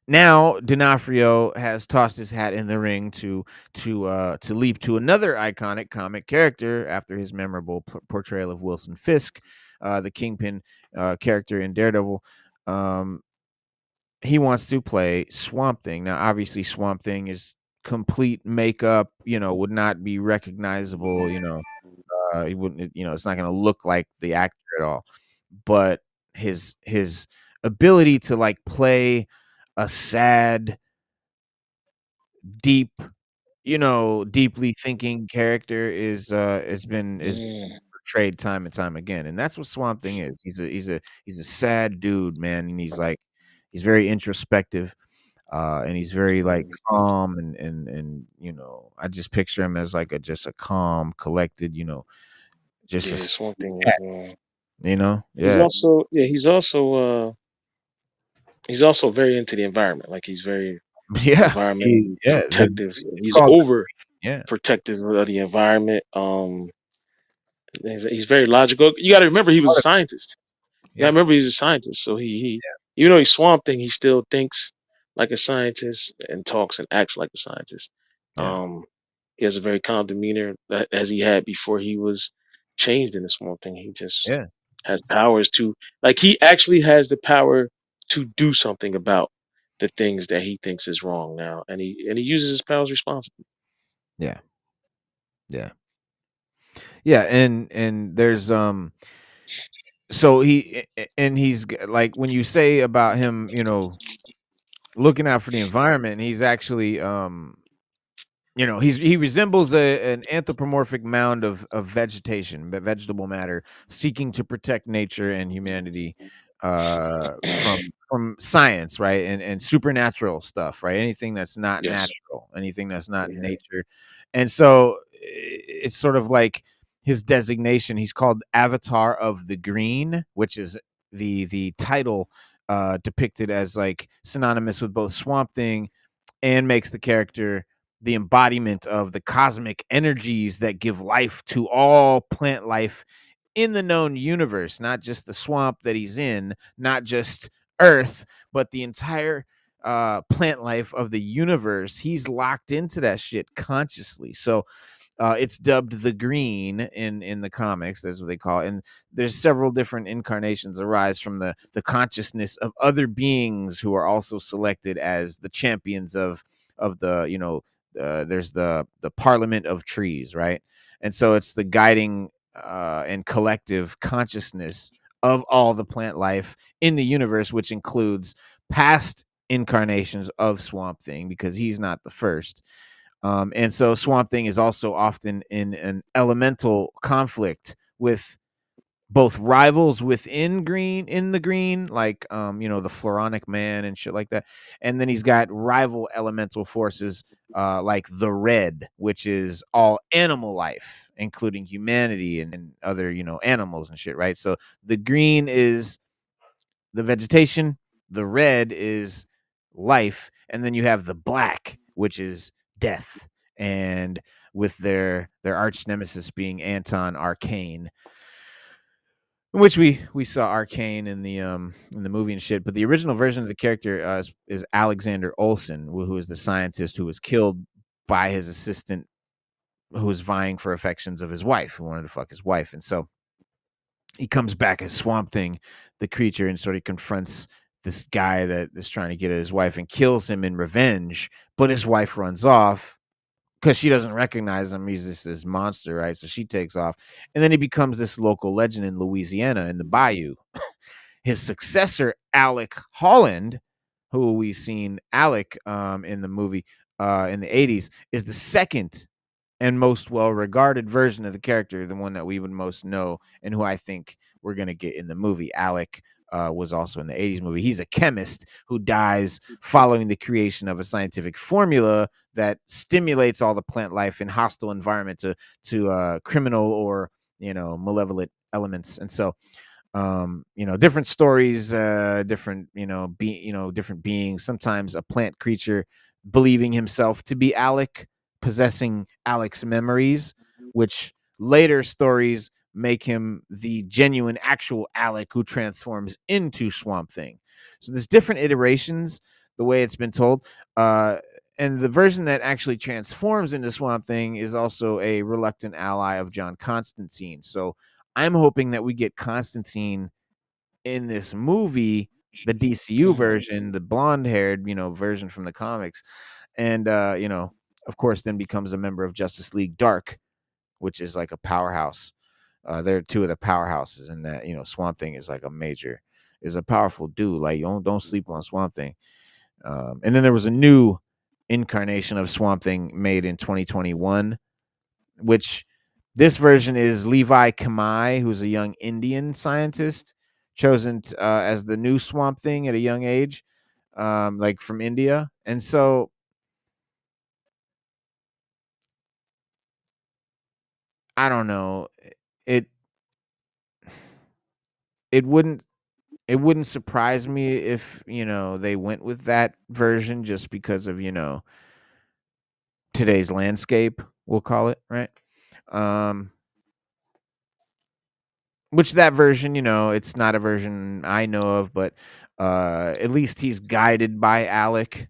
now D'Onofrio has tossed his hat in the ring to leap to another iconic comic character after his memorable portrayal of Wilson Fisk, the Kingpin character in Daredevil. He wants to play Swamp Thing. Now, obviously, Swamp Thing is complete makeup, would not be recognizable, he wouldn't, it's not going to look like the actor at all. But his ability to like play a sad, deep, deeply thinking character is portrayed time and time again, and that's what Swamp Thing is. He's a sad dude, man, and he's very introspective, and he's very like calm and I just picture him as like just a calm, collected, just a Swamp Thing. yeah. He's also very into the environment. Like he's very Yeah, environmentally protective. it's He's called over yeah, protective of the environment. He's very logical. You got to remember he was a scientist. Yeah, I remember he's a scientist. So he even though he's Swamp Thing, he still thinks like a scientist and talks and acts like a scientist. yeah, He has a very calm demeanor as he had before he was changed into Swamp Thing. He just yeah, has powers to like he actually has the power to do something about the things that he thinks is wrong now, and he uses his powers responsibly. yeah, yeah, yeah, and there's so he's like, when you say about him, looking out for the environment, he's actually he resembles an anthropomorphic mound of vegetation, vegetable matter, seeking to protect nature and humanity from science, right, and supernatural stuff, right? Anything that's not Yes. natural, anything that's not Yeah. nature, and so it's sort of like his designation. He's called Avatar of the Green, which is the title depicted as like synonymous with both Swamp Thing and makes the character the embodiment of the cosmic energies that give life to all plant life in the known universe, not just the swamp that he's in, not just Earth, but the entire plant life of the universe. He's locked into that shit consciously. So it's dubbed the Green in the comics. That's what they call it. And there's several different incarnations arise from the consciousness of other beings who are also selected as the champions of the there's the Parliament of Trees, right? And so it's the guiding and collective consciousness of all the plant life in the universe, which includes past incarnations of Swamp Thing, because he's not the first. And so Swamp Thing is also often in an elemental conflict with both rivals within the green, like the Floronic Man and shit like that. And then he's got rival elemental forces like the red, which is all animal life, including humanity and other, animals and shit, right? So the green is the vegetation, the red is life, and then you have the black, which is death. And with their arch nemesis being Anton Arcane, which we saw Arcane in the movie and shit. But the original version of the character is Alexander Olsen, who is the scientist who was killed by his assistant, who was vying for affections of his wife, who wanted to fuck his wife. And so he comes back as Swamp Thing, the creature, and sort of confronts this guy that is trying to get at his wife and kills him in revenge. But his wife runs off because she doesn't recognize him. He's just this monster, right? So she takes off. And then he becomes this local legend in Louisiana, in the bayou. His successor, Alec Holland, who we've seen Alec in the movie in the 80s, is the second and most well-regarded version of the character, the one that we would most know, and who I think we're going to get in the movie. Alec was also in the 80s movie. He's a chemist who dies following the creation of a scientific formula that stimulates all the plant life in hostile environment to criminal or malevolent elements. And so different stories, different different beings. Sometimes a plant creature believing himself to be Alec, possessing Alec's memories, which later stories make him the genuine actual Alec who transforms into Swamp Thing. So there's different iterations, the way it's been told. And the version that actually transforms into Swamp Thing is also a reluctant ally of John Constantine. So I'm hoping that we get Constantine in this movie, the DCU version, the blonde-haired, version from the comics. And of course, then becomes a member of Justice League Dark, which is like a powerhouse. They're two of the powerhouses in that. Swamp Thing is like is a powerful dude. Like, don't sleep on Swamp Thing. And then there was a new incarnation of Swamp Thing made in 2021, which this version is Levi Kamai, who's a young Indian scientist chosen as the new Swamp Thing at a young age, like from India. And so I don't know. It it wouldn't surprise me if they went with that version, just because of today's landscape, we'll call it, right? Which that version, it's not a version I know of, but at least he's guided by Alec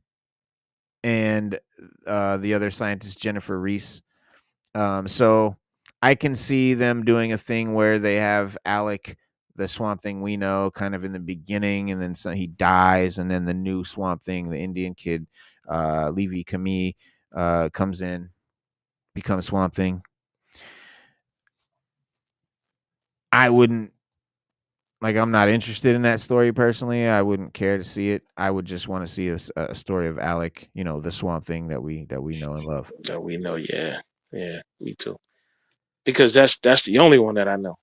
and the other scientist, Jennifer Reese. So I can see them doing a thing where they have Alec, the Swamp Thing we know, kind of in the beginning, and then he dies, and then the new Swamp Thing, the Indian kid, Levi Kamai, comes in, becomes Swamp Thing. I'm not interested in that story personally. I wouldn't care to see it. I would just want to see a story of Alec, the Swamp Thing that we know and love. That we know, yeah, me too. Because that's the only one that I know.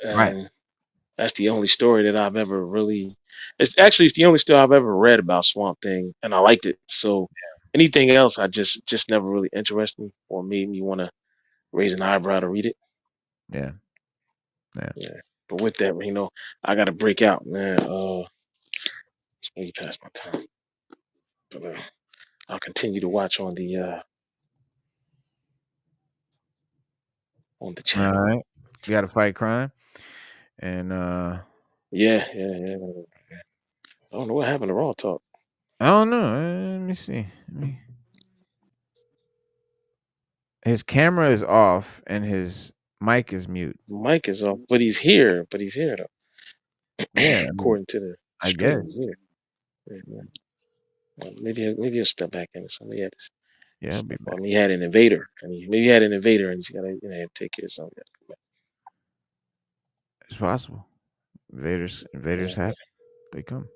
Right. And That's the only story that I've ever really. It's the only story I've ever read about Swamp Thing, and I liked it. So anything else, I just never really interested me or made me want to raise an eyebrow to read it. Yeah. Yeah. Yeah. But with that, I got to break out, man. It's way past my time. But I'll continue to watch on the All channel. right. You got to fight crime. And Yeah. I don't know what happened to Raw Talk. I don't know. Let me see. His camera is off and his mic is mute. The mic is off, but he's here. Though. Yeah, I mean, According to the I screen, he's guess. here. Yeah. Well, maybe he'll step back in or something. He had to Yeah, I'll be step back. on. He had an invader. Maybe he had an invader, and he's got to take care of something. It's possible. Invaders Yeah, happen. They come.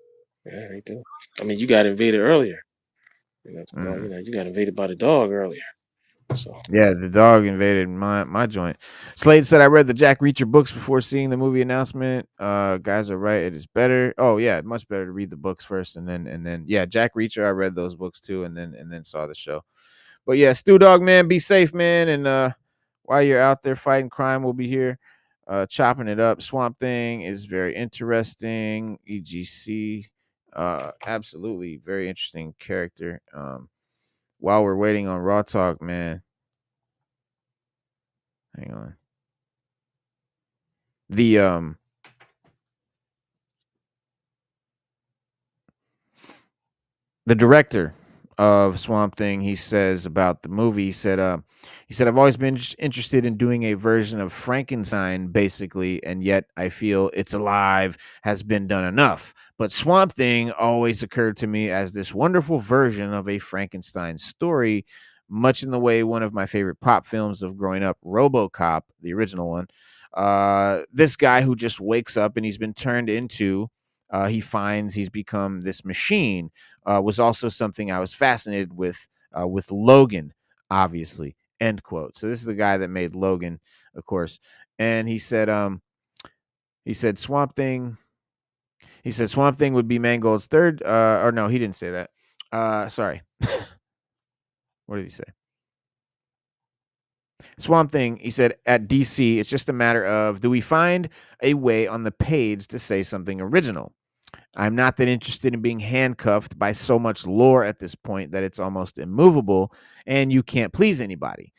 yeah, they do. I mean, you got invaded earlier. Well, Mm. you got invaded by the dog earlier. So Yeah, the dog invaded my joint. Slade said I read the Jack Reacher books before seeing the movie announcement. Guys are right. It is better. Oh yeah, much better to read the books first and then yeah, Jack Reacher. I read those books too, and then saw the show. But yeah, Stu Dog man, be safe, man. And while you're out there fighting crime, we'll be here chopping it up. Swamp Thing is very interesting. EGC, absolutely very interesting character. While we're waiting on Raw Talk, man. Hang on. The director of Swamp Thing, he says about the movie, he said I've always been interested in doing a version of Frankenstein, basically, and yet I feel It's Alive has been done enough. But Swamp Thing always occurred to me as this wonderful version of a Frankenstein story, much in the way one of my favorite pop films of growing up, RoboCop, the original one. This guy who just wakes up and he's been turned into, he finds he's become this machine, was also something I was fascinated with Logan, obviously. End quote. So this is the guy that made Logan, of course. And he said Swamp Thing. He said Swamp Thing would be Mangold's third. Or no, he didn't say that. Sorry. What did he say? Swamp Thing, he said, at DC, it's just a matter of, do we find a way on the page to say something original? I'm not that interested in being handcuffed by so much lore at this point that it's almost immovable and you can't please anybody.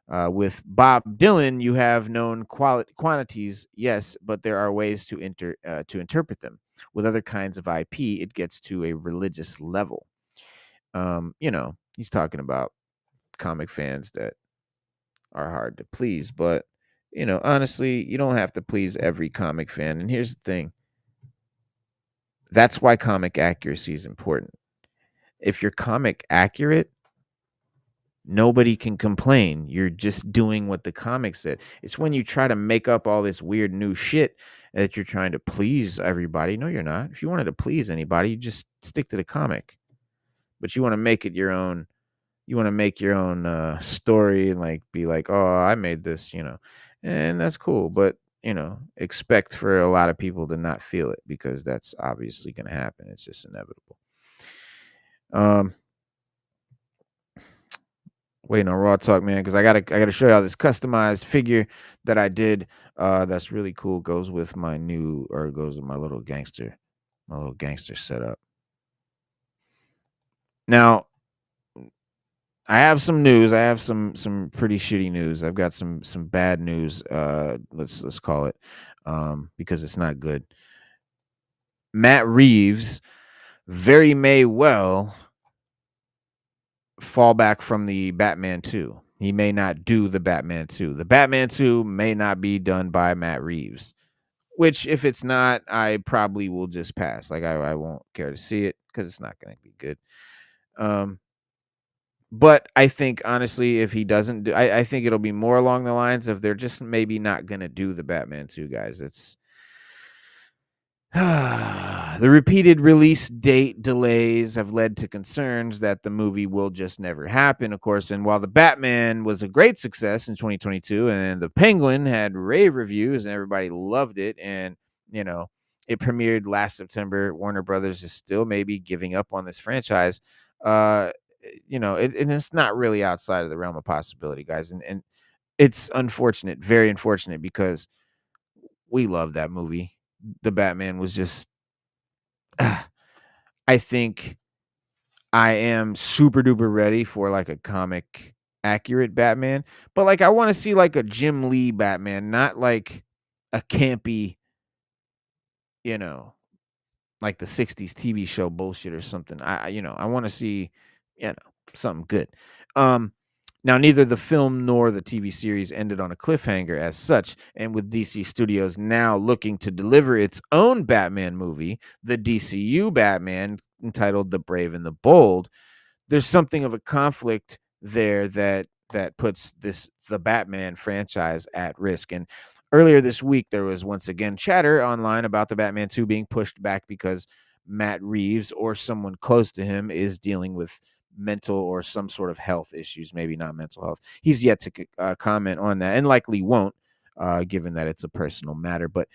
With Bob Dylan, you have known quantities, yes, but there are ways to interpret them. With other kinds of IP, it gets to a religious level. He's talking about comic fans that are hard to please, but honestly, you don't have to please every comic fan. And here's the thing. That's why comic accuracy is important. If you're comic accurate, nobody can complain. You're just doing what the comic said. It's when you try to make up all this weird new shit that you're trying to please everybody. No, you're not. If you wanted to please anybody, you just stick to the comic. But you want to make it your own. You want to make your own story and like be like, oh, I made this, and that's cool. But expect for a lot of people to not feel it because that's obviously going to happen. It's just inevitable. Waiting on Raw Talk, man, because I gotta show y'all this customized figure that I did. That's really cool. Goes with my little gangster setup. Now, I have some news. I have some pretty shitty news. I've got some bad news. Let's call it, because it's not good. Matt Reeves very may well fall back from the Batman 2. He may not do the Batman 2. The Batman 2 may not be done by Matt Reeves, which if it's not, I probably will just pass. Like I won't care to see it because it's not going to be good. But I think honestly, if he doesn't do, I think it'll be more along the lines of they're just maybe not going to do the Batman 2, guys. It's the repeated release date delays have led to concerns that the movie will just never happen, of course. And while The Batman was a great success in 2022 and The Penguin had rave reviews and everybody loved it, and you know, it premiered last September. Warner Brothers is still maybe giving up on this franchise. And it's not really outside of the realm of possibility, guys. And it's unfortunate, very unfortunate, because we love that movie. The Batman was just, I think I am super duper ready for like a comic accurate Batman, but like I want to see like a Jim Lee Batman, not like a campy, you know, like the 60s TV show bullshit or something. I want to see, something good. Now neither the film nor the TV series ended on a cliffhanger as such, and with DC Studios now looking to deliver its own Batman movie, the DCU Batman entitled The Brave and the Bold, there's something of a conflict there that puts the Batman franchise at risk. And earlier this week, there was once again chatter online about the Batman 2 being pushed back because Matt Reeves or someone close to him is dealing with mental or some sort of health issues, maybe not mental health. He's yet to comment on that, and likely won't, given that it's a personal matter. But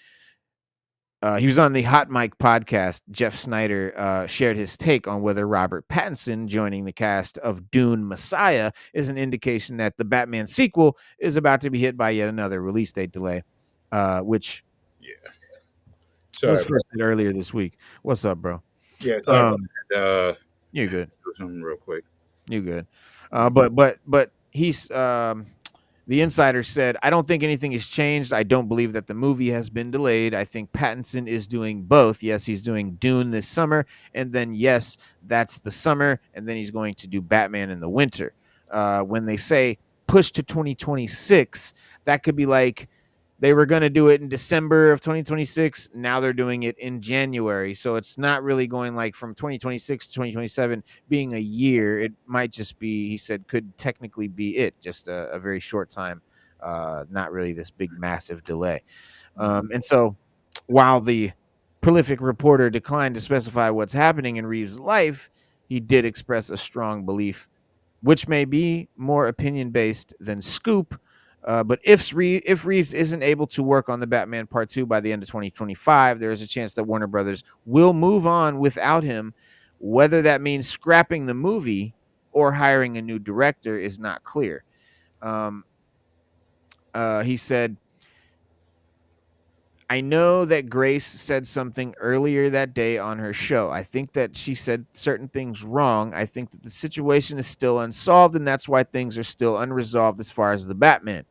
he was on the Hot Mic podcast. Jeff Snyder shared his take on whether Robert Pattinson joining the cast of Dune Messiah is an indication that the Batman sequel is about to be hit by yet another release date delay, which Sorry, was first said earlier this week. What's up, bro? yeah, sorry about You're good. do something real quick. You're good. But he's the insider said, I don't think anything has changed. I don't believe that the movie has been delayed. I think Pattinson is doing both. Yes, he's doing Dune this summer, and then yes, that's the summer, and then he's going to do Batman in the winter. When they say push to 2026, that could be like they were going to do it in December of 2026. Now they're doing it in January. So it's not really going like from 2026 to 2027 being a year. It might just be, he said, could technically be it, just a very short time. Not really this big, massive delay. And so while the prolific reporter declined to specify what's happening in Reeves' life, he did express a strong belief, which may be more opinion-based than scoop. But if Reeves isn't able to work on the Batman Part 2 by the end of 2025, there is a chance that Warner Brothers will move on without him. Whether that means scrapping the movie or hiring a new director is not clear. He said, I know that Grace said something earlier that day on her show. I think that she said certain things wrong. I think that the situation is still unsolved, and that's why things are still unresolved as far as the Batman.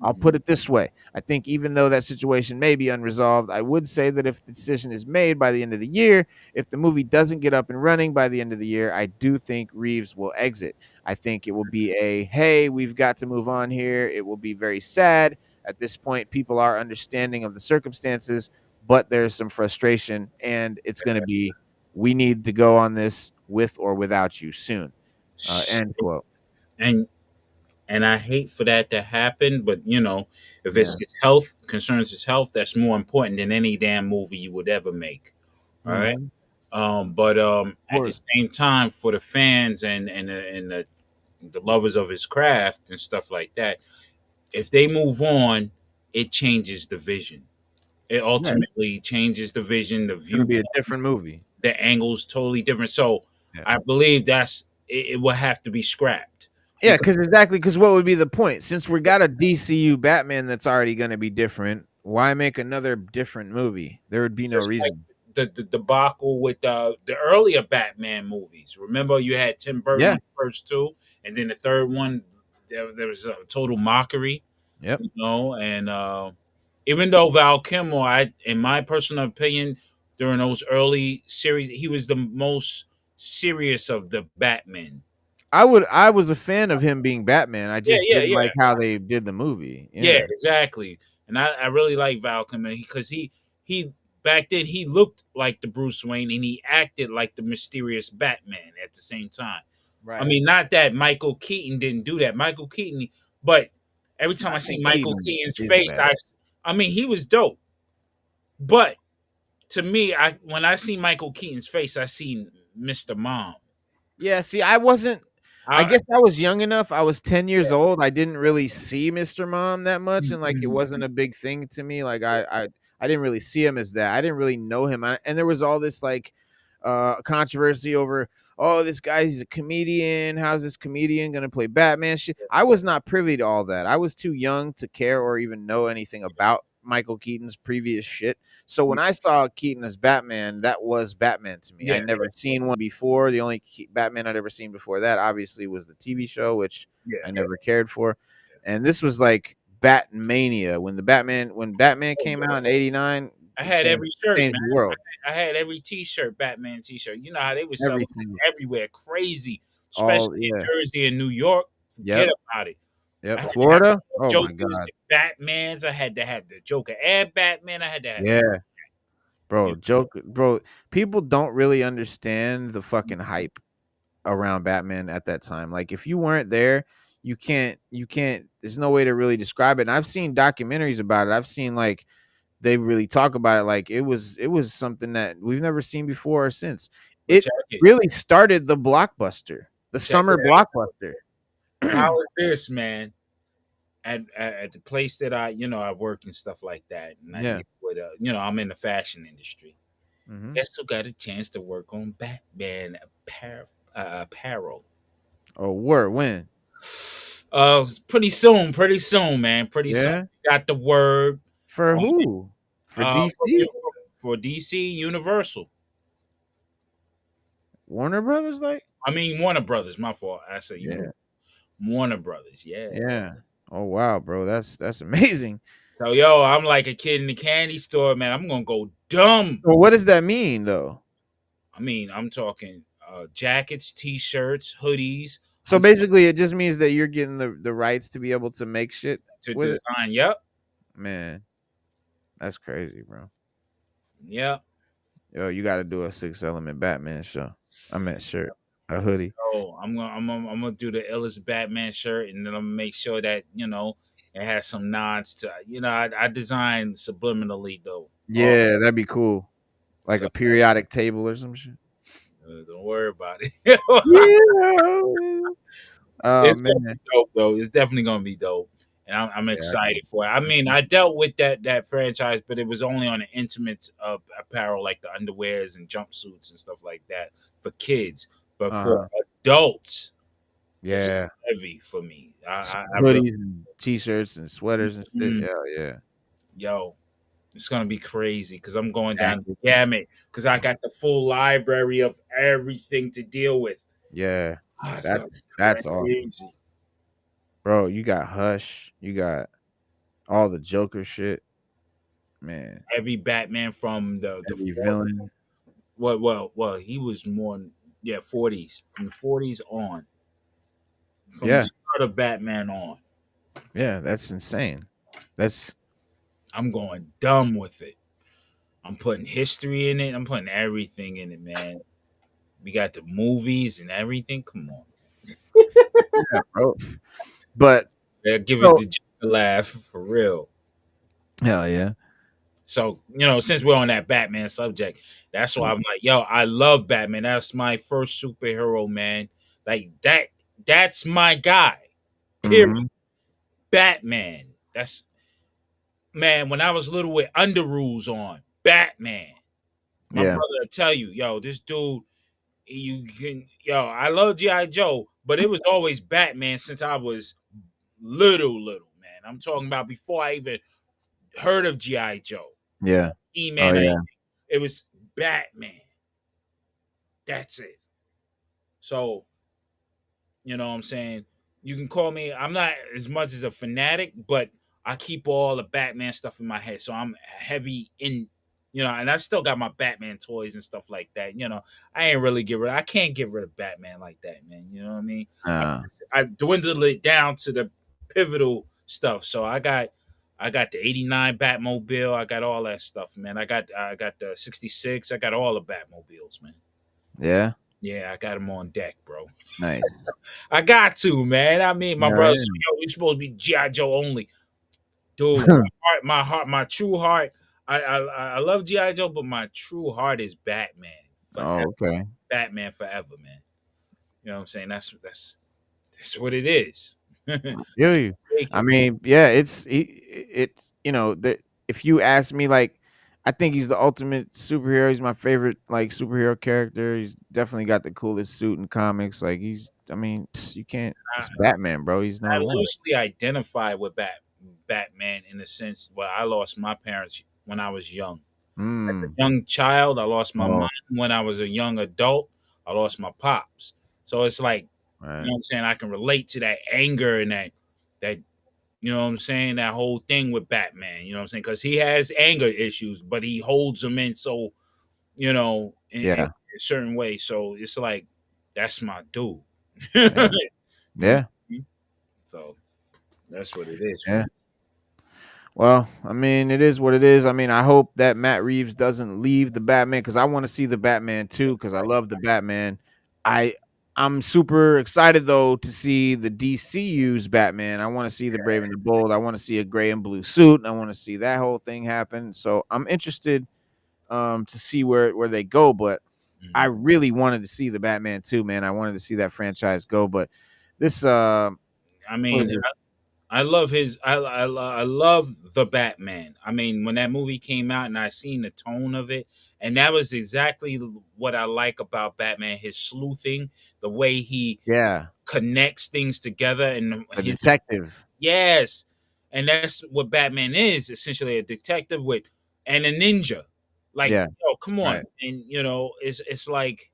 I'll put it this way. I think even though that situation may be unresolved, I would say that if the decision is made by the end of the year, if the movie doesn't get up and running by the end of the year, I do think Reeves will exit. I think it will be hey, we've got to move on here. It will be very sad. At this point, people are understanding of the circumstances, but there's some frustration, and it's going to be, we need to go on this with or without you soon. End quote. And I hate for that to happen, but if it's his health, concerns his health, that's more important than any damn movie you would ever make. All right. But at the same time, for the fans and the lovers of his craft and stuff like that, if they move on, it changes the vision. It ultimately changes the vision, the It's going to view, be a different movie. the angle's totally different. So I believe it will have to be scrapped. Yeah, because what would be the point? Since we got a DCU Batman that's already going to be different, why make another different movie? There would be no reason. Like the debacle with the earlier Batman movies. Remember, you had Tim Burton first two, and then the third one, there was a total mockery. Yep. And even though Val Kilmer, in my personal opinion, during those early series, he was the most serious of the Batman. I was a fan of him being Batman. I just didn't like how they did the movie. Yeah, exactly. And I really like Val Kilmer because he back then he looked like the Bruce Wayne and he acted like the mysterious Batman at the same time. Right. I mean, not that Michael Keaton didn't do that. Michael Keaton, but every time I see Michael Keaton's face, I mean, he was dope. But to me, when I see Michael Keaton's face, I see Mr. Mom. Yeah, see, I guess I was young enough. I was 10 years old. I didn't really see Mr. Mom that much, and like it wasn't a big thing to me. Like I didn't really see him as that. I didn't really know him. And there was all this like controversy over, oh, this guy, he's a comedian. How's this comedian gonna play Batman? Shit. I was not privy to all that. I was too young to care or even know anything about Michael Keaton's previous shit. So when I saw Keaton as Batman, that was Batman to me. Yeah. I never seen one before. The only Batman I'd ever seen before that obviously was the TV show, which I never cared for. And this was like Batmania when Batman came out in '89. I had every shirt, man. Changed the world. I had every T-shirt, Batman T-shirt. You know how they were selling Everything. everywhere, crazy, especially in Jersey and New York. Forget about it. Yep, Florida. Oh Jokers, my god, Batmans. I had to have the Joker and Batman. I had to have. yeah, bro. Bro. People don't really understand the fucking hype around Batman at that time. Like, if you weren't there, you can't. There's no way to really describe it. And I've seen documentaries about it. I've seen like they really talk about it. Like it was something that we've never seen before or since. It really started the blockbuster, the summer blockbuster. How is this, man? At the place that I work and stuff like that, and I'm in the fashion industry. Guess who got a chance to work on Batman apparel? Oh, word, when? Pretty soon, man. Pretty soon. Got the word. For who? For DC? For DC Universal. Warner Brothers, like? I mean, Warner Brothers. My fault. I said Warner Brothers. Yeah. Yeah. Oh wow, bro. That's amazing. So yo, I'm like a kid in the candy store, man. I'm gonna go dumb. Well, what does that mean, though? I mean, I'm talking jackets, t-shirts, hoodies. So basically, it just means that you're getting the rights to be able to make shit to design. Yep. Man, that's crazy, bro. Yep. Yo, you got to do a 6-element Batman show. I meant shirt, a hoodie. Oh, I'm gonna do the illest Batman shirt, and then I'm gonna make sure that it has some nods to I designed subliminally though. Yeah, that'd be cool. Like a periodic table or some shit. Don't worry about it. It's gonna be dope though. It's definitely gonna be dope, and I'm excited for it. I mean, I dealt with that franchise, but it was only on the intimate apparel, like the underwears and jumpsuits and stuff like that for kids. But for adults, it's heavy for me. Hoodies and t-shirts and sweaters and shit. Yeah. Yo, it's gonna be crazy because I'm going down the gamut because I got the full library of everything to deal with. Yeah, that's awesome, bro. You got Hush, you got all the Joker shit, man. Every Batman from the villain. Well, he was more 40s, from the 40s on. From the start of Batman on. Yeah, that's insane. I'm going dumb with it. I'm putting history in it. I'm putting everything in it, man. We got the movies and everything. Come on. Yeah, bro. But give it the laugh for real. Hell yeah. So, since we're on that Batman subject, that's why I'm like, yo, I love Batman. That's my first superhero, man. Like that's my guy. Period. Batman. That's man, when I was little with underoos on, Batman. My brother will tell you, yo, this dude, I love G.I. Joe, but it was always Batman since I was little, man. I'm talking about before I even heard of G.I. Joe. Yeah. E-Man. It was Batman. That's it. So, you know what I'm saying? You can call me, I'm not as much as a fanatic, but I keep all the Batman stuff in my head. So I'm heavy in, and I still got my Batman toys and stuff like that. I ain't really I can't get rid of Batman like that, man. You know what I mean? I dwindled it down to the pivotal stuff. So I got the 89 Batmobile. I got all that stuff, man. I got the 66. I got all the Batmobiles, man. Yeah. Yeah, I got them on deck, bro. Nice. I got to, man. I mean, my brother said, yo, we supposed to be G.I. Joe only. Dude, my true heart. I love G.I. Joe, but my true heart is Batman. Forever. Oh, okay. Batman forever, man. You know what I'm saying? That's what it is. I mean, yeah, it's if you ask me, like, I think he's the ultimate superhero. He's my favorite like superhero character. He's definitely got the coolest suit in comics. Like I mean, you can't. I, It's Batman, bro. He's I number one. loosely identify with Batman in the sense where I lost my parents when I was young. Mm. Young child, I lost my Oh, mom. When I was a young adult, I lost my pops. So it's like, you right. know what I'm saying? I can relate to that anger and that you know what I'm saying? That whole thing with Batman, you know what I'm saying? Because he has anger issues, but he holds them in so, in Yeah. a certain way. So it's like, that's my dude. Yeah. You know? Yeah. So that's what it is, Yeah. man. Well, I mean, it is what it is. I mean, I hope that Matt Reeves doesn't leave the Batman because I want to see the Batman too because I love the Batman. I I'm super excited though to see the DCU's Batman. I want to see the Brave and the Bold. I want to see a gray and blue suit. I want to see that whole thing happen. So I'm interested to see where they go. But I Mhm. really wanted to see the Batman too, man. I wanted to see that franchise go. But this I what mean, is it? I love his. I love the Batman. I mean, when that movie came out and I seen the tone of it, and that was exactly what I like about Batman. His sleuthing, the way he Yeah, connects things together, and the his detective. yes, and that's what Batman is essentially, a detective with and a ninja. Like, Yeah, come on, right. and it's like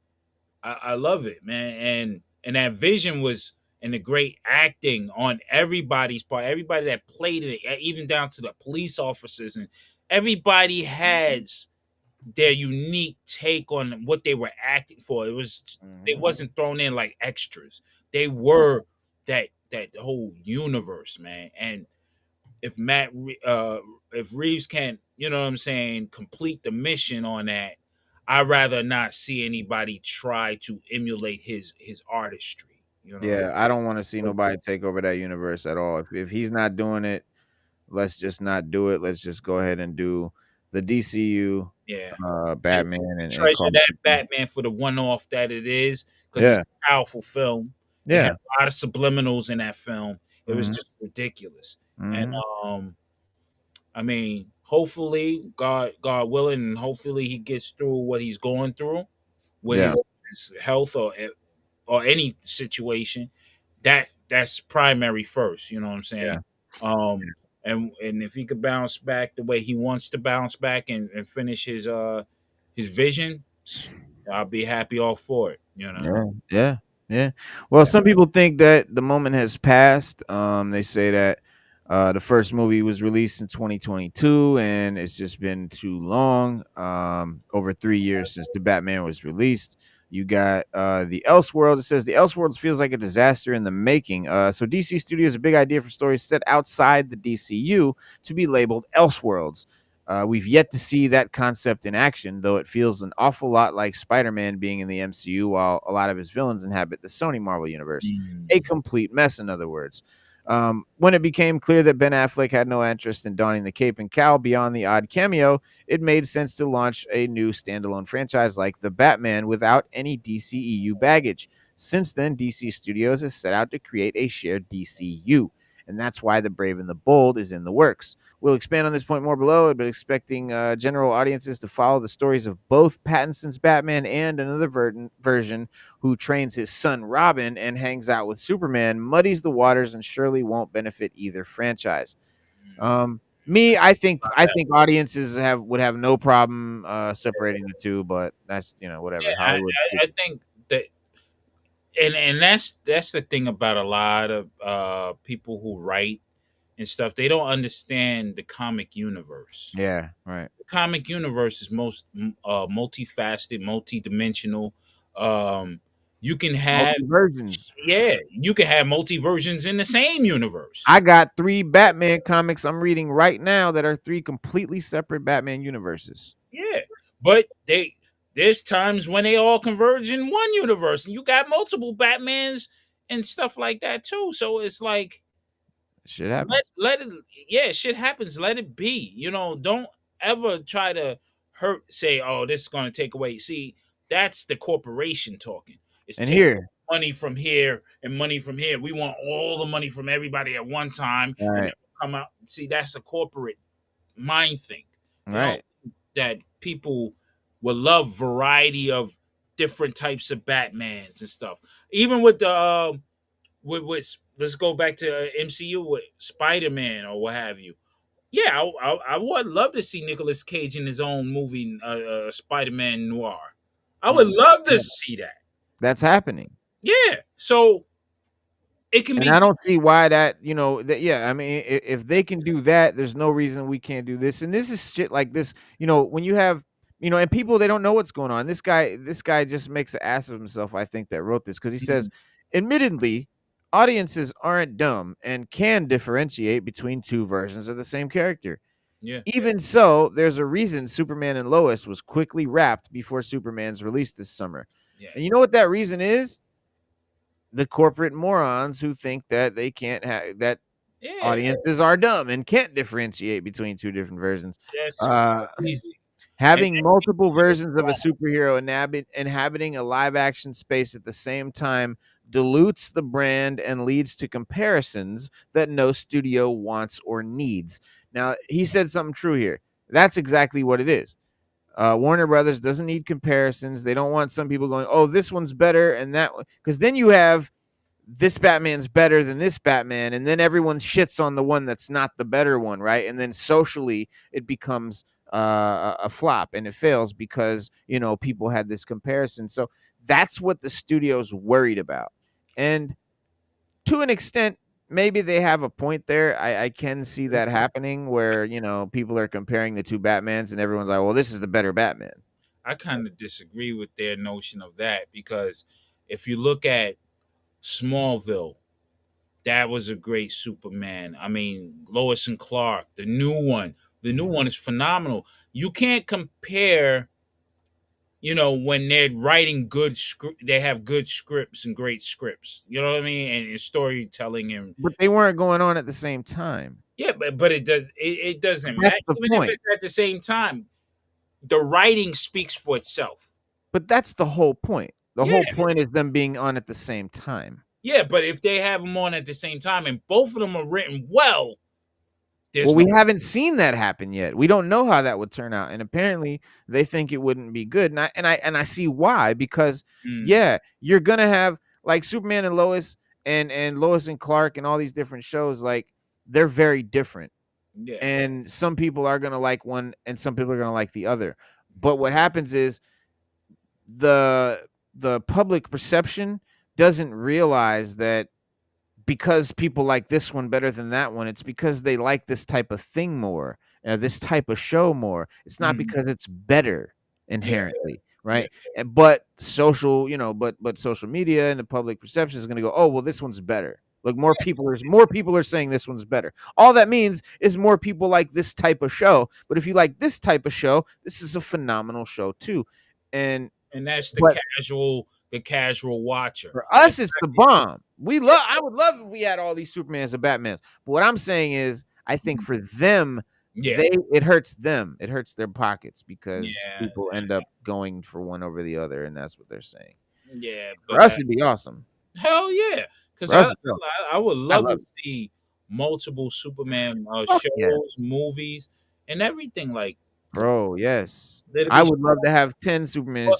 I love it, man. And that vision was and the great acting on everybody's part, everybody that played it, even down to the police officers, and everybody has their unique take on what they were acting for. They Mhm. wasn't thrown in like extras. They were that whole universe, man. And if if Reeves can't, you know what I'm saying, complete the mission on that, I'd rather not see anybody try to emulate his artistry. You know what I'm Yeah, I don't want to see saying? nobody take over that universe at all. If he's not doing it, let's just not do it. Let's just go ahead and do the DCU, Yeah. And Batman, and treasure call that it a day. Batman for the one off that it is, because it's Yeah, a powerful film. It had yeah, a lot of subliminals in that film. It was hmm just ridiculous. And hmm I mean, hopefully, God willing, and hopefully he gets through what he's going through with yeah, his health or any situation. That's primary first. You know what I'm yeah, saying? Um, and if he could bounce back the way he wants to bounce back and finish his vision, I'll be happy all for it. You know? yeah, yeah, yeah. Well, some people think that the moment has passed. They say that the first movie was released in 2022, and it's just been too long. Over 3 years since the Batman was released. You got the Elseworlds. It says the Elseworlds feels like a disaster in the making. So DC Studios a big idea for stories set outside the DCU to be labeled Elseworlds. We've yet to see that concept in action, though it feels an awful lot like Spider-Man being in the MCU while a lot of his villains inhabit the Sony Marvel universe. A Mm. complete mess, in other words. When it became clear that Ben Affleck had no interest in donning the cape and cowl beyond the odd cameo, it made sense to launch a new standalone franchise like The Batman without any DCEU baggage. Since then, DC Studios has set out to create a shared DCU, and that's why The Brave and the Bold is in the works. We'll expand on this point more below, but expecting general audiences to follow the stories of both Pattinson's Batman and another version who trains his son Robin and hangs out with Superman muddies the waters and surely won't benefit either franchise. I think audiences would have no problem separating the two, but that's whatever Yeah, Hollywood. I think that, and that's the thing about a lot of people who write and stuff. They don't understand the comic universe. Yeah, right. The comic universe is multifaceted, multi-dimensional. Um, you can have Multi versions. yeah, you can have multi versions in the same universe. I got 3 Batman comics I'm reading right now that are 3 completely separate Batman universes. Yeah, but there's times when they all converge in one universe, and you got multiple Batmans and stuff like that too. So it's like Shit happens. let it, yeah, shit happens. Let it be. Don't ever try to say, oh, this is going to take away. See, that's the corporation talking. It's And taking here, money from here and money from here. We want all the money from everybody at one time, and then right, come out. See, that's a corporate mind think. They don't right. that people will love variety of different types of Batmans and stuff. Even with the with let's go back to MCU with Spider-Man or what have you. Yeah, I would love to see Nicolas Cage in his own movie, Spider-Man Noir. I would love to see that. That's happening. Yeah, so it can And be. I don't see why that, that, yeah, I mean, if they can do that, there's no reason we can't do this. And this is shit like this, when you have, and people, they don't know what's going on. This guy just makes an ass of himself, I think, that wrote this, because he says, admittedly, audiences aren't dumb and can differentiate between two versions of the same character. Yeah, Even so, there's a reason Superman and Lois was quickly wrapped before Superman's release this summer. yeah, And you know what that reason is? The corporate morons who think that they can't have that yeah. audiences are dumb and can't differentiate between two different versions. That's crazy. Having And multiple versions of a superhero inhabiting a live action space at the same time dilutes the brand and leads to comparisons that no studio wants or needs. Now, he said something true here. That's exactly what it is. Warner Brothers doesn't need comparisons. They don't want some people going, oh, this one's better and that one. Because then you have this Batman's better than this Batman. And then everyone shits on the one that's not the better one, right? And then socially it becomes a flop and it fails because, people had this comparison. So that's what the studio's worried about. And to an extent, maybe they have a point there. I can see that happening where, people are comparing the two Batmans and everyone's like, well, this is the better Batman. I kind of disagree with their notion of that because if you look at Smallville, that was a great Superman. I mean, Lois and Clark, the new one is phenomenal. You can't compare, when they're writing good script, they have good scripts and great scripts. You know what I mean? And storytelling and But they weren't going on at the same time. yeah, but it doesn't That's matter. the Even point. if it's at the same time, the writing speaks for itself. But that's the whole point. The Yeah. whole point is them being on at the same time. Yeah, but if they have them on at the same time and both of them are written well, Well, we haven't seen that happen yet. We don't know how that would turn out, and apparently they think it wouldn't be good. And I see why, because yeah, you're gonna have like Superman and Lois and Lois and Clark and all these different shows. Like they're very different, yeah, and some people are gonna like one, and some people are gonna like the other. But what happens is the public perception doesn't realize that because people like this one better than that one, it's because they like this type of thing more, this type of show more. It's not because it's better inherently, right? But social, but social media and the public perception is going to go, oh, well, this one's better. Look, more people are saying this one's better. All that means is more people like this type of show. But if you like this type of show, this is a phenomenal show too. And that's the casual watcher. For us, it's the bomb. I would love if we had all these Supermans and Batmans. But what I'm saying is, I think for them, it hurts them. It hurts their pockets because people end up going for one over the other, and that's what they're saying. Yeah, but for us, it'd be awesome. Hell yeah, because I would love to see multiple Superman shows, movies, and everything like. Bro, yes. I would love to have 10 Superman,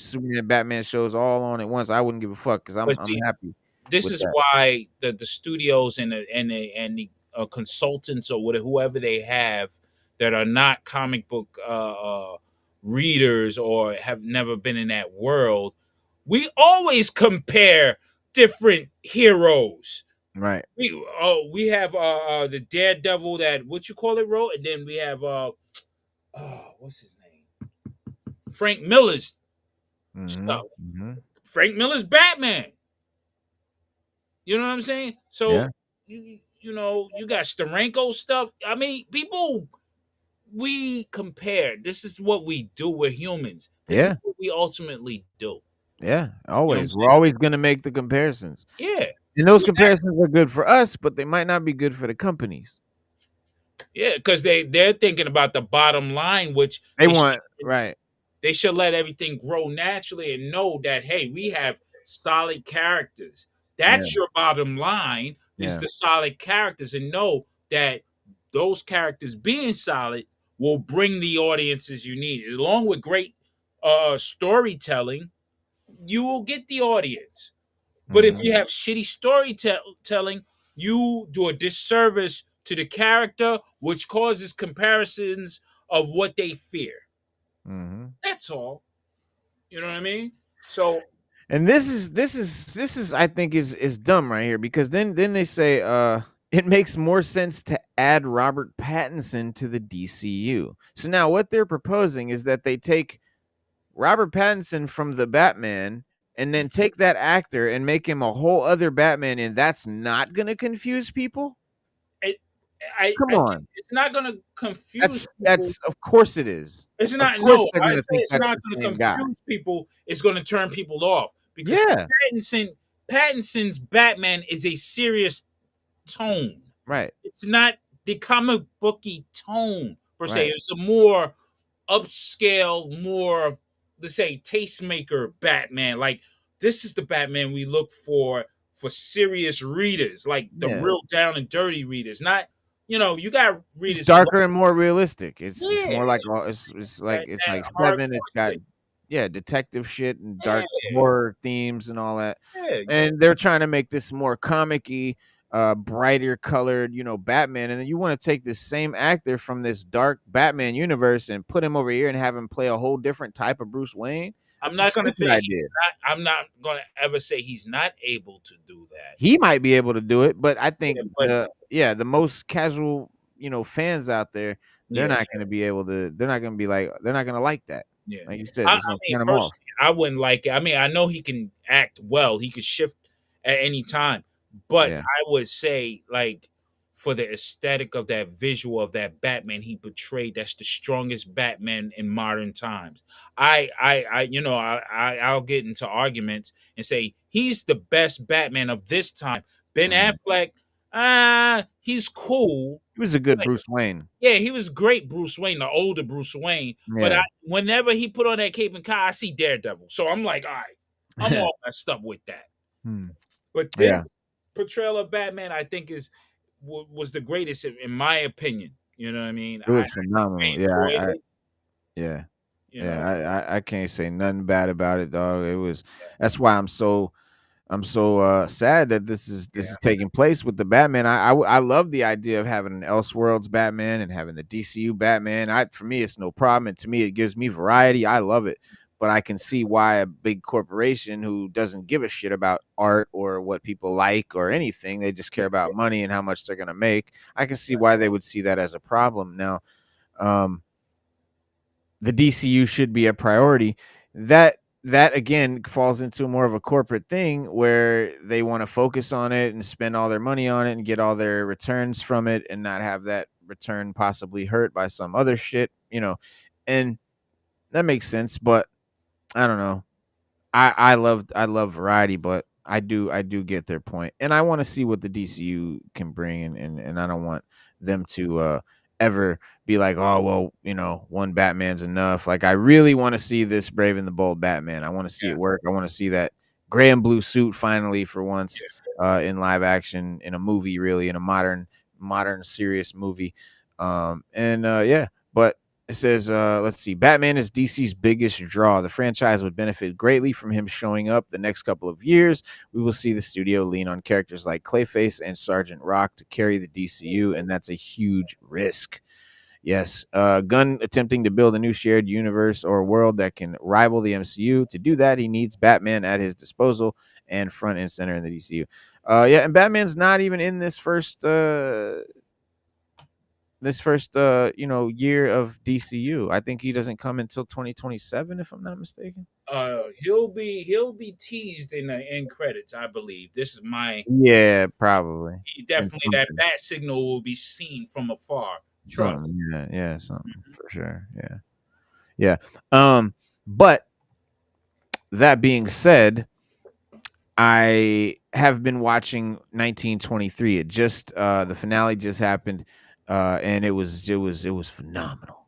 Batman shows all on at once. I wouldn't give a fuck because I'm happy. This is why the studios and the consultants or whoever they have that are not comic book readers or have never been in that world, we always compare different heroes. Right. We have the Daredevil that what you call it wrote, and then we have what's his name? Frank Miller's stuff. Frank Miller's Batman. You know what I'm saying? So you got Steranko stuff. I mean, we compare. This is what we do. We're humans. This is what we ultimately do. Yeah, always. We're always gonna make the comparisons. Yeah. And those comparisons are good for us, but they might not be good for the companies. Yeah, because they're thinking about the bottom line, which they want, right. They should let everything grow naturally and know that, hey, we have solid characters. That's your bottom line is the solid characters, and know that those characters being solid will bring the audiences you need. Along with great storytelling, you will get the audience. But if you have shitty storytelling, you do a disservice to the character, which causes comparisons of what they fear. That's all. You know what I mean? So, and this is I think is dumb right here, because then they say it makes more sense to add Robert Pattinson to the DCU. So now what they're proposing is that they take Robert Pattinson from the Batman and then take that actor and make him a whole other Batman, and that's not going to confuse people? Come I think on. it's not going to confuse people. That's of course it is. It's Of not. course No, they're I going to say think it's that's not the going to same guy. confuse people. It's going to turn people off because Yeah. Pattinson's Batman is a serious tone. Right. It's not the comic booky tone per se. Right. It's a more upscale, more, let's say, tastemaker Batman. Like, this is the Batman we look for serious readers, like the Yeah. real down and dirty readers. Not, you got readers. It's darker and more realistic. It's Yeah. more like it's like that Seven. It's hardcore got shit. detective shit and dark Yeah. horror themes and all that. Yeah. And they're trying to make this more comic-y, brighter colored, Batman. And then you want to take this same actor from this dark Batman universe and put him over here and have him play a whole different type of Bruce Wayne. I'm That's not a going to stupid say idea. I'm not going to ever say he's not able to do that. He might be able to do it, but I think Yeah, but the most casual, fans out there, they're Yeah. not going to be able to. They're not going to be like. They're not going to like that. Yeah. Like you said, I it's going to mean, turn them off. personally, I wouldn't like it. I mean, I know he can act well. He could shift at any time. But Yeah. I would say, like, for the aesthetic of that visual of that Batman he portrayed, that's the strongest Batman in modern times. I'll get into arguments and say he's the best Batman of this time. Ben Affleck, he's cool. He was a good Like, Bruce Wayne. yeah, he was great Bruce Wayne, the older Bruce Wayne. But Yeah. whenever he put on that cape and collar, I see Daredevil. So I'm like, all right, I'm all messed up with that. But this Yeah. portrayal of Batman, I think, was the greatest in my opinion. You know what I mean? It was phenomenal. enjoyed it, Yeah. you Yeah. know? I can't say nothing bad about it, dog. It was. That's why I'm so sad that this is taking place with the Batman. I love the idea of having an Elseworlds Batman and having the DCU Batman. For me, it's no problem, and to me, it gives me variety. I love it, but I can see why a big corporation who doesn't give a shit about art or what people like or anything, they just care about money and how much they're gonna make. I can see why they would see that as a problem. Now, the DCU should be a priority. That again falls into more of a corporate thing where they want to focus on it and spend all their money on it and get all their returns from it and not have that return possibly hurt by some other shit, and that makes sense. But I don't know. I love variety, but I do get their point, and I want to see what the DCU can bring, and I don't want them to ever be like, oh well, one Batman's enough. Like, I really want to see this Brave and the Bold Batman. I want to see it work. I want to see that gray and blue suit finally for once in live action, in a movie, really, in a modern serious movie. But it says, let's see, Batman is DC's biggest draw. The franchise would benefit greatly from him showing up the next couple of years. We will see the studio lean on characters like Clayface and Sergeant Rock to carry the DCU, and that's a huge risk. Yes, Gunn attempting to build a new shared universe or world that can rival the MCU. To do that, he needs Batman at his disposal and front and center in the DCU. And Batman's not even in this first year of DCU. I think he doesn't come until 2027, if I'm not mistaken. He'll be teased in the end credits, I believe. This is my Probably. definitely that bat signal will be seen from afar. Trust. Something for sure. Yeah. But that being said, I have been watching 1923. It just the finale just happened, and it was phenomenal.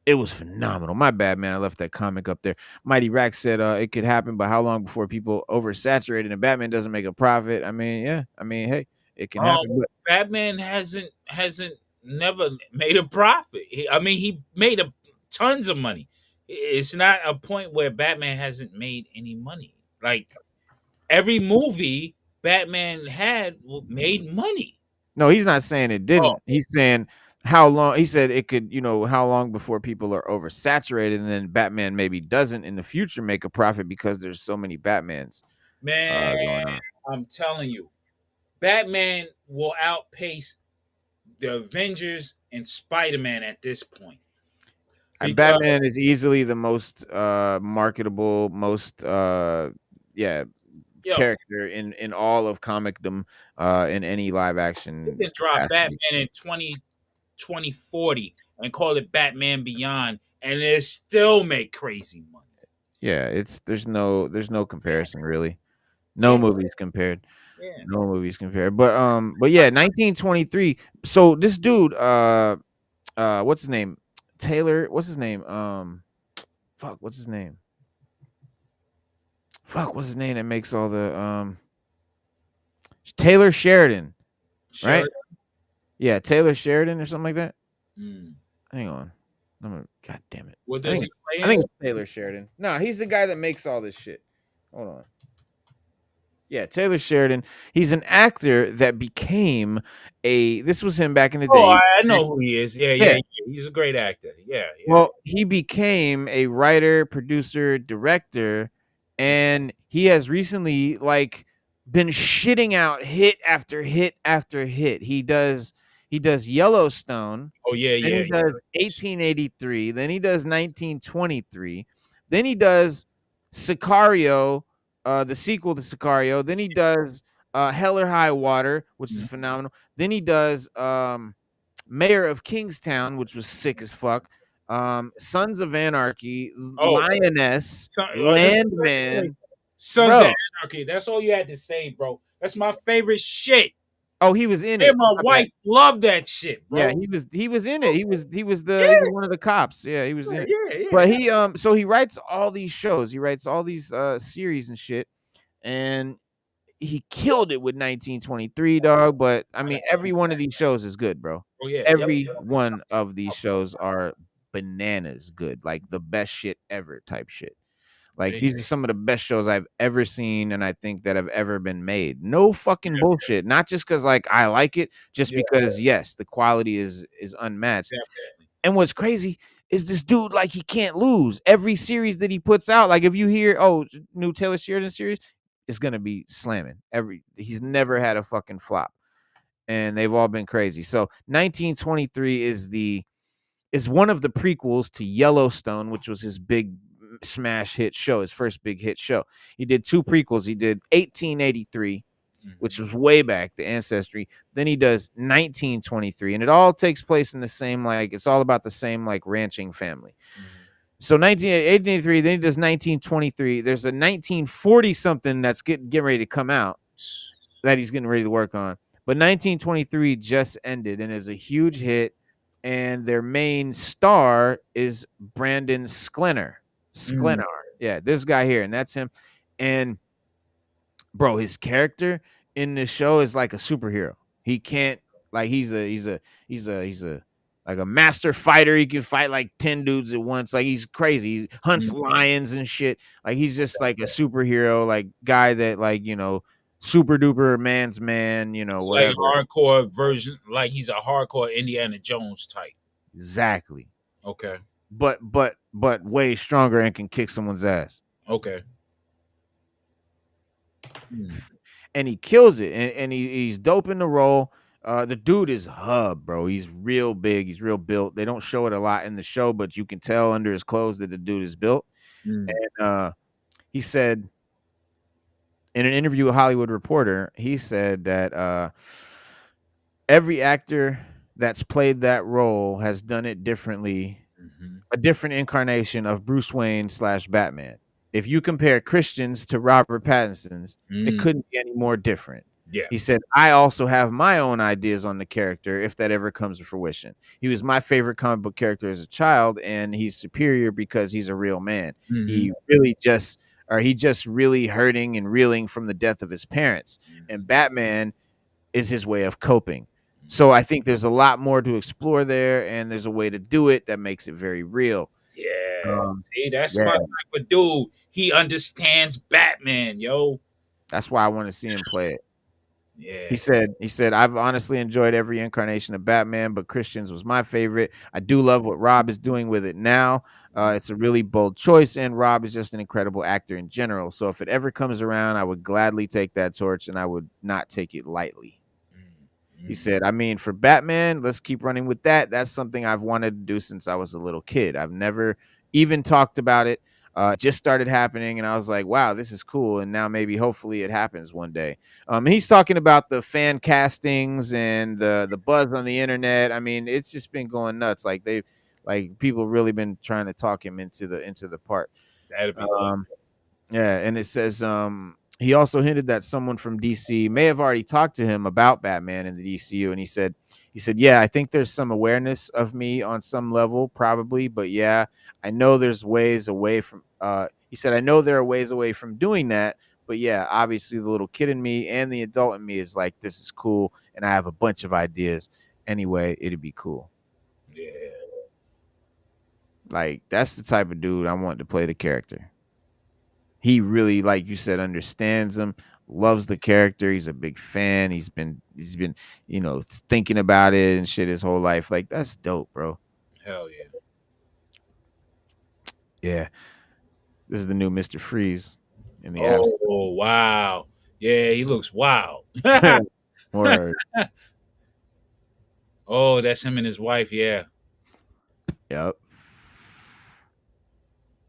It was phenomenal. My bad, man. I left that comic up there. Mighty Rack said it could happen, but how long before people oversaturated and Batman doesn't make a profit? I mean, hey, it can happen. But Batman hasn't never made a profit. I mean, he made tons of money. It's not a point where Batman hasn't made any money. Like every movie Batman had made money. No, he's not saying it Oh didn't. He's saying how long. He said it could, how long before people are oversaturated, and then Batman maybe doesn't in the future make a profit because there's so many Batmans man, going on. I'm telling you, Batman will outpace the Avengers and Spider-Man at this point. And Because Batman is easily the most marketable, most yo, character in all of comicdom in any live you action can drop capacity. Batman in 2040 and call it Batman Beyond, and it still make crazy money. Yeah, there's no comparison really. No Yeah. movies compared. Yeah. No movies compared. But yeah, 1923. So this dude, what's his name? Taylor, what's his name? What's his name? What's his name that makes all the Taylor Sheridan, right? Sure. Yeah, Taylor Sheridan or something like that. Mm. Hang on. God damn it. What I does think, he play I think in? it's Taylor Sheridan. No, he's the guy that makes all this shit. Hold on. Yeah, Taylor Sheridan. He's an actor that became this was him back in the Oh, day. I know who he is. Yeah. He's a great actor. Yeah. Well, he became a writer, producer, director, and he has recently been shitting out hit after hit after hit. He does Yellowstone, Oh, yeah. then he does 1883, then he does 1923, then he does Sicario, the sequel to Sicario, then he does Hell or High Water, which is phenomenal. Then he does Mayor of Kingstown, which was sick as fuck. Sons of Anarchy, Lioness, Landman. Sons Bro. of Anarchy. That's all you had to say, bro. That's my favorite shit. Oh, he was in Me it. and my wife love that shit, bro. Yeah, he was in it. He was one of the cops. Yeah, he was in it. Yeah. But he so he writes all these shows. He writes all these series and shit. And he killed it with 1923, dog. But I mean, every one of these shows is good, bro. Oh, yeah. Every one of these shows are bananas good, like the best shit ever type shit. Like these are some of the best shows I've ever seen, and I think that have ever been made. No fucking bullshit. Not just because I like it, just because yes, the quality is unmatched. Definitely. And what's crazy is this dude, he can't lose. Every series that he puts out, if you hear, new Taylor Sheridan series, it's gonna be slamming. He's never had a fucking flop, and they've all been crazy. So 1923 is one of the prequels to Yellowstone, which was his big smash hit show, his first big hit show. He did two prequels. He did 1883, which was way back, the ancestry. Then he does 1923, and it all takes place in the same, it's all about the same, ranching family. So 1883, then he does 1923. There's a 1940 something that's getting ready to come out that he's getting ready to work on. But 1923 just ended and is a huge hit. And their main star is Brandon Sklenar. Yeah, this guy here, and that's him. And bro, his character in this show is like a superhero. He can't he's a like a master fighter. He can fight like 10 dudes at once. Like he's crazy. He hunts lions and shit. Like he's just like a superhero, guy that super duper man's man, It's whatever. like hardcore version, like he's a hardcore Indiana Jones type. Exactly. Okay. But way stronger and can kick someone's ass. Okay. And he kills it, and he's dope in the role. The dude is hub, bro. He's real big. He's real built. They don't show it a lot in the show, but you can tell under his clothes that the dude is built. And he said in an interview with Hollywood Reporter, he said that every actor that's played that role has done it differently, a different incarnation of Bruce Wayne / Batman. If you compare Christian's to Robert Pattinson's, it couldn't be any more different. Yeah. He said, I also have my own ideas on the character if that ever comes to fruition. He was my favorite comic book character as a child, and he's superior because he's a real man. He just really hurting and reeling from the death of his parents. And Batman is his way of coping. So I think there's a lot more to explore there, and there's a way to do it that makes it very real. Yeah. See, that's Yeah, my type of dude. He understands Batman, yo. that's why I want to see him play it. Yeah. He said, I've honestly enjoyed every incarnation of Batman, but Christian's was my favorite. I do love what Rob is doing with it now. It's a really bold choice, and Rob is just an incredible actor in general. So if it ever comes around, I would gladly take that torch, and I would not take it lightly. He said, I mean, for Batman, let's keep running with that. That's something I've wanted to do since I was a little kid. I've never even talked about it. It just started happening, and I was like, wow, this is cool. And now maybe hopefully it happens one day. And he's talking about the fan castings and the buzz on the internet. I mean, it's just been going nuts. Like people really been trying to talk him into the part. That'd be dope. Yeah, and it says he also hinted that someone from DC may have already talked to him about Batman in the DCU, and he said, yeah, I think there's some awareness of me on some level, probably, but yeah, I know there's ways away from. He said, I know there are ways away from doing that, but yeah, obviously the little kid in me and the adult in me is like, this is cool, and I have a bunch of ideas. Anyway, it'd be cool. Yeah. Like that's the type of dude I want to play the character. He really, like you said, understands him, loves the character. He's a big fan. He's been, thinking about it and shit his whole life. Like that's dope, bro. Hell yeah. Yeah. This is the new Mr. Freeze in the apps. Oh wow. Yeah, he looks wild. Or Oh, that's him and his wife. Yeah. yep.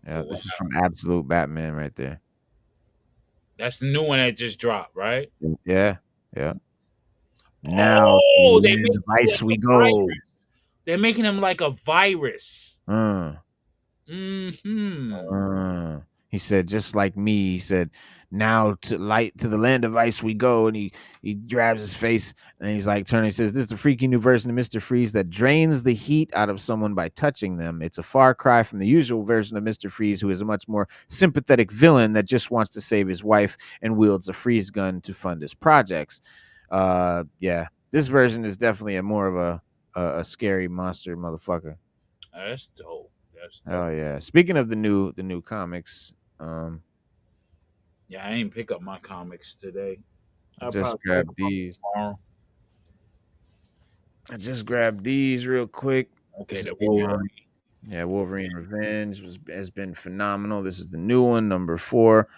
Yeah, Wow. this is from Absolute Batman right there. That's the new one that just dropped, right? Yeah. Yeah. Now Oh, to the land of ice we go. They're making him like a virus. He said, just like me, he said, now to the land of ice we go. And he grabs his face and he's like turning. He says, this is the freaky new version of Mr. Freeze that drains the heat out of someone by touching them. It's a far cry from the usual version of Mr. Freeze, who is a much more sympathetic villain that just wants to save his wife and wields a freeze gun to fund his projects. Yeah, this version is definitely a more of a scary monster motherfucker. That's dope. Oh yeah. Speaking of the new comics, yeah, I ain't pick up my comics today. I just grabbed these. Tomorrow. I just grabbed these real quick. Okay, the Wolverine. Yeah, Wolverine Revenge has been phenomenal. This is the new one, number 4.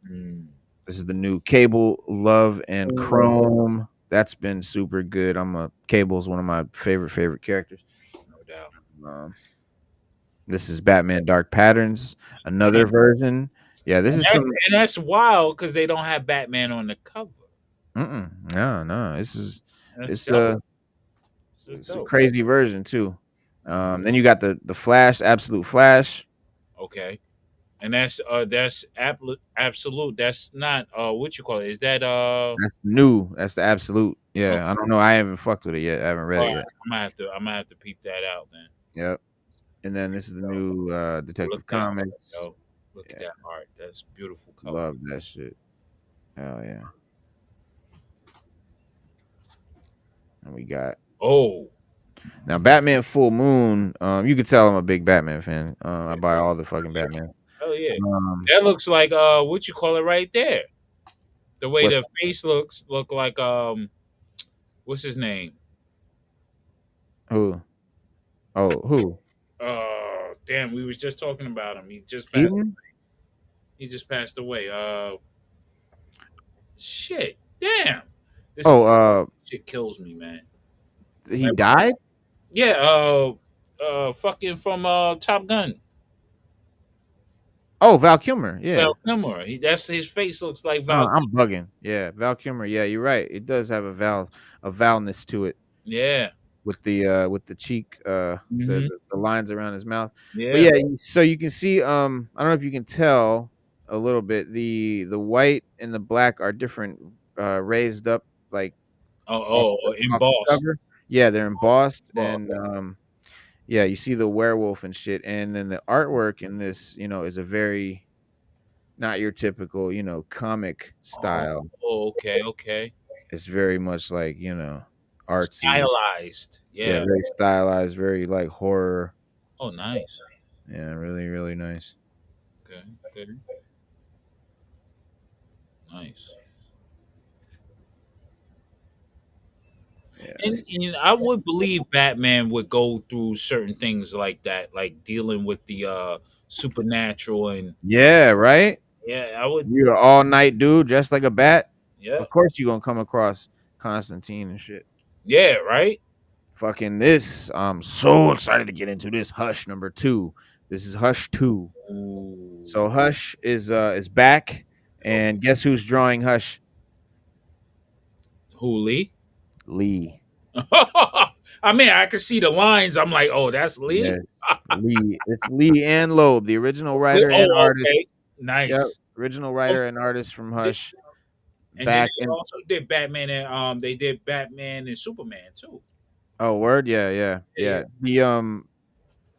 This is the new Cable, Love, and Chrome. That's been super good. Cable's one of my favorite characters. No doubt. This is Batman Dark Patterns, another version. Yeah, and that's wild because they don't have Batman on the cover. No. It's a crazy version too. Then you got the Flash, Absolute Flash. Okay, and that's absolute. That's not what you call it. Is that That's new. That's the Absolute. Yeah, okay. I don't know. I haven't fucked with it yet. I haven't read it yet. I'm gonna have to peep that out then. Yep. And then this is the new Detective Comics. Look at that art. That's beautiful color. Love that shit. Hell yeah. And we got now Batman Full Moon. You could tell I'm a big Batman fan. I buy all the fucking Batman. Oh yeah. That looks like what you call it right there. The way the face look like what's his name? Who? Oh, who? Damn, we was just talking about him. He just passed away. He just passed away. Shit. Damn. This shit kills me, man. He died? Yeah, fucking from Top Gun. Oh, Val Kilmer. Yeah. Val Kilmer. That's his face looks like Val. I'm bugging. Yeah, Val Kilmer. Yeah, you're right. It does have a valness to it. Yeah. With the cheek, the lines around his mouth. Yeah. But yeah, so you can see. I don't know if you can tell a little bit. The white and the black are different, raised up like. Embossed. Yeah, they're embossed, and yeah, you see the werewolf and shit, and then the artwork in this, is a very not your typical, comic style. Oh, okay. It's very much like, artsy. Stylized. Yeah, Yeah. very stylized, very like horror. Oh, nice. Yeah, really, really nice. Okay. Good. Nice. Yeah. And I would believe Batman would go through certain things like that, like dealing with the supernatural and Yeah, right? yeah, I would. You're an all night dude dressed like a bat. Yeah. Of course you're gonna come across Constantine and shit. Yeah. Right. Fucking this. I'm so excited to get into this. Hush number 2. This is Hush 2. Ooh. So Hush is back. And guess who's drawing Hush? Who, Lee? Lee. I mean, I can see the lines. I'm like, oh, that's Lee. Yes. Lee. It's Lee and Loeb, the original writer and Oh, artist. okay. Yep. Nice. Original writer and artist from Hush. And then Back they in also did Batman and they did Batman and Superman too. Oh, word, yeah. Yeah. The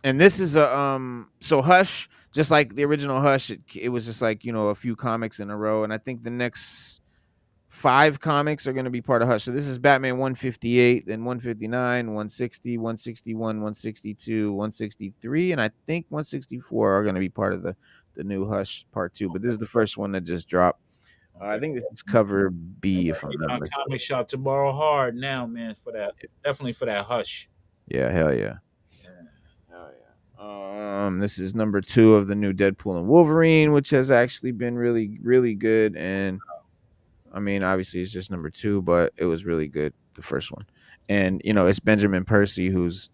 and this is a so Hush, just like the original Hush, it was just like, a few comics in a row, and I think the next 5 comics are going to be part of Hush. So this is Batman 158, then 159, 160, 161, 162, 163, and I think 164 are going to be part of the new Hush part 2, but this is the first one that just dropped. I think this is cover B, if I'm Hit not my mistaken. comic shop tomorrow hard now, man, for that. Definitely for that Hush. Yeah, hell yeah. Yeah. Hell yeah. This is number 2 of the new Deadpool and Wolverine, which has actually been really, really good. And I mean, obviously, it's just number 2, but it was really good, the first one. And it's Benjamin Percy, who's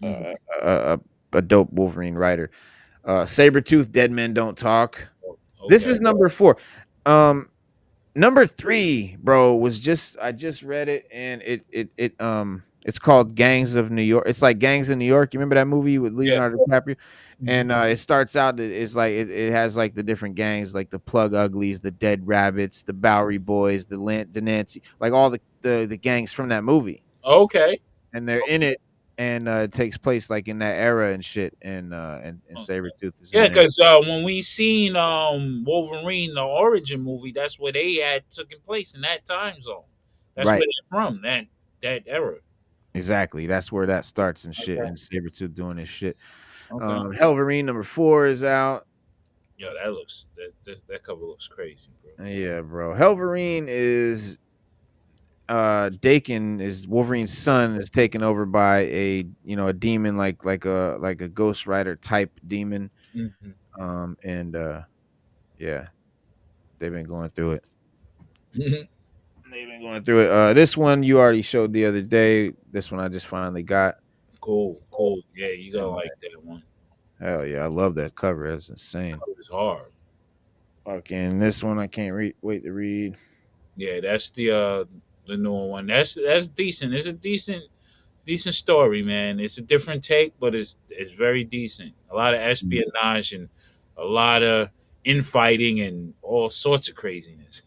a dope Wolverine writer. Sabretooth, Dead Men Don't Talk. This is number 4. Number 3, bro, was I just read it, and it's called Gangs of New York. It's like Gangs of New York. You remember that movie with Leonardo DiCaprio? And it starts out, it's like it has like the different gangs, like the Plug Uglies, the Dead Rabbits, the Bowery Boys, the Nancy, like all the gangs from that movie. Okay. And they're in it, and it takes place like in that era and shit. And Sabretooth is in Yeah, there. because when we seen Wolverine, the origin movie, that's where they had taken place in that time zone. That's Right. where they're from, that era. Exactly. That's where that starts and shit. Okay. And Sabretooth doing his shit. Okay. Helverine number 4 is out. Yeah, that cover looks crazy, bro. Yeah, bro. Helverine is Dakin is Wolverine's son, is taken over by a demon, like a Ghost Rider type demon. Yeah, they've been going through it. They've been going through it. This one you already showed the other day. This one I just finally got. Cool. Yeah, you gotta like that one. Hell yeah, I love that cover. That's insane. It's hard. Fucking this one I can't wait to read. Yeah, that's the newer one. That's decent. It's a decent story, man. It's a different take, but it's very decent. A lot of espionage and a lot of infighting and all sorts of craziness.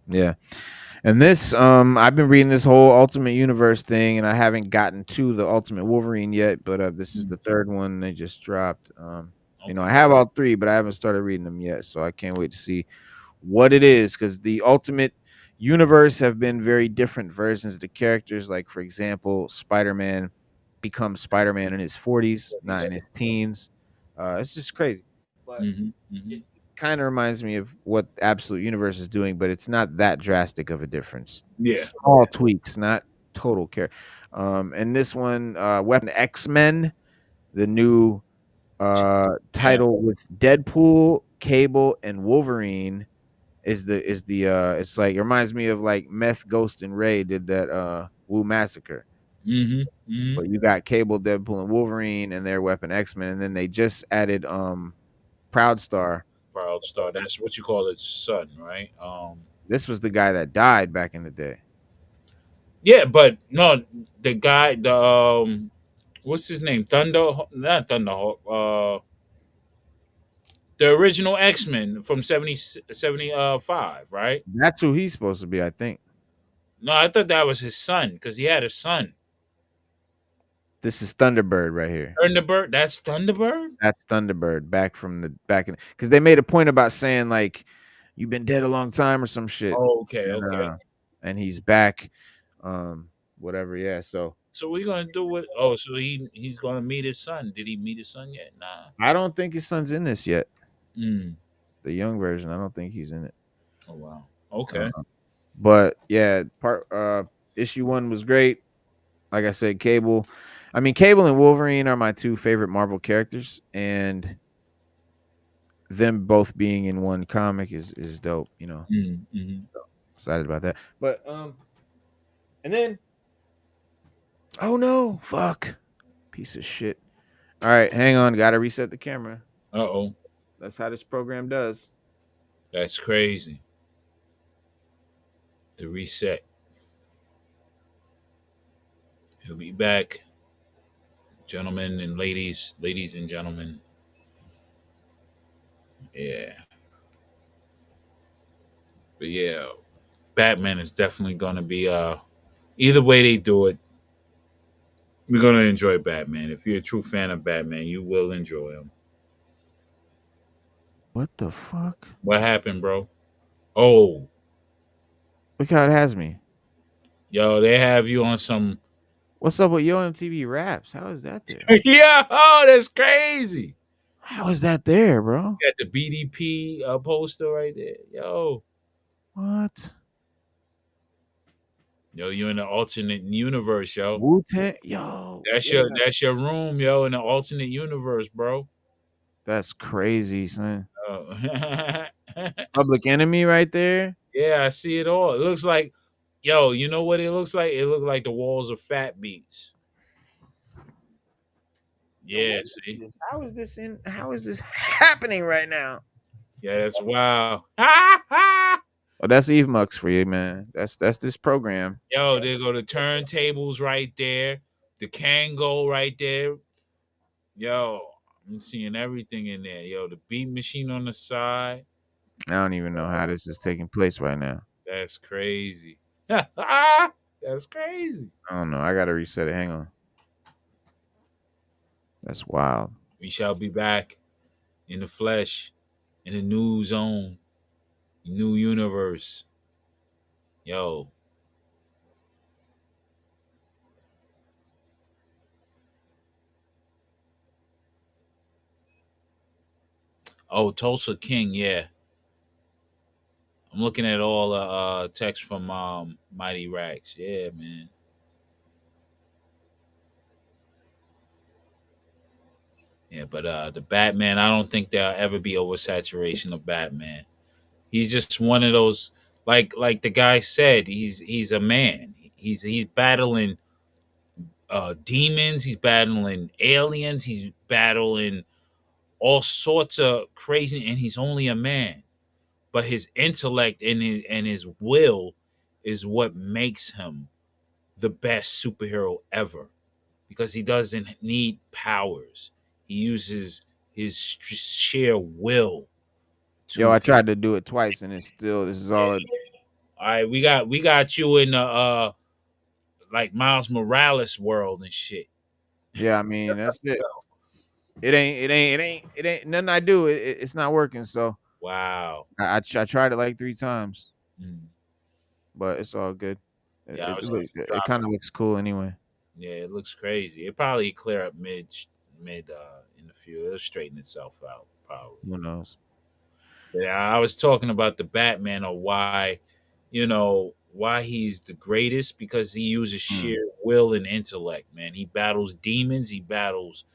Yeah. And this, I've been reading this whole Ultimate Universe thing, and I haven't gotten to the Ultimate Wolverine yet, but this is the 3rd one they just dropped. I have all 3, but I haven't started reading them yet, so I can't wait to see what it is, because the Ultimate Universe have been very different versions of the characters. Like, for example, Spider-Man becomes Spider-Man in his 40s, not in his teens. It's just crazy. But it kind of reminds me of what Absolute Universe is doing, but it's not that drastic of a difference. Yeah. Small tweaks, not total care. And this one, Weapon X-Men, the new title with Deadpool, Cable, and Wolverine is the it's like, it reminds me of like Meth, Ghost, and Ray did that Wu Massacre. But you got Cable, Deadpool, and Wolverine and their Weapon X-Men, and then they just added Proudstar. That's what you call its son, right? This was the guy that died back in the day. Yeah, but no, the guy, what's his name? Not Thunderhawk. The original X-Men from 75, right? That's who he's supposed to be, I think. No, I thought that was his son because he had a son. This is Thunderbird right here. Thunderbird. That's Thunderbird. That's Thunderbird back in, because they made a point about saying like, you've been dead a long time or some shit. Oh, okay. and he's back. Whatever, yeah. So So what are you gonna do with? So he's gonna meet his son. Did he meet his son yet? Nah. I don't think his son's in this yet. Mm. The young version, I don't think he's in it. Oh wow. Uh, Okay. but yeah, issue 1 was great. Like I said, Cable. I mean, Cable and Wolverine are my 2 favorite Marvel characters, and them both being in one comic is dope. Mm-hmm. Excited about that. But and then, oh no, fuck, piece of shit. All right, hang on, gotta reset the camera. Uh-oh. That's how this program does. That's crazy. The reset. He'll be back, gentlemen and ladies and gentlemen. Yeah. But yeah, Batman is definitely gonna be either way they do it, we're gonna enjoy Batman. If you're a true fan of Batman, you will enjoy him. What the fuck? What happened, bro? Oh, Look how it has me. yo, they have you on some. What's up with Yo MTV Raps? How is that there? Yeah, oh, that's crazy. How is that there, bro? Got the BDP poster right there. What? Yo, you in the alternate universe, yo. Wu-Tang? Yo. That's yeah. your room, yo, in the alternate universe, bro. That's crazy, son. Oh. Public Enemy right there. Yeah, I see it all. It looks like, yo, you know what it looks like? It looks like the walls of Fat Beats. Yeah, see? How is this happening right now? Yeah, that's wow. Oh, that's Eve Mux for you, man. That's this program. Yo, there go the turntables right there. The Kango right there. Yo, I'm seeing everything in there. Yo, the beat machine on the side. I don't even know how this is taking place right now. That's crazy. That's crazy. I don't know. I gotta reset it. Hang on. That's wild. We shall be back in the flesh, in a new zone, new universe. Yo. Oh, Tulsa King, yeah. I'm looking at all the text from Mighty Rax. Yeah, man. Yeah, but the Batman, I don't think there'll ever be oversaturation of Batman. He's just one of those, like the guy said, he's a man. He's battling demons, he's battling aliens, he's battling all sorts of crazy, and he's only a man. But his intellect and his will is what makes him the best superhero ever, because he doesn't need powers. He uses his sheer will to. Yo, I tried to do it twice, and this is all. All right, we got you in the like Miles Morales world and shit. Yeah, I mean that's it. It ain't nothing I do. It's not working. So Wow. I tried it like 3 times, Mm. but it's all good. Yeah, It kind of looks cool anyway. yeah, it looks crazy. It probably clear up mid in the few. It'll straighten itself out probably. Who knows? Yeah, I was talking about the Batman, or why, why he's the greatest, because he uses sheer will and intellect, man. He battles demons, he battles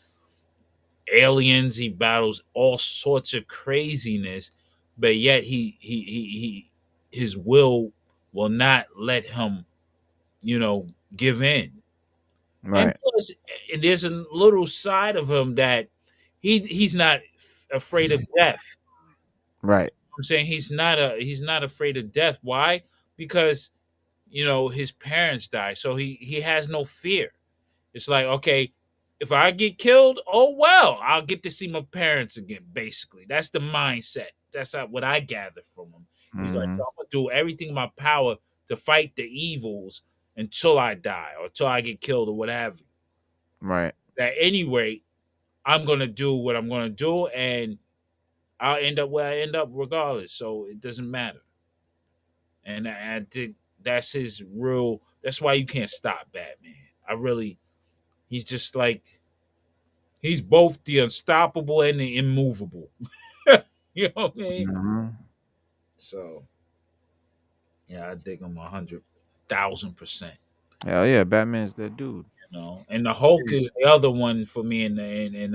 aliens, he battles all sorts of craziness, but yet his will not let him, give in. And Right, plus, and there's a little side of him that he's not afraid of death. right, I'm saying he's not afraid of death. Why? Because his parents died, so he has no fear. It's like, okay, if I get killed, oh well, I'll get to see my parents again. Basically, that's the mindset. That's what I gather from him. He's like, hmm I'm gonna do everything in my power to fight the evils until I die or until I get killed or whatever. right. At any rate, I'm gonna do what I'm gonna do, and I'll end up where I end up regardless. So it doesn't matter. And I did That's his real. That's why you can't stop Batman. I really. He's just like he's both the unstoppable and the immovable. You know what I mean? Mhm. So yeah, I dig him 100,000%. Hell yeah, Batman's that dude. You know, and the Hulk is the other one for me in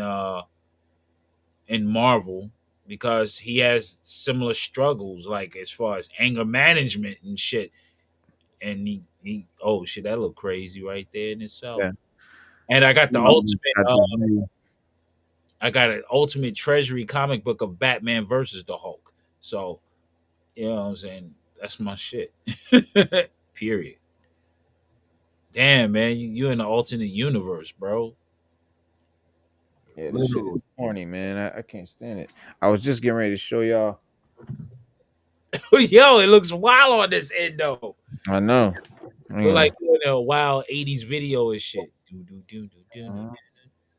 Marvel because he has similar struggles, like as far as anger management and shit. And he oh shit, that look crazy right there in itself. Yeah. And I got the ultimate. Got the view. I got an ultimate treasury comic book of Batman versus the Hulk. So you know what I'm saying? That's my shit. Period. Damn, man, you in the alternate universe, bro. Yeah, this shit is Literally. corny, man. I can't stand it. I was just getting ready to show y'all. Yo, it looks wild on this end though. I know. Look Yeah. like you in a wild '80s video and shit. Do do do do do Mhm.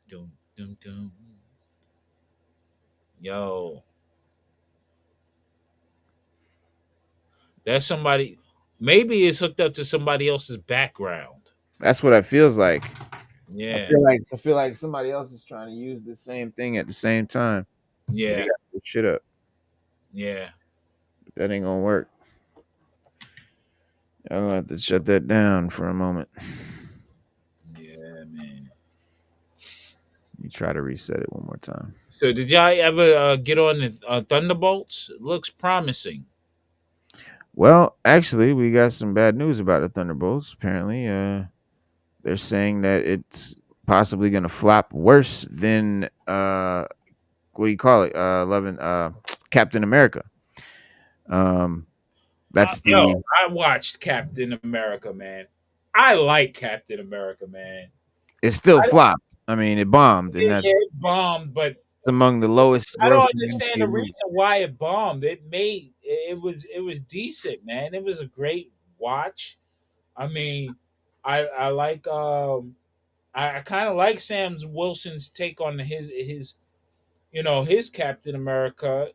do do do. Yo, that's somebody. Maybe it's hooked up to somebody else's background. That's what it feels like. Yeah, I feel like somebody else is trying to use the same thing at the same time. And they yeah, got to put shit up. yeah. But that ain't gonna work. I'm gonna have to shut that down for a moment. Yeah, man. Let me try to reset it one more time. So, did y'all ever get on the Thunderbolts? It looks promising. Well, actually, we got some bad news about the Thunderbolts. Apparently, they're saying that it's possibly gonna flop worse than what do you call it? 11 Captain America. That's Yo, the I watched Captain America, man. I like Captain America, man. it still flopped. I mean, it bombed, and Yeah, that's it bombed, but it's among the lowest I don't grossing understand MCU the movies. reason why it bombed. It was decent, man. It was a great watch. I mean, I like I kind of like Sam Wilson's take on his his Captain America.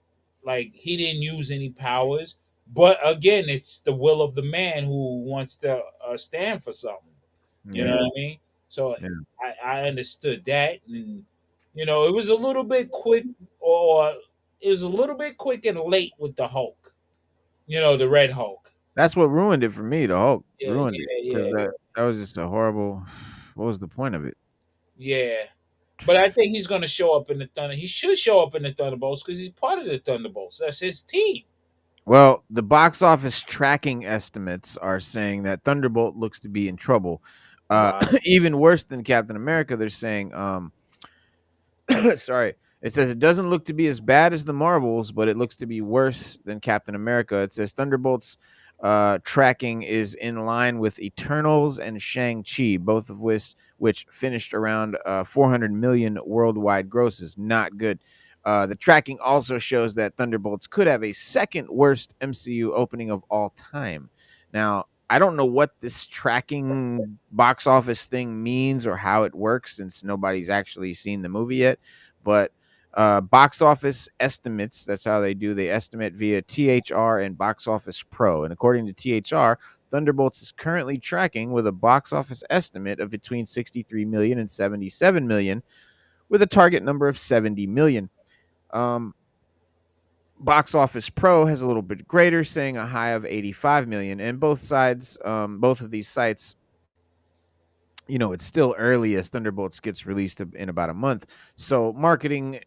Like he didn't use any powers, but again, it's the will of the man who wants to stand for something. You know Yeah, what I mean? So yeah. I understood that, and it was a little bit quick, or it was a little bit quick and late with the Hulk. The Red Hulk. That's what ruined it for me. The Hulk Yeah, ruined it yeah, because yeah, that was just a horrible. What was the point of it? yeah. But I think he's going to show up in the Thunder. He should show up in the Thunderbolts because he's part of the Thunderbolts. That's his team. Well, the box office tracking estimates are saying that Thunderbolt looks to be in trouble. Wow. Even worse than Captain America, they're saying sorry. It says it doesn't look to be as bad as the Marvels, but it looks to be worse than Captain America. It says Thunderbolts tracking is in line with Eternals and Shang-Chi, both of which finished around 400 million worldwide grosses. Not good. The tracking also shows that Thunderbolts could have a second worst MCU opening of all time. Now, I don't know what this tracking box office thing means or how it works since nobody's actually seen the movie yet. But box office estimates, that's how they estimate via THR and Box Office Pro. And according to THR, Thunderbolts is currently tracking with a box office estimate of between 63 million and 77 million, with a target number of 70 million. Box Office Pro has a little bit greater, saying a high of 85 million. And both of these sites, it's still early as Thunderbolts gets released in about a month. So marketing,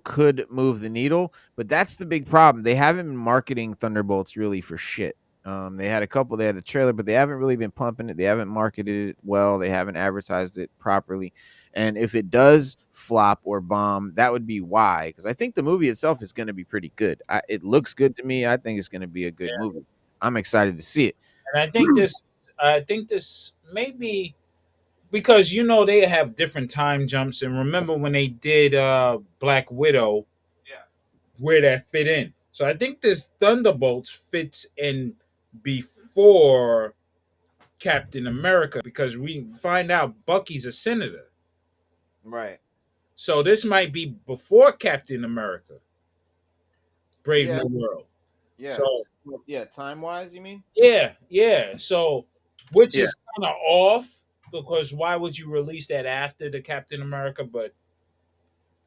could move the needle, but that's the big problem. They haven't been marketing Thunderbolts really for shit. They had a trailer, but they haven't really been pumping it. They haven't marketed it well. They haven't advertised it properly. And if it does flop or bomb, that would be why. Because I think the movie itself is going to be pretty good. It looks good to me. I think it's going to be a good movie. I'm excited to see it. And I think this maybe because they have different time jumps, and remember when they did Black Widow, where that fit in. So I think this Thunderbolts fits in before Captain America because we find out Bucky's a senator. Right. So this might be before Captain America, Brave Yeah. New World. Yeah. So Yeah, time wise, you mean? yeah. So which Yeah. is kind of off because why would you release that after the Captain America? But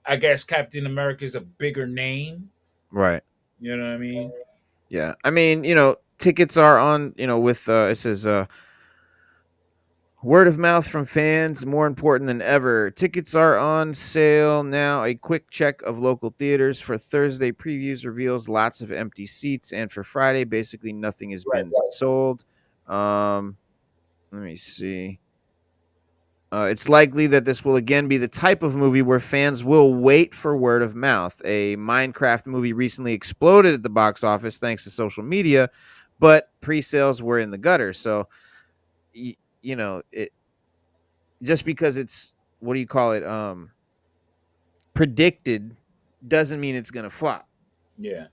I guess Captain America is a bigger name. Right. You know what I mean? Yeah. I mean, tickets are on, with it says word of mouth from fans more important than ever. Tickets are on sale now. A quick check of local theaters for Thursday previews reveals lots of empty seats, and for Friday, basically nothing has been sold. Let me see. It's likely that this will again be the type of movie where fans will wait for word of mouth. A Minecraft movie recently exploded at the box office thanks to social media, but pre-sales were in the gutter. So, it just because it's what do you call it? Predicted doesn't mean it's gonna flop. Yeah.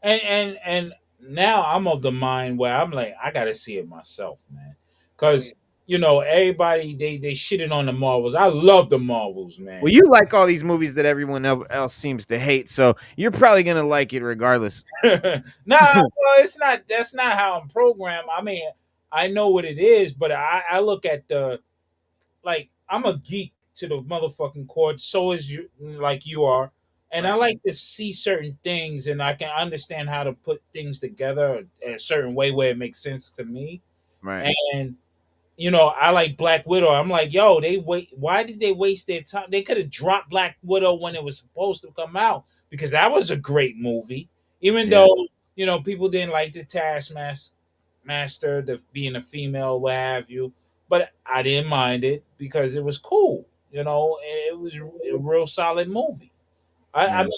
And now I'm of the mind where I'm like, I gotta see it myself, man. Cause everybody they shitted on the Marvels. I love the Marvels, man. Well, you like all these movies that everyone else seems to hate, so you're probably gonna like it regardless. Nah, well, it's not. That's not how I'm programmed. I mean, I know what it is, but I look at the like. I'm a geek to the motherfucking core. So is you, like you are, and I Right. like to see certain things, and I can understand how to put things together a certain way where it makes sense to me. Right. And I like Black Widow. I'm like, yo, they wait. Why did they waste their time? They could have dropped Black Widow when it was supposed to come out because that was a great movie. Even Yeah. though people didn't like the Taskmaster, the being a female, what have you, but I didn't mind it because it was cool. And it was a real solid movie. I Yeah. mean,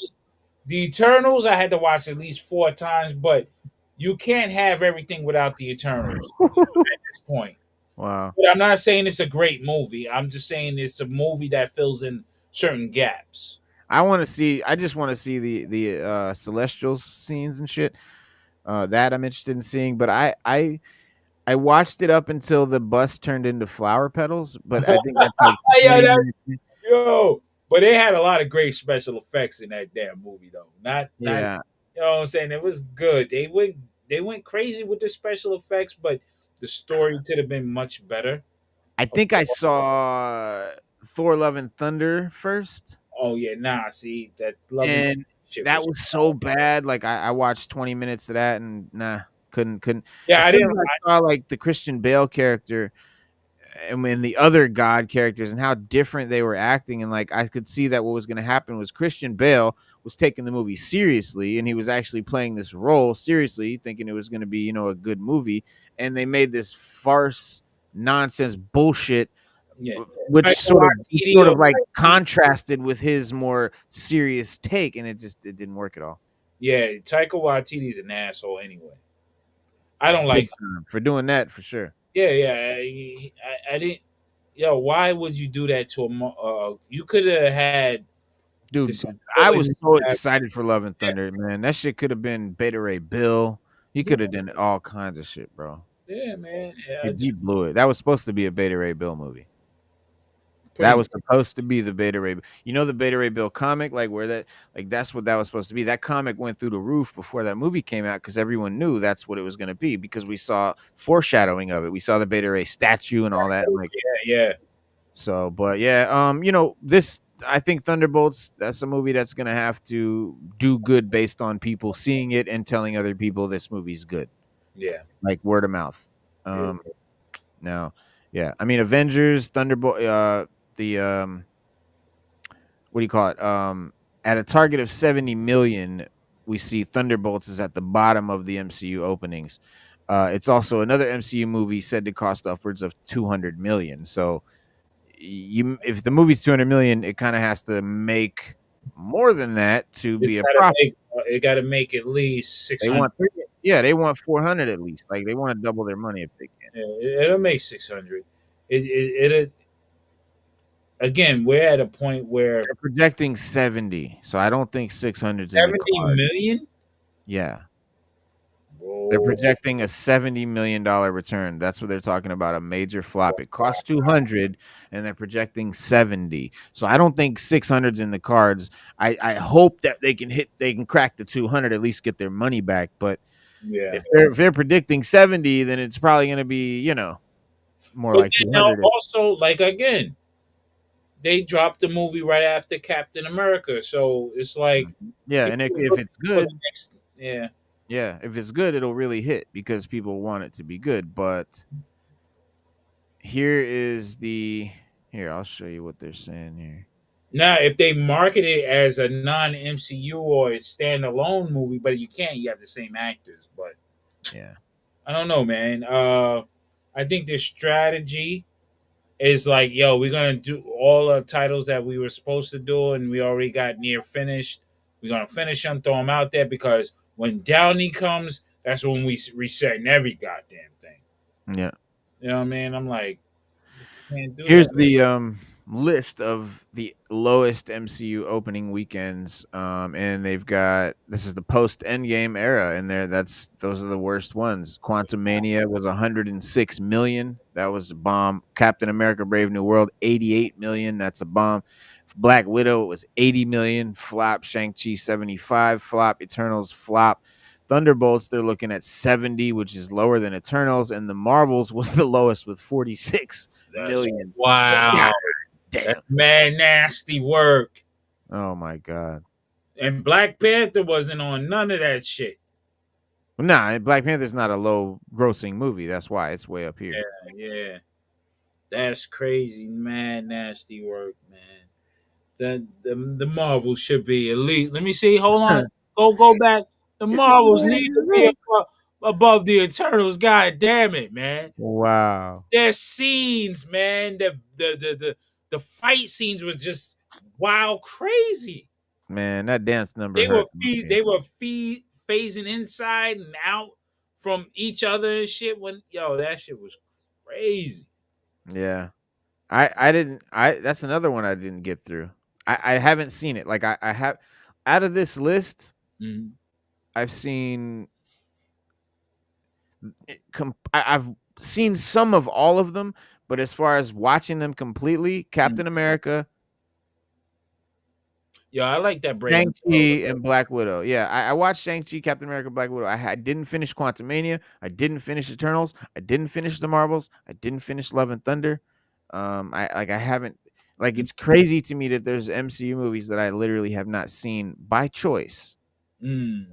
the Eternals, I had to watch at least 4 times, but you can't have everything without the Eternals at this point. Wow. But I'm not saying it's a great movie. I'm just saying it's a movie that fills in certain gaps. I just want to see the celestial scenes and shit. That I'm interested in seeing, but I watched it up until the bus turned into flower petals, but I think that's like Yeah, 20 minutes in. yo, but they had a lot of great special effects in that damn movie, though. Not, Yeah. what I'm saying. It was good. They went crazy with the special effects, but the story could have been much better. I think I saw Thor Love and Thunder first. Oh yeah, nah. See that love and And shit that was. was so bad. Like I watched 20 minutes of that and nah, couldn't. Yeah, As I soon didn't. as I saw like the Christian Bale character and when the other God characters and how different they were acting, and like I could see that what was going to happen was Christian Bale was taking the movie seriously and he was actually playing this role seriously, thinking it was going to be a good movie, and they made this farce nonsense bullshit Yeah, which Taika Waititi sort of or like contrasted with his more serious take, and it didn't work at all. yeah, Taika Waititi's an asshole anyway. I don't Big like. time for doing that for sure. Yeah. I didn't. Yo, why would you do that to a? You could have had Dude, this I villain. was so excited for Love and Thunder, man. That shit could have been Beta Ray Bill. He Yeah, could have done all kinds of shit, bro. yeah, man. Yeah, He blew it. That was supposed to be a Beta Ray Bill movie. pretty That much. was supposed to be the Beta Ray. The Beta Ray Bill comic, like where that's what that was supposed to be. That comic went through the roof before that movie came out because everyone knew that's what it was going to be because we saw foreshadowing of it. We saw the Beta Ray statue and all that. Like Yeah. so, but yeah, this I think Thunderbolts. That's a movie that's going to have to do good based on people seeing it and telling other people this movie's good, Yeah. like word of mouth. Yeah. Now, yeah, I mean Avengers, Thunderbolt, the what do you call it? At a target of 70 million, we see Thunderbolts is at the bottom of the MCU openings. It's also another MCU movie said to cost upwards of 200 million. So if the movie's 200 million, it kind of has to make more than that to It's be a gotta profit. make. It got to make at least six They hundred. want, yeah, they want 400 at least. Like they want to double their money if they can. Yeah, it'll make 600. It again. We're at a point where They're projecting 70, so I don't think 600's in the 70 card. million. Yeah. They're Whoa. projecting a $70 million return. That's what they're talking about. A major flop. It costs 200 and they're projecting 70. So I don't think 600's in the cards. I hope that they can crack the 200, at least get their money back. But Yeah. If they're predicting 70, then it's probably going to be, more But like then now 200. also, like again, they dropped the movie right after Captain America, so it's like Yeah, and people are if looking it's for the good, next. Yeah. yeah, if it's good, it'll really hit because people want it to be good. But here is the here, I'll show you what they're saying here. Now, if they market it as a non MCU or a standalone movie, but you can't, you have the same actors. But Yeah. I don't know, man. I think their strategy is like, yo, we're gonna do all the titles that we were supposed to do, and we already got near finished. We're gonna finish them, throw them out there because when Downey comes, that's when we resetting every goddamn thing. Yeah. You know what I mean? I'm like, can't do Here's that. the list of the lowest MCU opening weekends. And they've got this is the post Endgame era in there. Those are the worst ones. Quantum Mania was 106 million. That was a bomb. Captain America Brave New World 88 million. That's a bomb. Black Widow was 80 million. Flop. Shang-Chi 75. Flop. Eternals flop. Thunderbolts, they're looking at 70, which is lower than Eternals, and the Marvels was the lowest with 46 That's million. wow. Damn. That's mad nasty work. Oh my god. And Black Panther wasn't on none of that shit. Nah, Black Panther's not a low grossing movie. That's why it's way up here. Yeah. That's crazy, mad nasty work, man. The Marvels should be elite. Let me see. Hold on. Go back. The Marvels need to be above the Eternals. God damn it, man. Wow. Their scenes, man. The fight scenes was just wild crazy. Man, that dance number hurt. They were phasing inside and out from each other and shit. When that shit was crazy. Yeah. I didn't I that's another one I didn't get through. I haven't seen it. Like I have out of this list, Mhm. I've seen I've seen some of all of them, but as far as watching them completely, Captain America, Yeah, I like that Brave. Shang-Chi, and Black Widow. Yeah, I watched Shang-Chi, Captain America, Black Widow. I didn't finish Quantumania. I didn't finish Eternals. I didn't finish the Marvels. I didn't finish Love and Thunder. I haven't it's crazy to me that there's MCU movies that I literally have not seen by choice. Because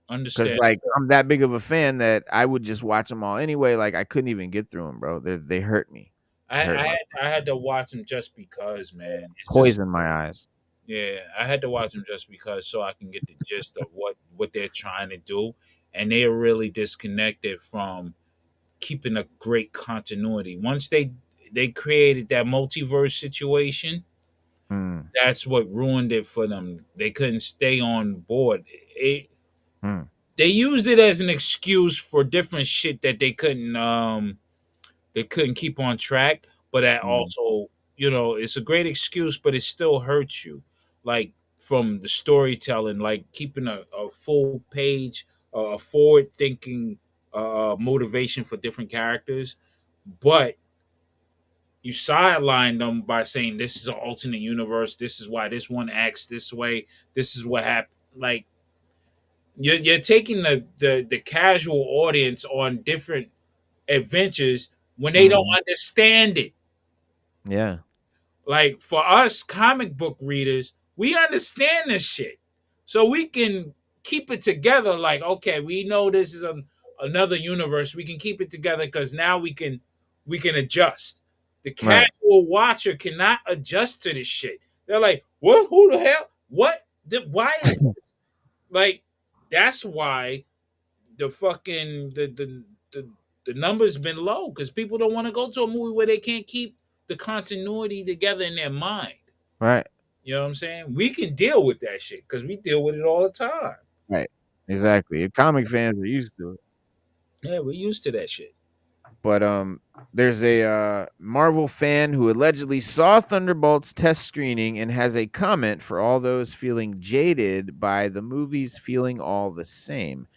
Understand. I'm that big of a fan that I would just watch them all anyway. Like I couldn't even get through them, bro. They hurt me. I had to watch them just because, man. It's just Poison my eyes. yeah. I had to watch them just because so I can get the gist of what they're trying to do, and they are really disconnected from keeping a great continuity. Once they created that multiverse situation, Mm, that's what ruined it for them. They couldn't stay on board. mm, They used it as an excuse for different shit that they couldn't keep on track, but that mm, also, it's a great excuse, but it still hurts you. Like from the storytelling, like keeping a full page, a forward thinking motivation for different characters, but you sideline them by saying this is an alternate universe. This is why this one acts this way. This is what happened. Like you're taking the casual audience on different adventures when they don't mhm. understand it. Yeah. Like for us comic book readers, we understand this shit. So we can keep it together like okay, we know this is another universe. We can keep it together cuz now we can adjust. The Right. casual watcher cannot adjust to this shit. They're like, "What? Who the hell? What? Why is this?" Like that's why the fucking the number's been low because people don't want to go to a movie where they can't keep the continuity together in their mind. Right. You know what I'm saying? We can deal with that shit because we deal with it all the time. Right. Exactly. Comic fans are used to it. Yeah, we're used to that shit. But there's a Marvel fan who allegedly saw Thunderbolts test screening and has a comment for all those feeling jaded by the movies feeling all the same.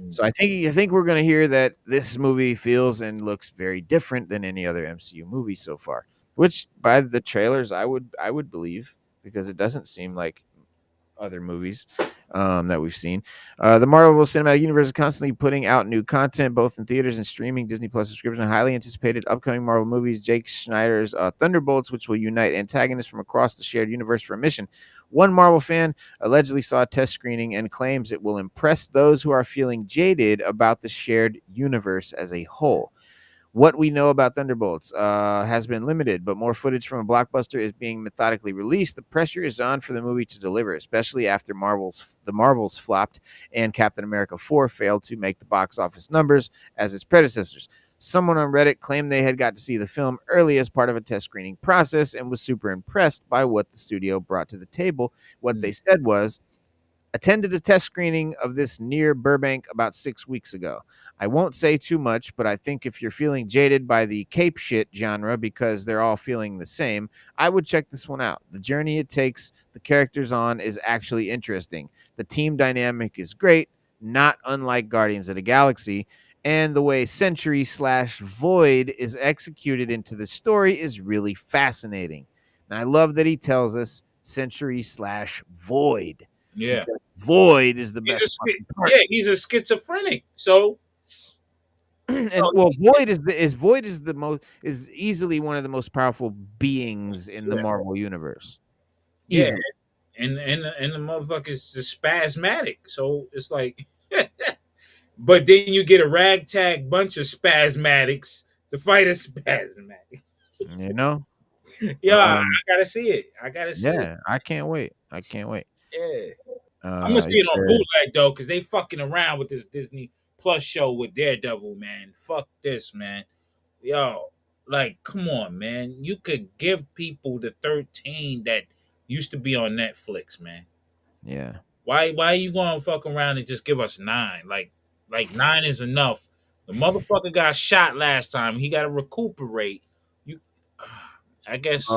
So I think we're gonna hear that this movie feels and looks very different than any other MCU movie so far. Which by the trailers I would believe because it doesn't seem like other movies. that we've seen. The Marvel Cinematic Universe is constantly putting out new content, both in theaters and streaming. Disney Plus subscription, highly anticipated upcoming Marvel movies, Jake Schneider's Thunderbolts, which will unite antagonists from across the shared universe for a mission. One Marvel fan allegedly saw a test screening and claims it will impress those who are feeling jaded about the shared universe as a whole. What we know about Thunderbolts has been limited, but more footage from a blockbuster is being methodically released. The pressure is on for the movie to deliver, especially after the Marvels flopped and Captain America 4 failed to make the box office numbers as its predecessors. Someone on Reddit claimed they had got to see the film early as part of a test screening process and was super impressed by what the studio brought to the table. What they said was, attended a test screening of this near Burbank about 6 weeks ago. I won't say too much, but I think if you're feeling jaded by the cape shit genre because they're all feeling the same, I would check this one out. The journey it takes the characters on is actually interesting. The team dynamic is great, not unlike Guardians of the Galaxy, and the way Sentry/Void is executed into the story is really fascinating. And I love that he tells us Sentry/Void. Yeah. Because Void is the He's best fucking part. yeah, he's a schizophrenic. So And no, well, Void is easily one of the most powerful beings in the Yeah. Marvel universe. yeah, Easily. and the motherfucker's just spasmatic. So it's like, but then you get a ragtag bunch of spasmatics to fight a spasmatic. You know? Yeah, I gotta see it. Yeah, I can't wait. Yeah. I'm gonna see it on bootleg though, because they fucking around with this Disney Plus show with Daredevil, man. Fuck this, man. Yo, like, come on, man. You could give people the 13 that used to be on Netflix, man. Yeah. Why are you gonna fuck around and just give us 9? Like 9 is enough. The motherfucker got shot last time. He gotta recuperate. You I guess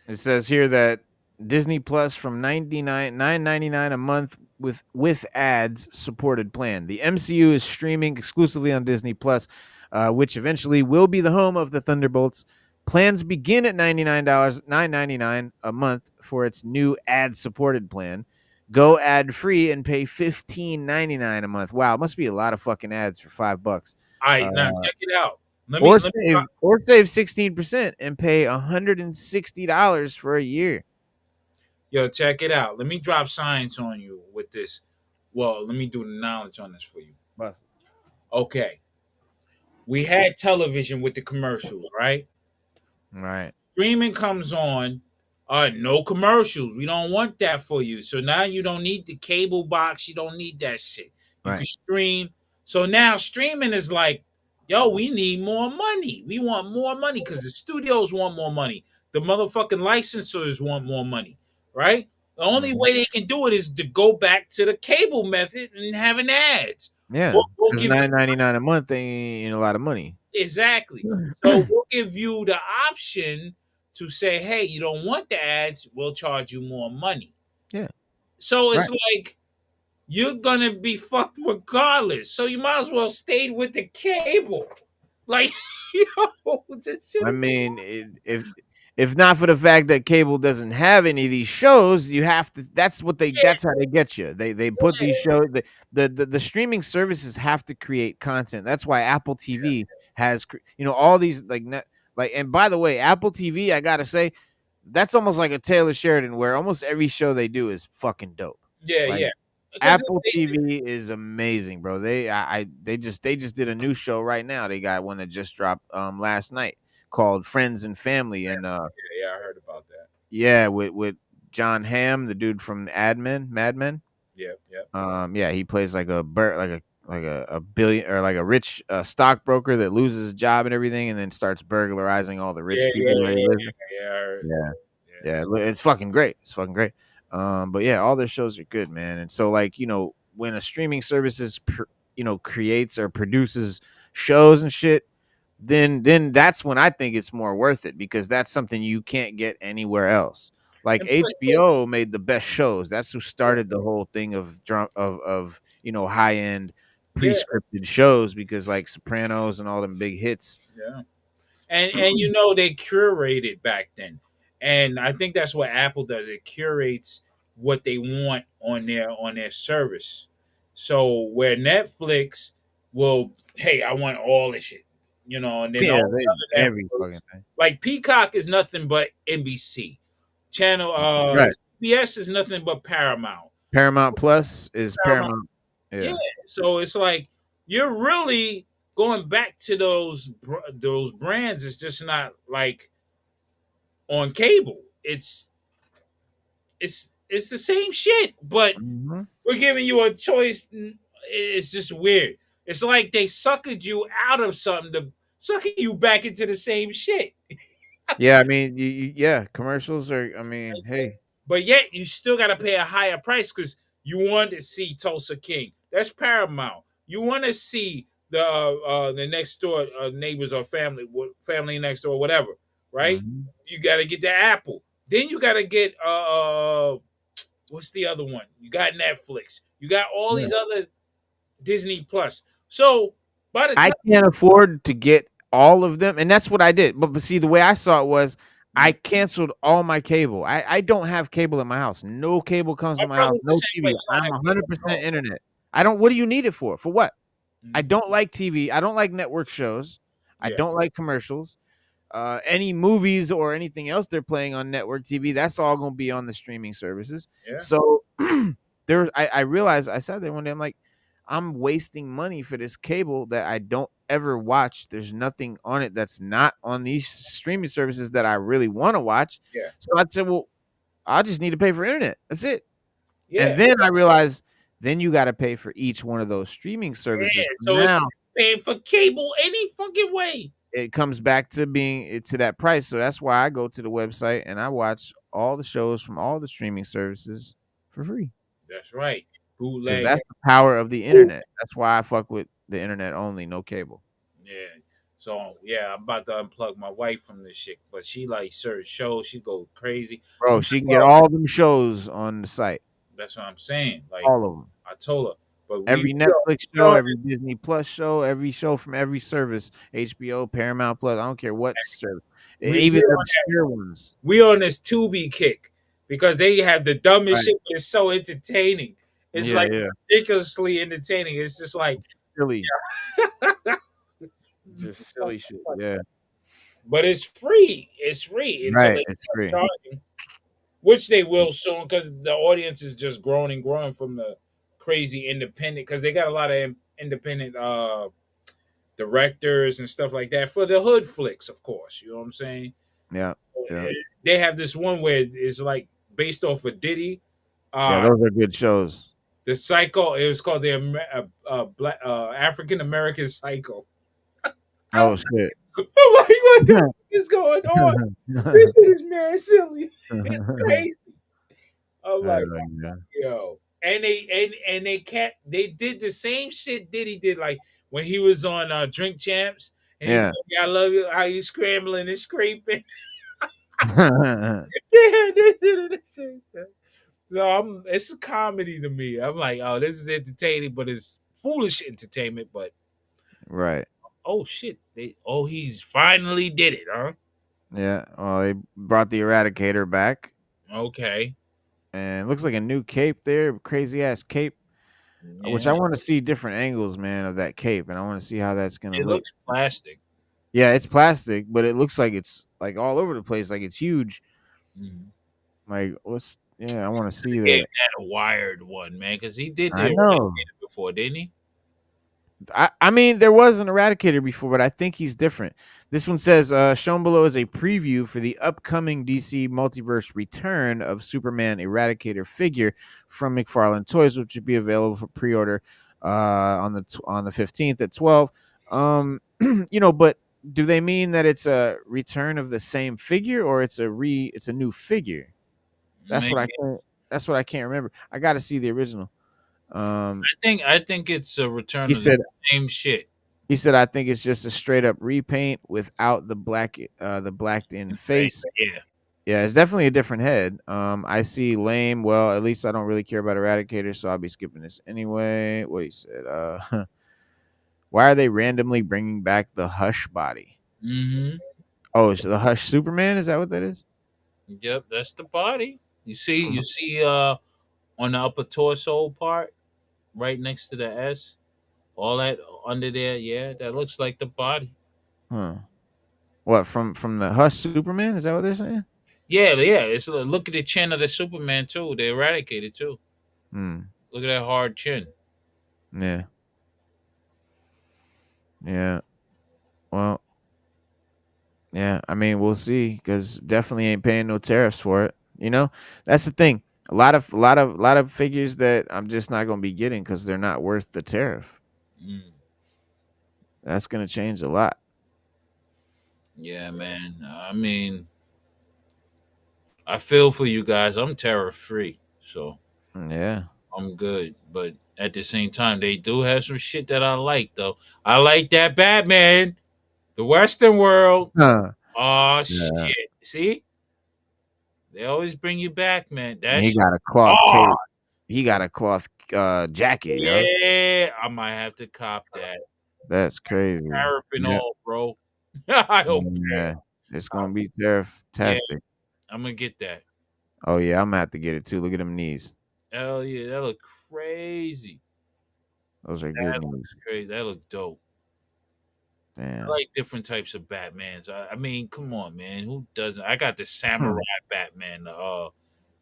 It says here that Disney Plus from $9.99 a month with ads supported plan. The MCU is streaming exclusively on Disney Plus, which eventually will be the home of the Thunderbolts. Plans begin at $9.99 a month for its new ad supported plan. Go ad free and pay $15.99 a month. Wow, it must be a lot of fucking ads for $5. all right, now check it out. Or save 16% and pay $160 for a year. Yo, check it out. Let me drop science on you with this. Well, let me do the knowledge on this for you. Okay. We had television with the commercials, right? Right. Streaming comes on. No commercials. We don't want that for you. So now you don't need the cable box. You don't need that shit. You Right. can stream. So now streaming is like, yo, we need more money. We want more money because the studios want more money. The motherfucking licensors want more money, right? The only way they can do it is to go back to the cable method and having ads. Yeah. We'll Because give $9.99 a month ain't a lot of money. Exactly. So we'll give you the option to say, hey, you don't want the ads, we'll charge you more money. Yeah. So it's like you're gonna be fucked regardless. So you might as well stay with the cable. Like, this shit I mean, if not for the fact that cable doesn't have any of these shows, you have to. That's how they get you. They put these shows. The streaming services have to create content. That's why Apple TV has all these and by the way, Apple TV, I gotta say, that's almost like a Taylor Sheridan, where almost every show they do is fucking dope. Yeah. Apple TV is amazing, bro. They just did a new show right now. They got one that just dropped last night called Friends and Family, and I heard about that. yeah, with John Hamm, the dude from Mad Men. Yep. Yeah, he plays like a billion or like a rich stockbroker that loses his job and everything, and then starts burglarizing all the rich people. Yeah, it's fucking great. But yeah, all their shows are good, man. And so, like, when a streaming services creates or produces shows and shit, then that's when I think it's more worth it, because that's something you can't get anywhere else. Like HBO made the best shows. That's who started the whole thing of high end pre-scripted shows, because like Sopranos and all them big hits. Yeah. And they curated back then. And I think that's what Apple does. It curates what they want on their service. So where Netflix will, hey, I want all this shit, and then Yeah, all they the other every fucking networks, thing. like Peacock is nothing but NBC. Channel Right. CBS is nothing but Paramount. Paramount Plus is Paramount. Paramount. Yeah. Yeah. So it's like you're really going back to those brands. It's just not like on cable. It's the same shit, but hmm we're giving you a choice. It's just weird. It's like they suckered you out of something to sucker you back into the same shit. Yeah, I mean, yeah, commercials are. I mean, hey, But yet you still got to pay a higher price because you want to see Tulsa King. That's Paramount. You want to see the next door neighbors or family next door, whatever, right? mhm. You got to get the Apple. Then you got to get what's the other one? You got Netflix. You got all Yeah. these other Disney Plus. So by the I time can't afford to get all of them, and that's what I did. But see, the way I saw it was, I canceled all my cable. I don't have cable in my house. No cable comes my to my house. brother's the No same way, TV. he don't I'm have cable at 100% all. internet. I don't. What do you need it for? For what? I Mhm. don't like TV. I don't like network shows. I Yeah, don't like commercials. Any movies or anything else they're playing on network TV, that's all gonna be on the streaming services. yeah, So I realized, I sat there one day, I'm like, I'm wasting money for this cable that I don't ever watch. There's nothing on it that's not on these streaming services that I really want to watch. yeah, So I said, well, I just need to pay for internet. That's it. yeah, And then I realized, then you got to pay for each one of those streaming services. yeah. So it's Now paying for cable any fucking way. it comes back to being to that price. So that's why I go to the website and I watch all the shows from all the streaming services for free, That's right. because Bootleg. that's the power of the internet. That's why I fuck with the internet only, no cable. Yeah. So yeah, I'm about to unplug my wife from this shit, but she like certain shows, she go crazy. I'm Bro, like, she can get bro, all them shows on the site, that's what I'm saying. Like all of them. I told her, but Every we are, Netflix we show, on every Disney Plus show, every show from every service, HBO, Paramount Plus. I don't care what service, we even the on obscure ones. we on this Tubi kick because they have the dumbest Right? shit, but it's so entertaining. It's Yeah, like yeah. ridiculously entertaining. It's just like, Silly, just silly shit. Yeah, but it's free. It's free until right. they It's start free. charging, which they will soon because the audience is just growing and growing from the crazy independent because they got a lot of independent directors and stuff like that for the hood flicks, of course. You know what I'm saying? Yeah, yeah, They have this one where it's like based off of Diddy. yeah. Uh, Those are good shows. the Psycho. It was called the Black African American Psycho. I'm Oh shit. like, what the fuck is going on? This shit is mad silly. It's crazy. I'm like, Yeah. yo, and they can't. They did the same shit Diddy did, like when he was on Drink Champs, and he Yeah. said, "Yeah, I love you. How you scrambling and scraping." Yeah, this shit. This shit. So it's a comedy to me. I'm like, oh, this is entertaining, but it's foolish entertainment. But Right. oh shit, he's finally did it, huh? Yeah. Well, they brought the Eradicator back, Okay, and it looks like a new cape there, crazy ass cape, which I yeah, want to see different angles, man, of that cape, and I want to see how that's gonna it look. looks plastic. Yeah, it's plastic, but it looks like it's like all over the place, like it's huge. Mhm. Like what's? Yeah, I want to see Gave that. that a wired one, man, because he did I the know. Eradicator before, didn't he? I mean, there was an Eradicator before, but I think he's different. This one says, shown below is a preview for the upcoming DC Multiverse return of Superman Eradicator figure from McFarlane Toys, which will be available for pre-order on the 15th at 12. But do they mean that it's a return of the same figure, or it's a new figure? That's what I Maybe. can't. That's what I can't remember. I got to see the original. Um, I think it's a return he of the said same shit. He said, "I think it's just a straight up repaint without the blacked in face. Yeah. Yeah, it's definitely a different head. I see lame. Well, at least I don't really care about Eradicator, so I'll be skipping this anyway. What he said. Why are they randomly bringing back the Hush body? Mm-hmm. Oh, it's the Hush Superman. Is that what that is? Yep, that's the body. You see on the upper torso part, right next to the S, all that under there, yeah, that looks like the body. Huh. What from the Hush Superman? Is that what they're saying? Yeah, yeah. It's look at the chin of the Superman too. They eradicated too. Hmm. Look at that hard chin. Yeah. Yeah. Well, yeah. I mean, we'll see because definitely ain't paying no tariffs for it. You know, that's the thing. A lot of figures that I'm just not gonna be getting because they're not worth the tariff. Mm. That's gonna change a lot. Yeah, man. I mean, I feel for you guys. I'm terror free, so Yeah. I'm good. But at the same time, they do have some shit that I like, though. I like that Batman, the Western world. Huh. Oh Yeah. shit! See, they always bring you back, man. And That he shit. got a cloth Oh cape. He got a cloth jacket, yo. yeah, I might have to cop that. That's crazy. Tariff and Yep. all, bro. I don't care. Yeah. It's gonna be Yeah, tariff-tastic. I'm gonna get that. Oh yeah, I'm gonna have to get it too. Look at them knees. Hell yeah, that look crazy. Those are good That knees. looks crazy. That look dope. I Damn. like different types of Batmans. I mean, come on, man. Who doesn't? I got the samurai Batman.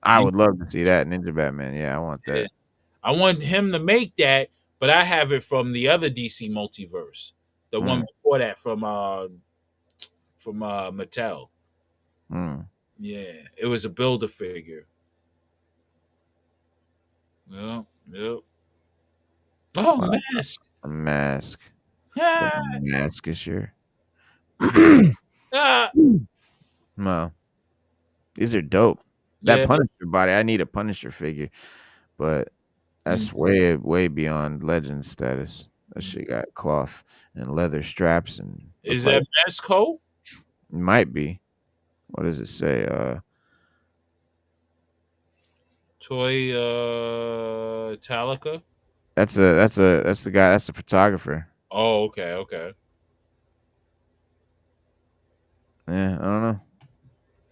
I would love to see that Ninja Batman. Yeah, I want Yeah. that. I want him to make that, but I have it from the other DC multiverse, the one Mm, before that from Mattel. mm. Yeah, it was a builder figure. Yep, yep. Oh, Wow, mask. a mask. The Ah, mask is sure. ah. No, these are dope. That Yeah. Punisher body, I need a Punisher figure, but Mm. that's way beyond legend status. That shit got cloth and leather straps and Is look like that mask coat? it might be. What does it say? Toy Talica? That's the guy. That's the photographer. Oh, okay, okay. Yeah, I don't know.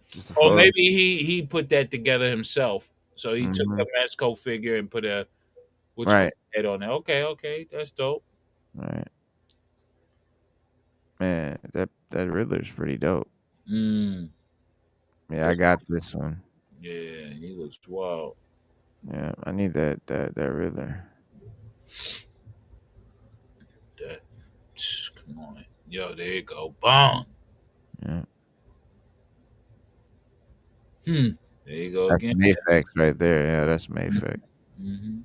Just a Oh, photo. maybe he put that together himself. So he took Hmm. a Masco figure and put a which Right, head on it. Okay, okay, that's dope. right. Man, that Riddler's pretty dope. Mm, Yeah, I got this one. yeah, he looks wild. Yeah, I need that Riddler. That come on, yo, there you go, boom. Yeah, Hmm, there you go that's again. Mayfax right there. Yeah, that's Mayfax. Mm-hmm.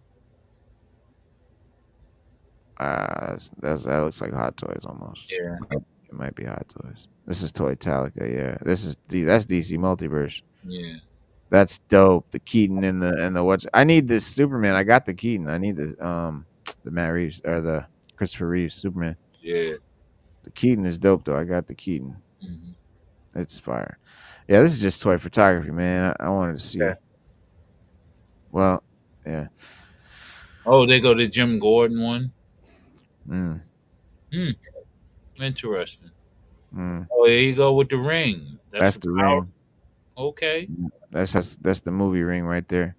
That looks like Hot Toys almost. Yeah, It might be Hot Toys. This is Toy Talica. Yeah, that's DC Multiverse. yeah, That's dope. The Keaton and the what? I need this Superman. I got the Keaton. I need the Matt Reeves or the Christopher Reeves Superman. yeah. The Keaton is dope though. I got the Keaton. Mm-hmm. It's fire. Yeah, this is just toy photography, man. I wanted to see. Okay. Well, yeah. Oh, they go the Jim Gordon one. Mm, Hmm, interesting. mm. Oh, there you go with the ring. That's That's the the power. ring. Okay, That's the movie ring right there.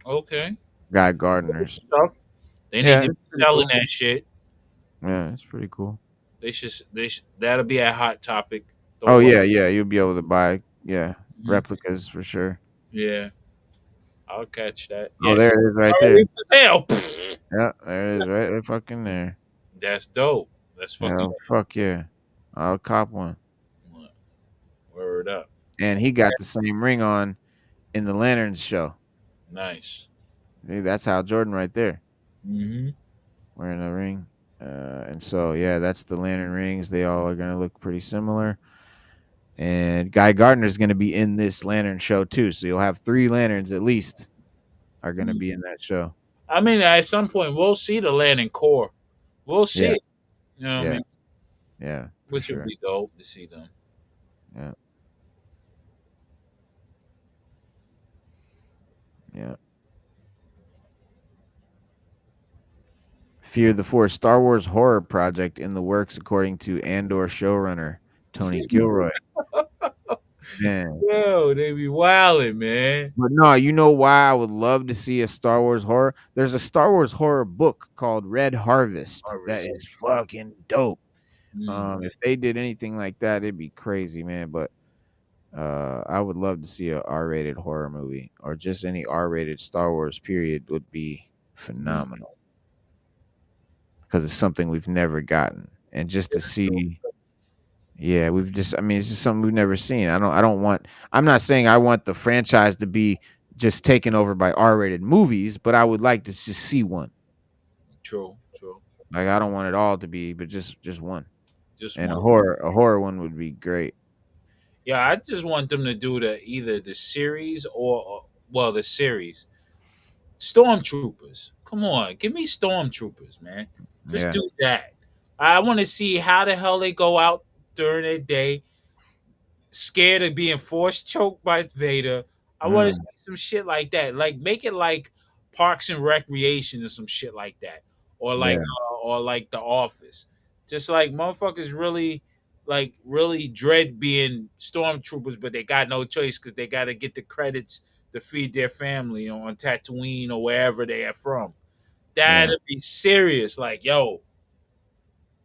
okay. Guy Gardner's. Stuff. They need Yeah, to it's be pretty selling cool. that shit. Yeah, it's pretty cool. That'll be a hot topic. Oh Don't worry. yeah. You'll be able to buy Mhm. replicas for sure. Yeah, I'll catch that. Oh, there Yes. it is right there. Already for sale. Yeah, there it is right there, fucking there. That's dope. That's fucking Hell, fuck yeah. I'll cop one. word up. And he got the same ring on in the Lanterns show. Nice. Hey, that's Hal Jordan right there. Mm-hmm. Wearing a ring. And so, yeah, that's the Lantern rings. They all are going to look pretty similar. And Guy Gardner's going to be in this Lantern show too. So you'll have 3 Lanterns at least are going to be in that show. I mean, at some point, we'll see the Landing Core. We'll see Yeah. it. You know what I Yeah. mean? Yeah. For Which would sure. be dope to see them. Yeah. Yeah. Fear the Force Star Wars horror project in the works, according to Andor showrunner Tony Gilroy. Man. Yo, they be wilding, man. But no, you know why I would love to see a Star Wars horror? There's a Star Wars horror book called Red Harvest that Harvest. is fucking dope. Mm. If they did anything like that, it'd be crazy, man. But I would love to see a R-rated horror movie or just any R-rated Star Wars period would be phenomenal because it's something we've never gotten, and just to see, yeah, I mean, it's just something we've never seen. I'm not saying I want the franchise to be just taken over by R-rated movies, but I would like to just see one. True, true. Like I don't want it all to be, but just one, Just and one. a horror one would be great. Yeah, I just want them to do either the series or well, the series. Stormtroopers. Come on, give me stormtroopers, man. Just Yeah. do that. I want to see how the hell they go out during their day, scared of being force choked by Vader. I want to Mm, see some shit like that. Like make it like Parks and Recreation or some shit like that, yeah. or like The Office. Just like motherfuckers really dread being stormtroopers, but they got no choice because they got to get the credits to feed their family on Tatooine or wherever they are from. Yeah. That'd be serious. Like yo,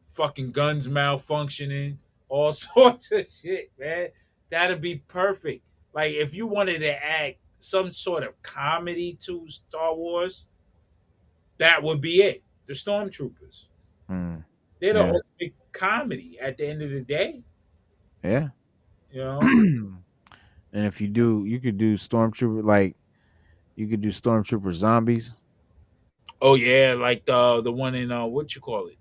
fucking guns malfunctioning, all sorts of shit, man. That'd be perfect. Like if you wanted to add some sort of comedy to Star Wars, that would be it. The Stormtroopers. Mm, They're the yeah. ultimate comedy at the end of the day. Yeah. You know? And if you could do stormtrooper like you could do stormtrooper zombies. Oh yeah, like the one in what you call it?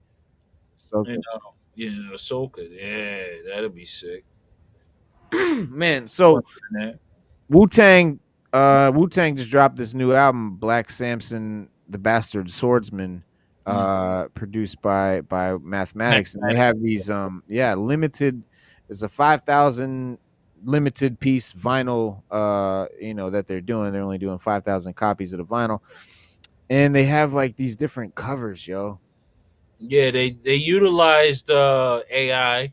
In So Ahsoka. Yeah, that'd be sick. man, so Wu Tang just dropped this new album, Black Samson, the Bastard Swordsman, Mm. produced by Mathematics, and they have these limited. It's a 5,000 limited piece vinyl, that they're doing. They're only doing 5,000 copies of the vinyl, and they have like these different covers, yo. Yeah, they utilized AI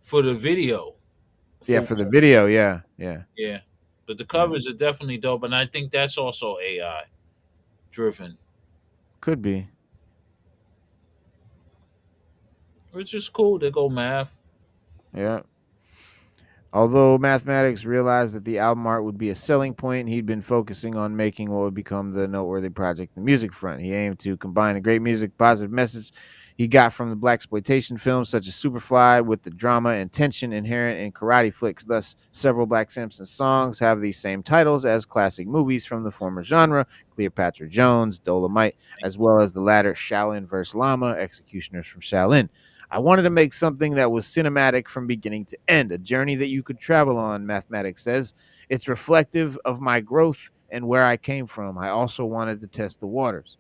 for the video. Yeah, For for the video, yeah, yeah, yeah, but the yeah. covers are definitely dope, and I think that's also AI driven, Could be. which is cool. They go math. Yeah. Although Mathematics realized that the album art would be a selling point, he'd been focusing on making what would become the noteworthy project, the music front. He aimed to combine the great music, positive message he got from the blaxploitation films such as Superfly with the drama and tension inherent in karate flicks. Thus, several Black Samson songs have the same titles as classic movies from the former genre, Cleopatra Jones, Dolomite, as well as the latter Shaolin vs. Lama, Executioners from Shaolin. I wanted to make something that was cinematic from beginning to end, a journey that you could travel on, Mathematics says. It's reflective of my growth and where I came from. I also wanted to test the waters.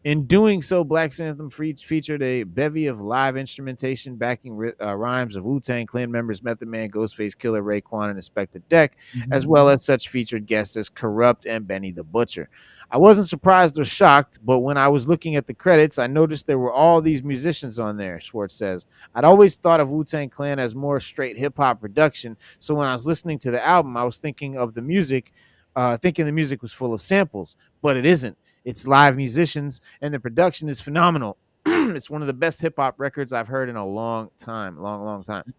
In doing so, Black Anthem featured a bevy of live instrumentation backing rhymes of Wu-Tang Clan members Method Man, Ghostface Killer, Raekwon, and Inspector Deck, as well as such featured guests as Corrupt and Benny the Butcher. I wasn't surprised or shocked, but when I was looking at the credits, I noticed there were all these musicians on there, Schwartz says. I'd always thought of Wu-Tang Clan as more straight hip-hop production, so when I was listening to the album, I was thinking the music was full of samples, but it isn't. It's live musicians, and the production is phenomenal. It's one of the best hip hop records I've heard in a long time, long time.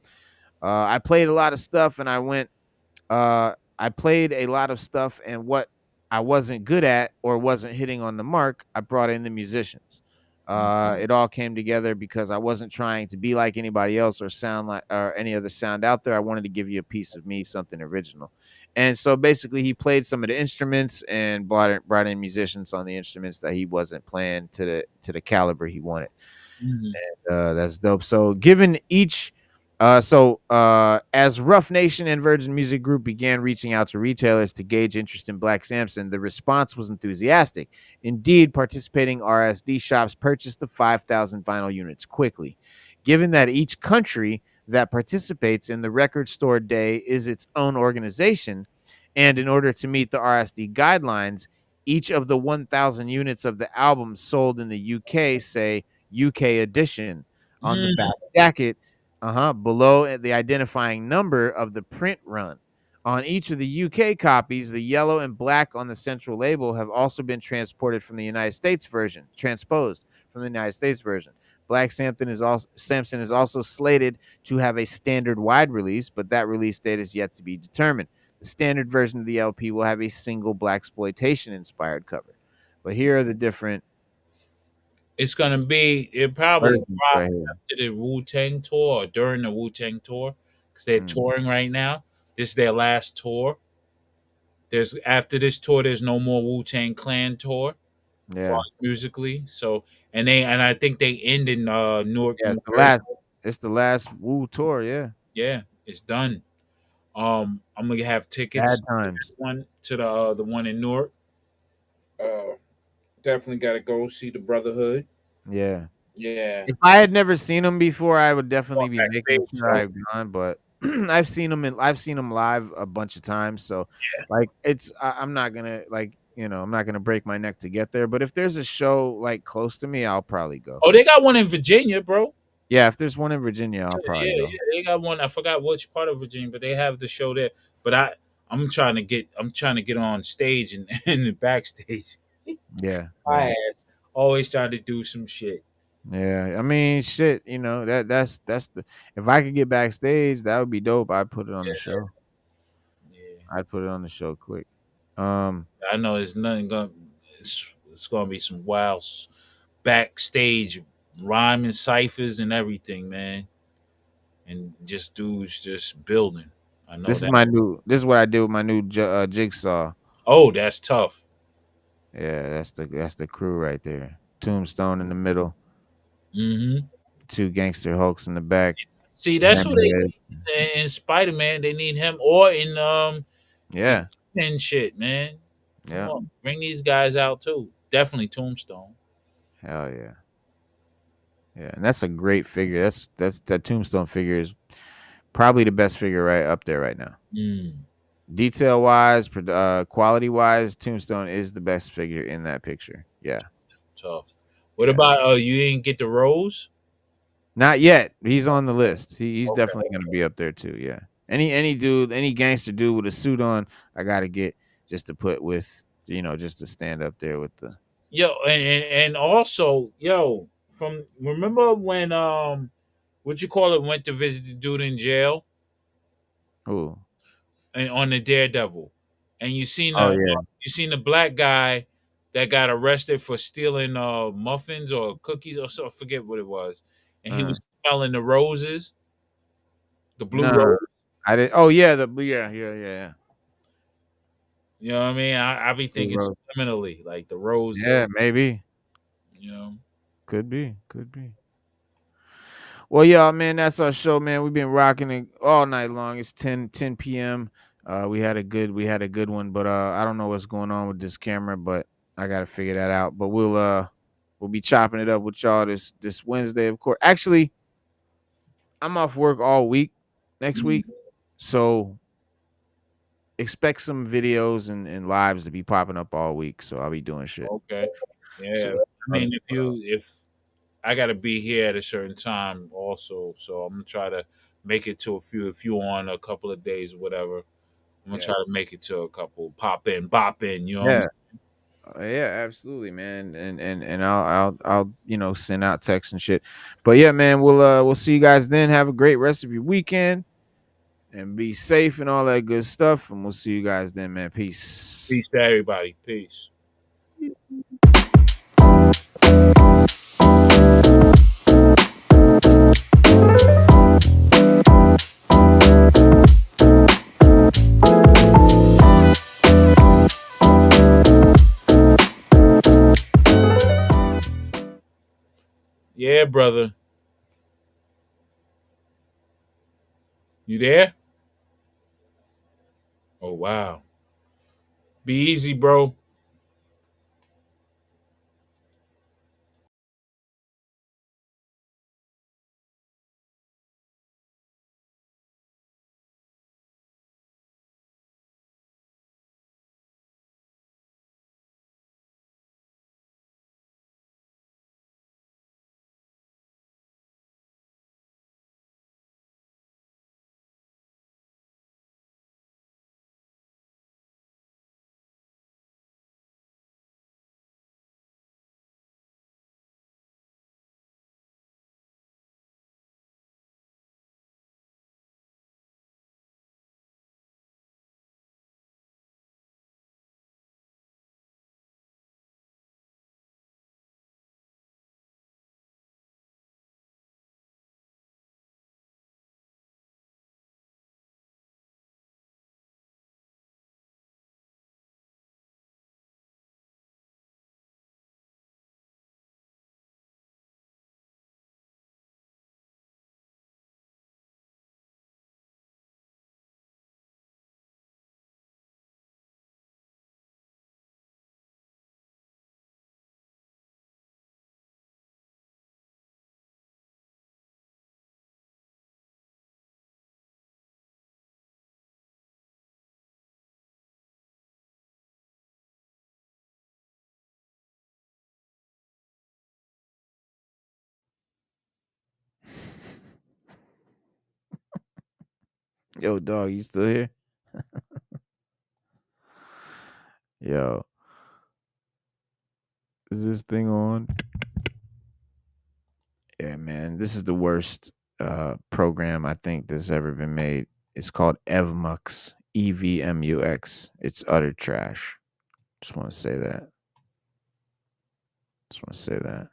I played a lot of stuff, and I played a lot of stuff, and what I wasn't good at or wasn't hitting on the mark, I brought in the musicians. It all came together because I wasn't trying to be like anybody else or sound like or any other sound out there. I wanted to give you a piece of me, something original. And so basically, he played some of the instruments and brought in musicians on the instruments that he wasn't playing to the caliber he wanted. Mhm. That's dope. So given each as Rough Nation and Virgin Music Group began reaching out to retailers to gauge interest in Black Samson, the response was enthusiastic. Indeed, participating RSD shops purchased the 5,000 vinyl units quickly. Given that each country that participates in the record store day is its own organization, and in order to meet the RSD guidelines, each of the 1,000 units of the album sold in the UK say UK edition on the back jacket below the identifying number of the print run. On each of the UK copies, the yellow and black on the central label have also been transported from the United States version, transposed from the United States version. Black Samson is also slated to have a standard wide release, but that release date is yet to be determined. The standard version of the LP will have a single blaxploitation inspired cover. But here are the different It's gonna be. It probably versions drop right here. after the Wu Tang tour or during the Wu Tang tour because they're Mm, touring right now. This is their last tour. There's after this tour, there's no more Wu Tang Clan tour, as far yeah. as musically. So and I think they end in Newark, Yeah, New it's the Jersey. last. It's the last Woo tour. Yeah, Yeah, it's done. I'm gonna have tickets bad to times. that one to the one in Newark. Uh, definitely got to go see the Brotherhood. Yeah. Yeah. If I had never seen them before, I would definitely Going be making backstage sure show. I've gone. But I've seen them live a bunch of times. So like, I'm not gonna like, I'm not gonna break my neck to get there. But if there's a show like close to me, I'll probably go. Oh, they got one in Virginia, bro. Yeah, if there's one in Virginia, I'll Yeah, probably go. yeah, they got one. I forgot which part of Virginia, but they have the show there. But I'm trying to get on stage and in the backstage. Yeah, My yeah, ass always trying to do some shit. yeah. I mean, shit. That's the. If I could get backstage, that would be dope. I'd put it on the show. Yeah, I'd put it on the show quick. Um, I know it's nothing going. It's going to be some wild backstage rhyming ciphers and everything, man, and just dudes just building. I know this is that. my new. This is what I did with my new jigsaw. Oh, that's tough. Yeah, that's the crew right there. Tombstone in the middle, Hmm. two gangster Hulks in the back. See, that's who they Hammerhead. need in Spider Man. They need him or in Yeah, and shit, man. Come yeah, on, bring these guys out too. Definitely Tombstone. hell yeah, yeah. And that's a great figure. That's that Tombstone figure is probably the best figure right up there right now. Mm, Detail wise, quality wise, Tombstone is the best figure in that picture. Yeah, tough. What yeah. about you didn't get the Rose? Not yet. He's on the list. He's Okay. definitely gonna be up there too. Yeah. Any gangster dude with a suit on, I gotta get just to put with just to stand up there with the. Yo, and also, yo, from remember when what you call it went to visit the dude in jail Oh, and on the Daredevil, and oh yeah. you seen the black guy that got arrested for stealing muffins or cookies or so I forget what it was, and he Uh, was smelling the roses, the blue nah, rose. I did. Oh yeah, yeah. You know what I mean? I be Blue thinking Rose. subliminally, like the rose is, Yeah, maybe. you know. Could be. Could be. Well, y'all, man, that's our show, man. We've been rocking it all night long. It's 10 p.m. We had a good one, but I don't know what's going on with this camera, but I gotta figure that out. But we'll be chopping it up with y'all this Wednesday, of course. Actually, I'm off work all week next week, so expect some videos and lives to be popping up all week. So I'll be doing shit. Okay. So Yeah. I mean, if I got to be here at a certain time also, so I'm gonna try to make it to a few. If you on a couple of days, whatever, I'm gonna yeah, try to make it to a couple. Pop in, bop in. You know what I mean? yeah. Yeah, absolutely, man. And I'll send out texts and shit. But yeah, man, we'll see you guys then. Have a great rest of your weekend and be safe and all that good stuff. And we'll see you guys then, man. Peace. Peace to everybody. Peace. Yeah, brother. You there? Oh wow. Be easy, bro. Yo, dog, you still here? Yo, is this thing on? Yeah, man, this is the worst program I think that's ever been made. It's called EVMUX, EVMUX. It's utter trash. Just want to say that. Just want to say that.